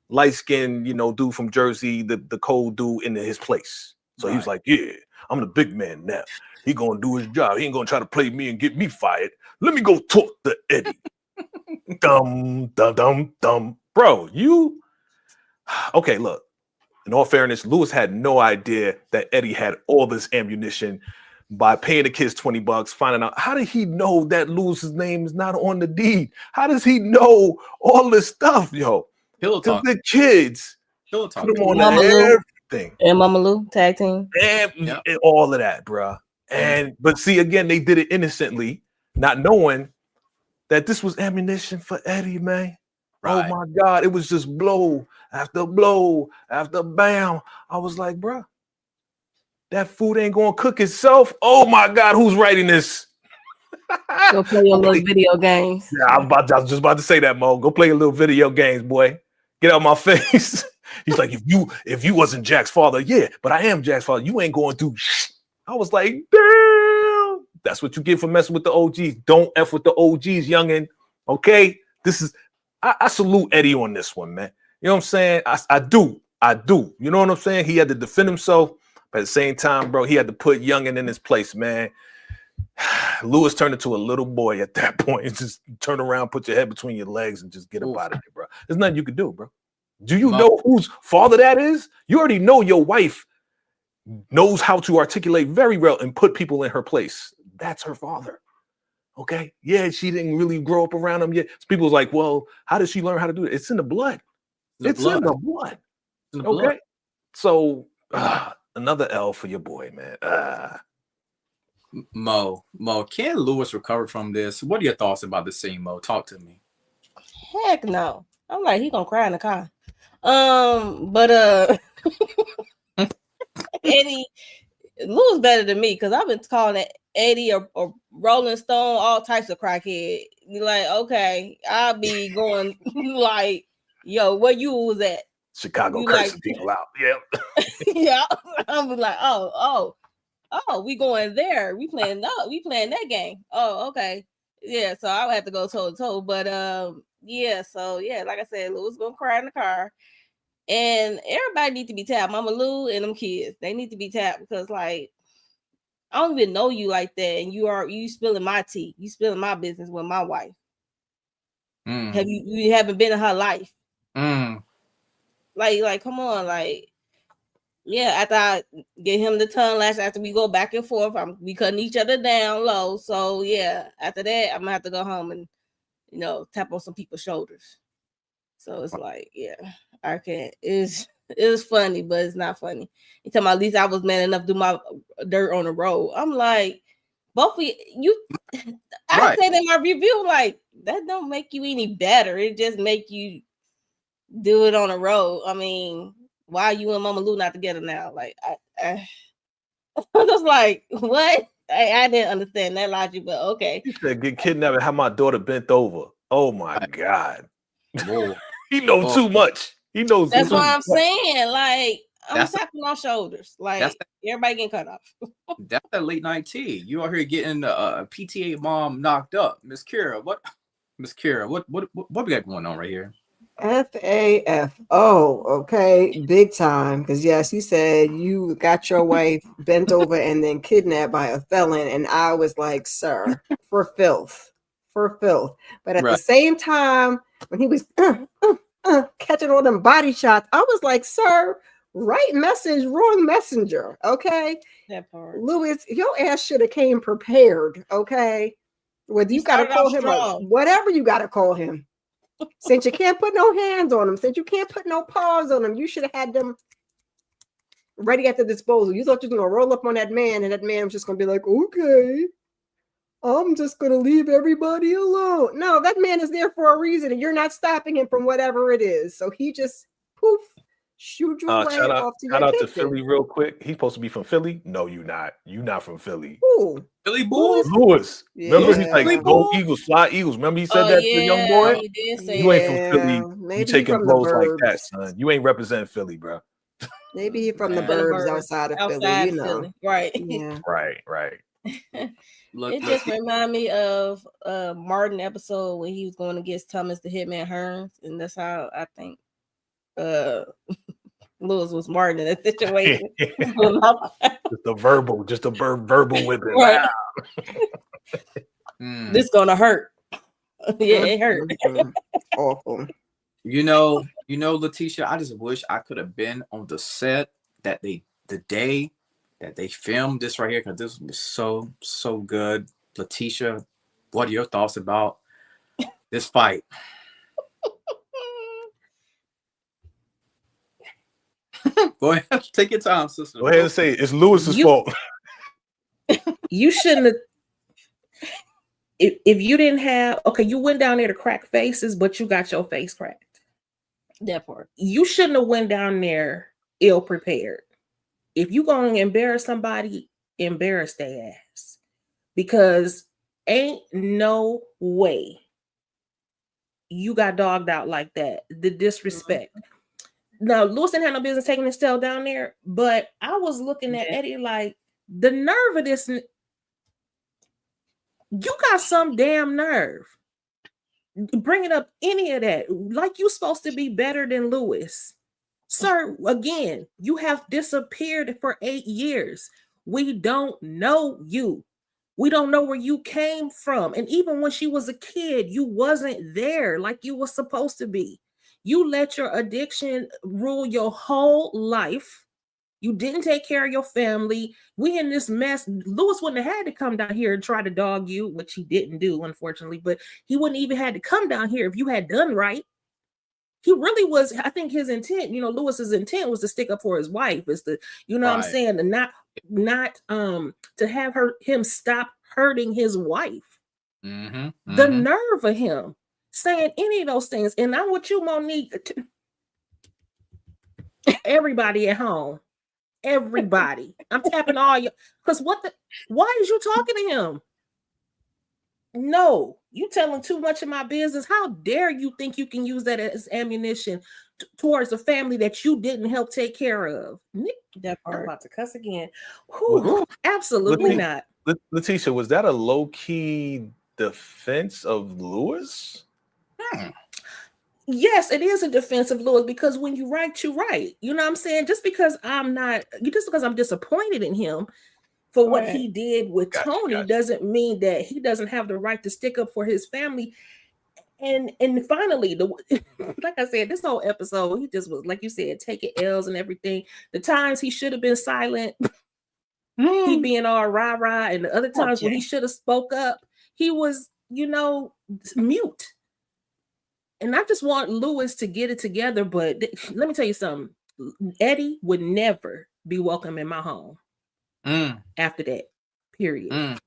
C: light-skinned, dude from Jersey, the cold dude, into his place. So he was like, yeah, I'm the big man now. He gonna do his job. He ain't gonna try to play me and get me fired. Let me go talk to Eddie. Dum. Bro, okay, look. In all fairness, Lewis had no idea that Eddie had all this ammunition by paying the kids $20, finding out. How did he know that Lewis's name is not on the deed? How does he know all this stuff, yo? Because the kids put them on everything.
F: And Mama Lou, tag team.
C: And all of that, bro. But see, again, they did it innocently, not knowing that this was ammunition for Eddie, man. Right. Oh my God, it was just blow after blow after bam. I was like, bro, that food ain't gonna cook itself. Oh my God, who's writing this?
F: Go play your little video games.
C: Yeah, I was just about to say that, Mo. Go play your little video games, boy. Get out my face. He's like, if you wasn't Jack's father, yeah, but I am Jack's father. You ain't going through shit. I was like, damn. That's what you get for messing with the OGs. Don't F with the OGs, youngin'. Okay? This is I salute Eddie on this one, man. You know what I'm saying? I do. You know what I'm saying? He had to defend himself, but at the same time, bro, he had to put youngin' in his place, man. Lewis turned into a little boy at that point. It's just turn around, put your head between your legs, and just get up out of there, bro. There's nothing you can do, bro. Do you know whose father that is? You already know your wife knows how to articulate very well and put people in her place. That's her father. Okay. Yeah, she didn't really grow up around him yet. So people's like, well, how did she learn how to do it? It's in the blood. It's in the blood. Okay. So another L for your boy, man.
A: Mo, can Lewis recover from this? What are your thoughts about the scene, Mo? Talk to me.
F: Heck no. I'm like, he gonna cry in the car. But Eddie, Lou's better than me because I've been calling it Eddie or Rolling Stone, all types of crackhead. You're like, okay, I'll be going like, yo, where you was at?
C: Chicago cursing like, people out. Yeah.
F: Yeah. I'm like, oh, we going there. We playing that game. Oh, okay. Yeah, so I would have to go toe to toe. But yeah, so yeah, like I said, Lou's gonna cry in the car. And everybody need to be tapped. Mama Lou and them kids, they need to be tapped because like I don't even know you like that, and you spilling my tea, you spilling my business with my wife. Have you haven't been in her life? Like come on, like yeah. After I get him the tongue lash, after we go back and forth, we cutting each other down low. So yeah, after that, I'm gonna have to go home and tap on some people's shoulders. So it's like, yeah, I can't. It was funny, but it's not funny. You talking about at least I was man enough to do my dirt on the road. I'm like, both of you. I said in my review, like that don't make you any better. It just make you do it on the road. I mean, why are you and Mama Lou not together now? Like, I was like, what? I didn't understand that logic, but okay.
C: You said get kidnapped and have my daughter bent over. Oh my God. He knows too much. He knows.
F: That's what I'm saying. Like I'm tapping on shoulders. Like everybody getting cut off.
A: That's that late night tea. You out here getting a PTA mom knocked up, Miss Kira. What we got going on right here?
E: FAFO. Okay, big time. Because yes, you said you got your wife bent over and then kidnapped by a felon, and I was like, sir, for filth. But at the same time, when he was catching all them body shots, I was like, sir, right message, wrong messenger. Okay,
F: that part.
E: Lewis, your ass should have came prepared. Okay, whether you gotta call him whatever you gotta call him. Since you can't put no hands on him, since you can't put no paws on him, you should have had them ready at the disposal. You thought you were gonna roll up on that man, and that man was just gonna be like, okay, I'm just going to leave everybody alone. No, that man is there for a reason, and you're not stopping him from whatever it is. So he just, poof, shoot you away off to your
C: Shout out to Philly real quick. He's supposed to be from Philly. No, you're not. You're not from Philly.
E: Who?
A: Philly Bulls?
C: Lewis. Yeah. Remember, he's like, go Eagles, fly Eagles. Remember he said that to the young boy?
F: He did say
C: you ain't from Philly. Maybe you taking blows like that, son. You ain't representing Philly, bro.
E: Maybe he from the burbs outside of Philly, you know.
F: Philly. Right.
E: Yeah.
C: Right.
F: It just reminded me of Martin episode when he was going against Thomas the Hitman Hearns, and that's how I think Lewis was Martin in that situation.
C: just a verbal whipping.
F: Right. This gonna hurt. Yeah, it hurt.
E: Awful.
A: You know, Letitia, I just wish I could have been on the set the day that they filmed this right here, because this was so good. Letitia, what are your thoughts about this fight? Go ahead, take your time, sister.
C: Go ahead and say it's Lewis's fault.
D: You shouldn't have. If you didn't have, you went down there to crack faces, but you got your face cracked.
F: That part.
D: You shouldn't have went down there ill prepared. If you gonna embarrass somebody, embarrass their ass, because ain't no way you got dogged out like that. The disrespect. Now, Lewis didn't have no business taking his tail down there, but I was looking at Eddie like, the nerve of this. You got some damn nerve bringing up any of that. Like you supposed to be better than Lewis. Sir, again, you have disappeared for 8 years. We don't know you. We don't know where you came from. And even when she was a kid, you wasn't there like you were supposed to be. You let your addiction rule your whole life. You didn't take care of your family. We in this mess. Lewis wouldn't have had to come down here and try to dog you, which he didn't do, unfortunately, but he wouldn't even had to come down here if you had done right. He really was. I think his intent, Lewis's intent was to stick up for his wife, is to, what I'm saying, and not to have him stop hurting his wife. The nerve of him saying any of those things. And I'm with you, Monique. Everybody at home, everybody. I'm tapping all you, because why is you talking to him? No, you telling too much of my business. How dare you think you can use that as ammunition towards a family that you didn't help take care of?
F: That part.
D: I'm about to cuss again. Whew, absolutely not.
C: Letitia, was that a low-key defense of Lewis?
D: Yes, it is a defense of Lewis, because when you right, you right. You know what I'm saying? Just because I'm disappointed in him for what he did with Tony doesn't mean that he doesn't have the right to stick up for his family. And finally, like I said, this whole episode, he just was, like you said, taking L's and everything. The times he should have been silent, he being all rah-rah, and the other times when he should have spoke up, he was, mute. And I just want Lewis to get it together. But let me tell you something. Eddie would never be welcome in my home after that, period.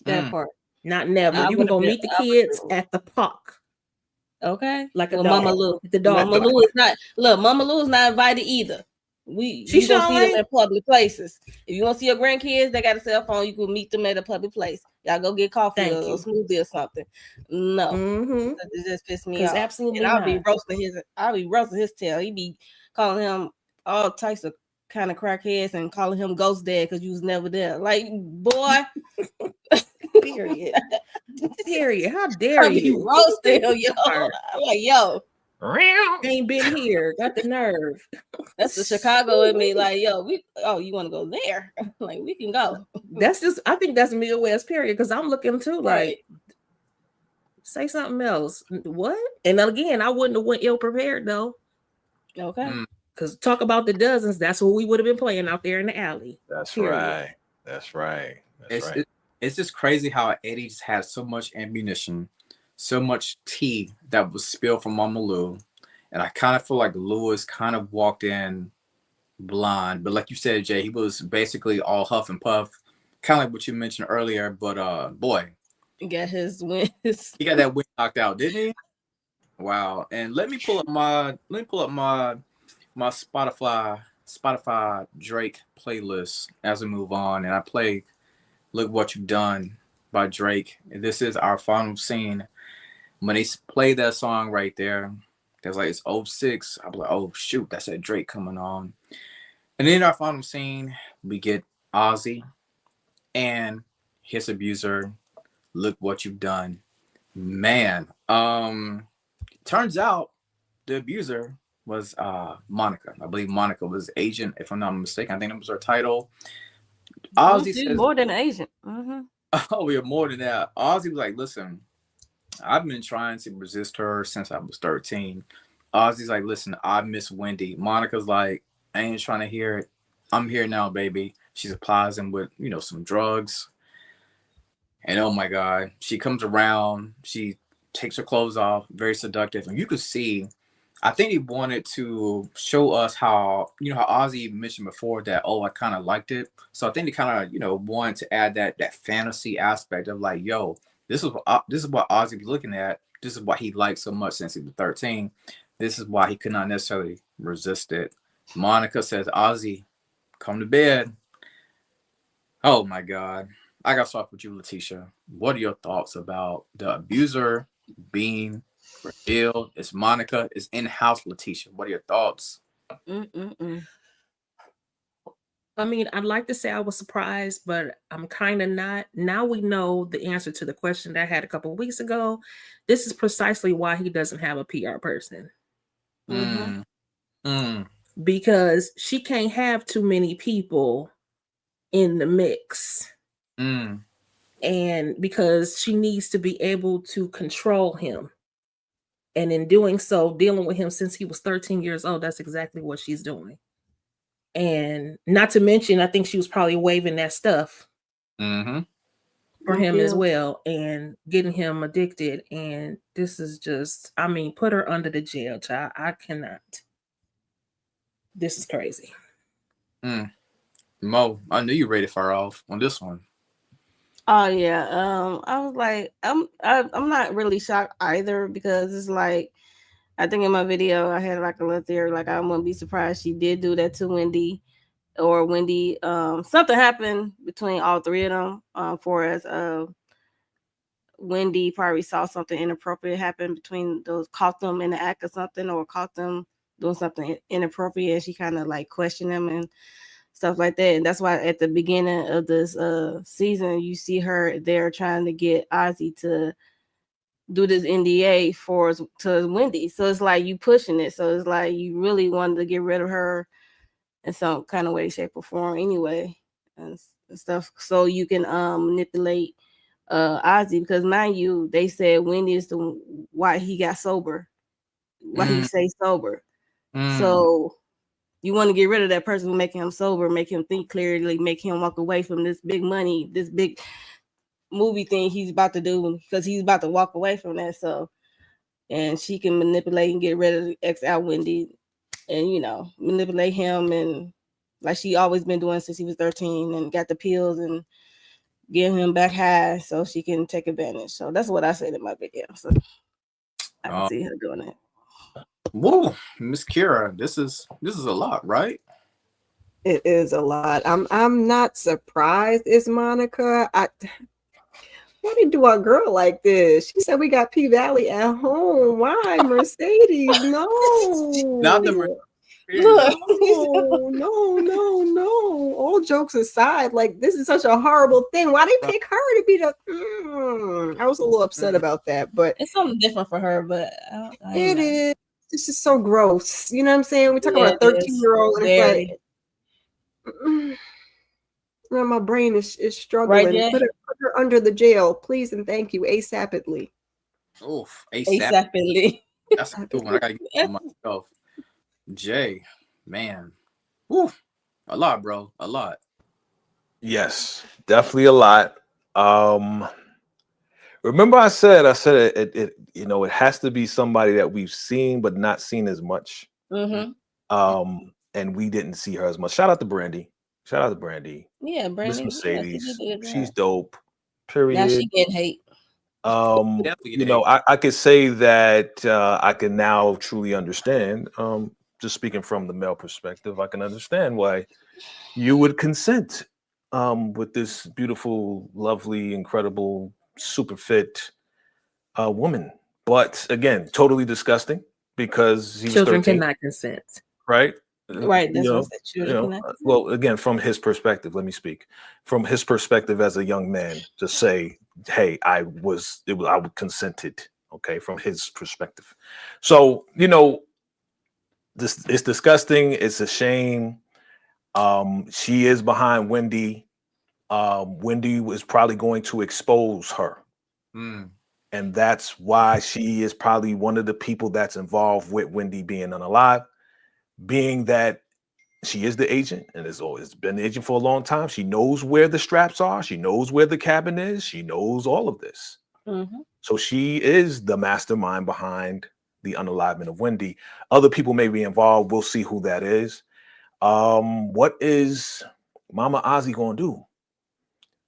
F: That part.
D: Not never. You can go meet the kids at the park.
F: Okay.
D: Like a dog.
F: Mama Lou.
D: The dog.
F: Mama Lou is not, look, Mama Lou is not invited either. You don't see them in public places. If you want to see your grandkids, they got a cell phone, you can meet them at a public place. Y'all go get coffee or smoothie or something. No. It just pissed me off.
D: Absolutely.
F: And I'll be roasting his tail. He be calling him all types of kind of crackheads and calling him ghost dad because you was never there. Like, boy.
D: Period. How dare you?
F: Roasting him, yo. I'm like, yo.
D: Ain't been here. Got the nerve.
F: That's the Chicago in me. Like, yo, you want to go there? Like, we can go.
D: I think that's Midwest, period. Because I'm looking too, like, say something else. What? And again, I wouldn't have went ill prepared though.
F: Okay.
D: Because talk about the dozens, that's what we would have been playing out there in the alley.
C: That's right. That's right.
A: It's just crazy how Eddie just had so much ammunition, so much tea that was spilled from Mama Lou. And I kind of feel like Lewis kind of walked in blind. But like you said, Jay, he was basically all huff and puff, kind of like what you mentioned earlier. But boy,
F: he got his wins.
A: He got that win knocked out, didn't he? Wow. And let me pull up my Spotify Drake playlist as we move on. And I play Look What You've Done by Drake. This is our final scene. When they play that song right there, there's like, it's 06. I'm like, oh shoot, that's that Drake coming on. And then our final scene, we get Ozzy and his abuser. Look What You've Done. Man, turns out the abuser was Monica. I believe Monica was agent, if I'm not mistaken. I think that was her title.
F: Ozzy says more than an agent.
A: Oh, we are more than that. Ozzy was like, listen, I've been trying to resist her since I was 13. Ozzy's like, listen, I miss Wendy. Monica's like, I ain't trying to hear it. I'm here now, baby. She supplies him with, some drugs. And oh my God, she comes around. She takes her clothes off, very seductive. And you could see, I think he wanted to show us how, how Ozzy mentioned before that, I kind of liked it. So I think he kind of, wanted to add that fantasy aspect of like, yo, this is what Ozzy was looking at. This is what he liked so much since he was 13. This is why he could not necessarily resist it. Monica says, Ozzy, come to bed. Oh my God. I got to start with you, Letitia. What are your thoughts about the abuser being revealed. It's Monica. It's in-house Letitia. What are your thoughts?
D: I mean, I'd like to say I was surprised, but I'm kind of not. Now we know the answer to the question that I had a couple of weeks ago. This is precisely why he doesn't have a PR person.
A: Mm. Mm.
D: Because she can't have too many people in the mix.
A: Mm.
D: And because she needs to be able to control him. And in doing so, dealing with him since he was 13 years old, that's exactly what she's doing. And not to mention, I think she was probably waving that stuff for him as well and getting him addicted. And this is just, I mean, put her under the jail, child. I cannot. This is crazy.
A: Mo, I knew you rated far off on this one.
F: Oh yeah. I was like, I'm not really shocked either, because it's like, I think in my video I had like a little theory, like I wouldn't be surprised she did do that to Wendy, or Wendy. Something happened between all three of them. For as Wendy probably saw something inappropriate happen between those, caught them in the act of something, or caught them doing something inappropriate, and she kind of like questioned them and stuff like that. And that's why at the beginning of this season, you see her there trying to get Ozzy to do this NDA to Wendy. So it's like you pushing it. So it's like you really wanted to get rid of her in some kind of way, shape, or form anyway, and stuff, so you can manipulate Ozzy. Because mind you, they said Wendy is the why he got sober, why he stayed sober. So you want to get rid of that person, make him sober, make him think clearly, make him walk away from this big money, this big movie thing he's about to do, because he's about to walk away from that. So, and she can manipulate and get rid of the ex out Wendy, and manipulate him, and like she always been doing since he was 13, and got the pills and get him back high so she can take advantage. So that's what I said in my video. So I can see her doing it.
A: Whoa, Miss Kira, this is a lot, right?
E: It is a lot. I'm not surprised it's Monica. Why did you do our girl like this? She said we got P Valley at home. Why, Mercedes? No.
A: Not the Mercedes.
E: No. All jokes aside, like this is such a horrible thing. Why they pick her to be the? I was a little upset about that, but
F: it's something different for her. But
E: it is. This is so gross. You know what I'm saying? We talk about a 13-year-old, and it's like. My brain is struggling.
F: Right,
E: put her under the jail, please and thank you, ASAPidly.
A: Oof,
F: ASAPidly.
A: That's a good one. I gotta get it myself. Jay, man, woof, a lot, bro, a lot.
C: Yes, definitely a lot. Remember, I said it. It has to be somebody that we've seen but not seen as much. And we didn't see her as much. Shout out to Brandy.
F: Yeah, Brandy.
C: Miss Mercedes.
F: Yeah,
C: she's dope. Period.
F: Now she getting hate.
C: I could say that I can now truly understand. Just speaking from the male perspective, I can understand why you would consent with this beautiful, lovely, incredible, super fit woman. But again, totally disgusting, because he was
D: children
C: 13,
D: cannot consent.
C: Right?
F: Right. That's what I said. Children cannot.
C: Well, again, from his perspective, let me speak from his perspective as a young man to say, hey, I consented. Okay, from his perspective. So, this is disgusting. It's a shame. She is behind Wendy. Wendy was probably going to expose her. And that's why she is probably one of the people that's involved with Wendy being unalive, being that she is the agent and has always been the agent for a long time. She knows where the straps are. She knows where the cabin is. She knows all of this. So she is the mastermind behind the unalivement of Wendy. Other people may be involved. We'll see who that is. What is Mama Ozzy going to do?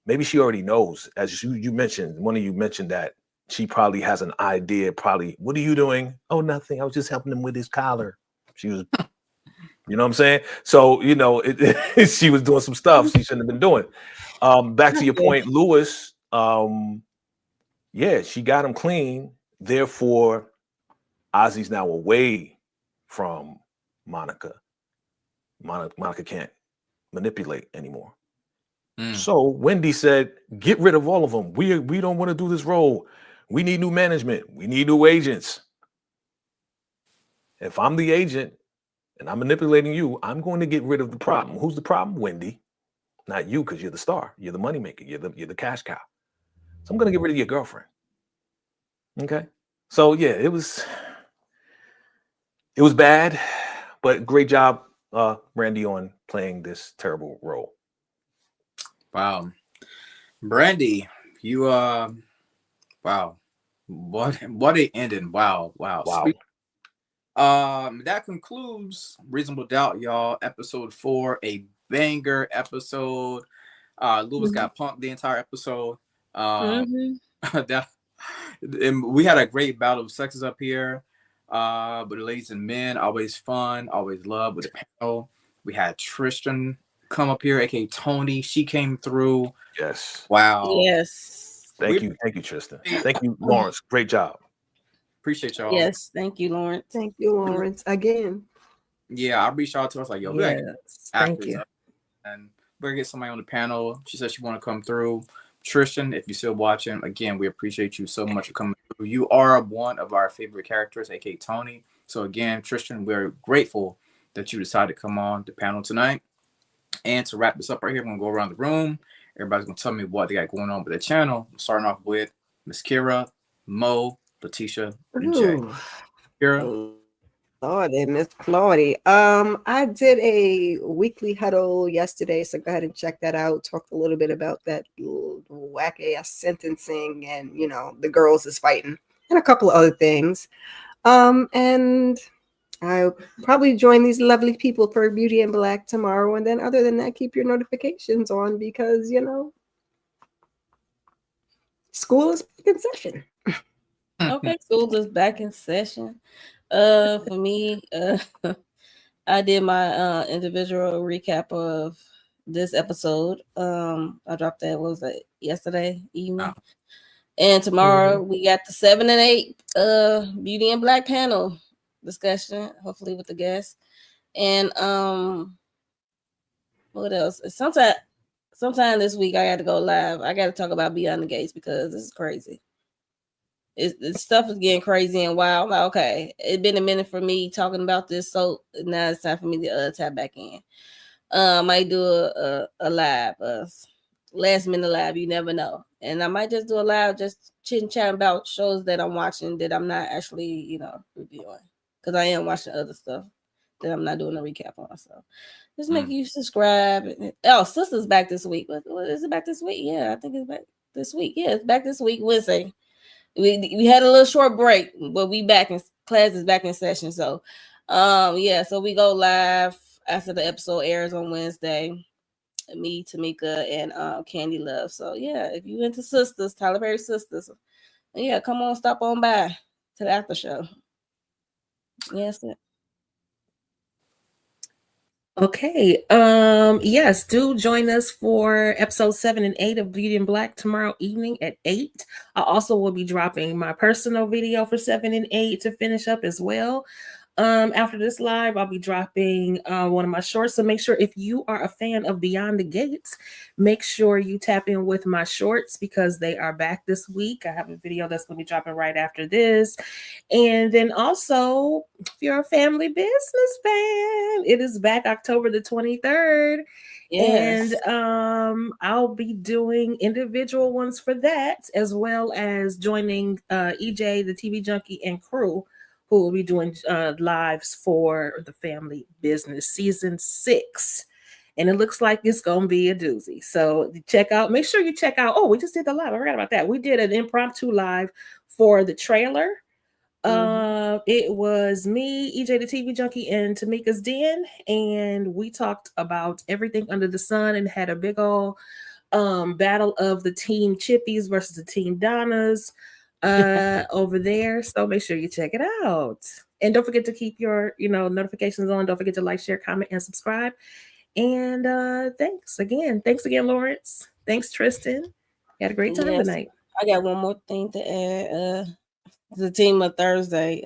C: Maybe she already knows. As you mentioned, one of you mentioned that she probably has an idea. Probably, what are you doing? Oh, nothing. I was just helping him with his collar. She was, you know what I'm saying? So, she was doing some stuff she shouldn't have been doing. Back to your point, Lewis. Yeah, she got him clean. Therefore, Ozzy's now away from Monica. Monica can't manipulate anymore. So Wendy said, get rid of all of them. We don't want to do this role. We need new management. We need new agents. If I'm the agent and I'm manipulating you, I'm going to get rid of the problem. Who's the problem? Wendy. Not you, because you're the star. You're the moneymaker. You're the cash cow. So I'm going to get rid of your girlfriend. Okay. So yeah, it was bad, but great job, Brandy, on playing this terrible role.
A: Wow. Brandy, you wow. What it ended. Wow. Sweet. That concludes Reasonable Doubt, y'all. Episode 4, a banger episode. Lewis got punked the entire episode. That and we had a great battle of sexes up here. But the ladies and men, always fun, always love with the panel. We had Tristan come up here, aka Tony. She came through.
C: Yes.
A: Wow.
F: Yes.
C: Thank you, Tristan. Thank you, Lawrence. Great job.
A: Appreciate y'all.
F: Yes, thank you, Lawrence.
E: Thank you, Lawrence. Again.
A: Yeah, I reached out to her. I was like, yo, we gotta get
D: Thank you.
A: and we're gonna get somebody on the panel. She said she want to come through. Tristan, if you're still watching, again, we appreciate you so much for coming through. You are one of our favorite characters, aka Tony. So again, Tristan, we're grateful that you decided to come on the panel tonight. And to wrap this up right here, we're gonna go around the room. Everybody's gonna tell me what they got going on with the channel. Starting off with Miss Kira, Mo, Letitia, and Jay. Kira.
E: Lordy, Miss Claudie. I did a weekly huddle yesterday, so go ahead and check that out. Talked a little bit about that whack ass sentencing, and the girls is fighting, and a couple of other things. And I'll probably join these lovely people for Beauty in Black tomorrow. And then other than that, keep your notifications on because school is back in session.
F: Okay, school is back in session. For me, I did my individual recap of this episode. I dropped that, what was that, yesterday evening? And tomorrow we got the 7 and 8 Beauty and Black panel discussion, hopefully with the guests. And what else? Sometime this week I got to go live. I got to talk about Beyond the Gates because this is crazy. This stuff is getting crazy and wild. I'm like, okay, it's been a minute for me talking about this, so now it's time for me to tap back in. I might do a live, last minute live. You never know, and I might just do a live, just chit chat about shows that I'm watching that I'm not actually, reviewing, because I am watching other stuff that I'm not doing a recap on. So just make you subscribe. Oh, Sister's back this week. What is it back this week? Yeah, I think it's back this week. Yeah, it's back this week, Wednesday. We had a little short break, but we back in class is back in session. So so we go live after the episode airs on Wednesday. Me, Tamika, and Candy Love. So yeah, if you into sisters, Tyler Perry sisters, yeah, come on, stop on by to the after show. Yes.
D: Okay. Yes, do join us for episode 7 and 8 of Beauty in Black tomorrow evening at 8. I also will be dropping my personal video for 7 and 8 to finish up as well. After this live, I'll be dropping one of my shorts. So make sure if you are a fan of Beyond the Gates, make sure you tap in with my shorts because they are back this week. I have a video that's going to be dropping right after this. And then also, if you're a family business fan, it is back October the 23rd. Yes. And I'll be doing individual ones for that, as well as joining EJ, the TV Junkie, and crew, who will be doing lives for the family business season 6. And it looks like it's going to be a doozy. So make sure you check out. Oh, we just did the live. I forgot about that. We did an impromptu live for the trailer. It was me, EJ the TV Junkie, and Tamika's Den. And we talked about everything under the sun and had a big old battle of the team Chippies versus the team Donnas over there. So make sure you check it out. And don't forget to keep your notifications on. Don't forget to like, share, comment, and subscribe. And thanks again, Lawrence. Thanks, Tristan. You had a great time tonight.
F: I got one more thing to add. The team of Thursday,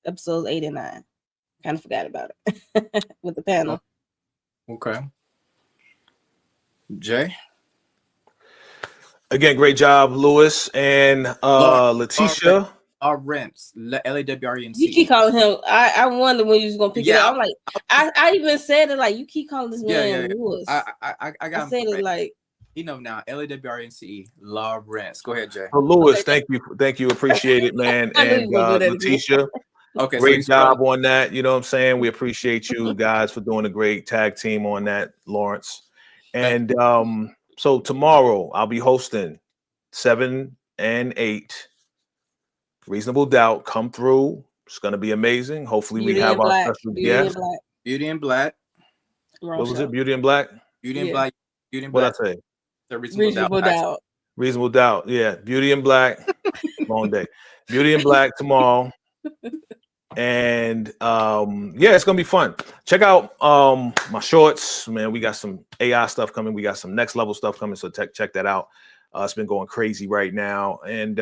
F: episodes 8 and 9. Kind of forgot about it with the panel.
A: Okay. Jay?
C: Again, great job, Lewis and Letitia.
A: Lawrence,
F: You keep
A: LAWRENCE.
F: calling him. I wonder when you was gonna pick it
A: Yeah,
F: up. I'm like, I even said it like you keep calling this man Lewis.
A: I got
F: I
A: him
F: said it
A: correct.
F: like
A: You know now, LAWRENCE, Lawrence. Go ahead, Jay.
C: So Lewis,
F: okay.
C: thank you, appreciate it, man.
F: I knew you
C: And
F: were gonna do that again.
C: Letitia,
A: Okay, so
C: great
A: you spelled
C: job on that. You know what I'm saying? We appreciate you guys for doing a great tag team on that, Lawrence. And so tomorrow I'll be hosting 7 and 8. Reasonable Doubt, come through. It's gonna be amazing. Hopefully we
F: Beauty
C: have
F: and
C: our
F: Black.
C: special
F: Beauty and
C: guest.
F: Black.
A: Beauty and Black.
F: Wrong
C: What was
F: show.
C: it? Beauty and Black?
A: Beauty and
F: Yeah.
A: Black. Beauty and
C: What I
A: Black.
C: say?
A: The Reasonable Doubt.
F: Reasonable Doubt.
C: Reasonable Doubt. Yeah, Beauty and Black. Long day. Beauty and Black tomorrow. And yeah, it's gonna be fun. Check out my shorts, man. We got some AI stuff coming. We got some next level stuff coming. So check that out. It's been going crazy right now. And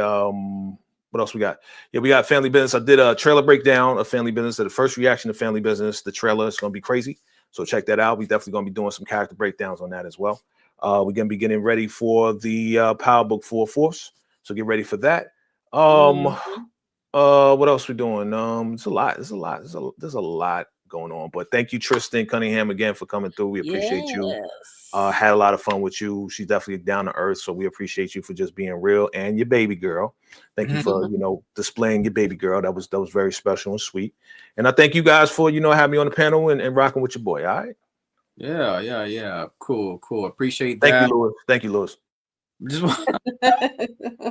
C: what else we got? Yeah, we got Family Business. I did a trailer breakdown of Family Business. So the first reaction to Family Business, the trailer is gonna be crazy. So check that out. We definitely gonna be doing some character breakdowns on that as well. We're gonna be getting ready for the Power Book 4 Force. So get ready for that. What else we doing? There's a lot going on. But thank you, Tristan Cunningham, again for coming through. We appreciate you. Had a lot of fun with you. She's definitely down to earth, so we appreciate you for just being real and your baby girl. Thank you for displaying your baby girl. That was very special and sweet. And I thank you guys for having me on the panel and rocking with your boy. All right.
A: Yeah. Cool. Appreciate
C: Thank
A: that.
C: you, Lewis. Thank you, Lewis.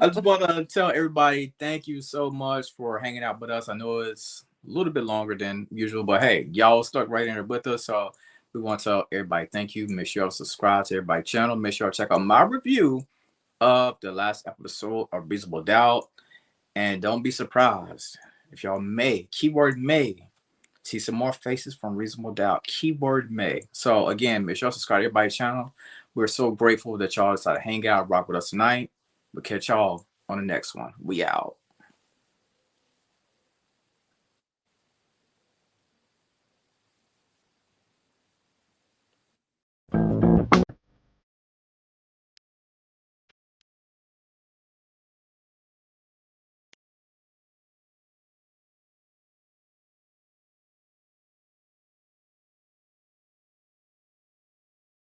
A: I just want to tell everybody thank you so much for hanging out with us. I know it's a little bit longer than usual, but hey, y'all stuck right in there with us. So we want to tell everybody thank you. Make sure y'all subscribe to everybody's channel. Make sure y'all check out my review of the last episode of Reasonable Doubt. And don't be surprised if y'all keyword may, see some more faces from Reasonable Doubt. Keyword may. So again, make sure y'all subscribe to everybody's channel. We're so grateful that y'all decided to hang out, rock with us tonight. We'll catch y'all on the next one. We out.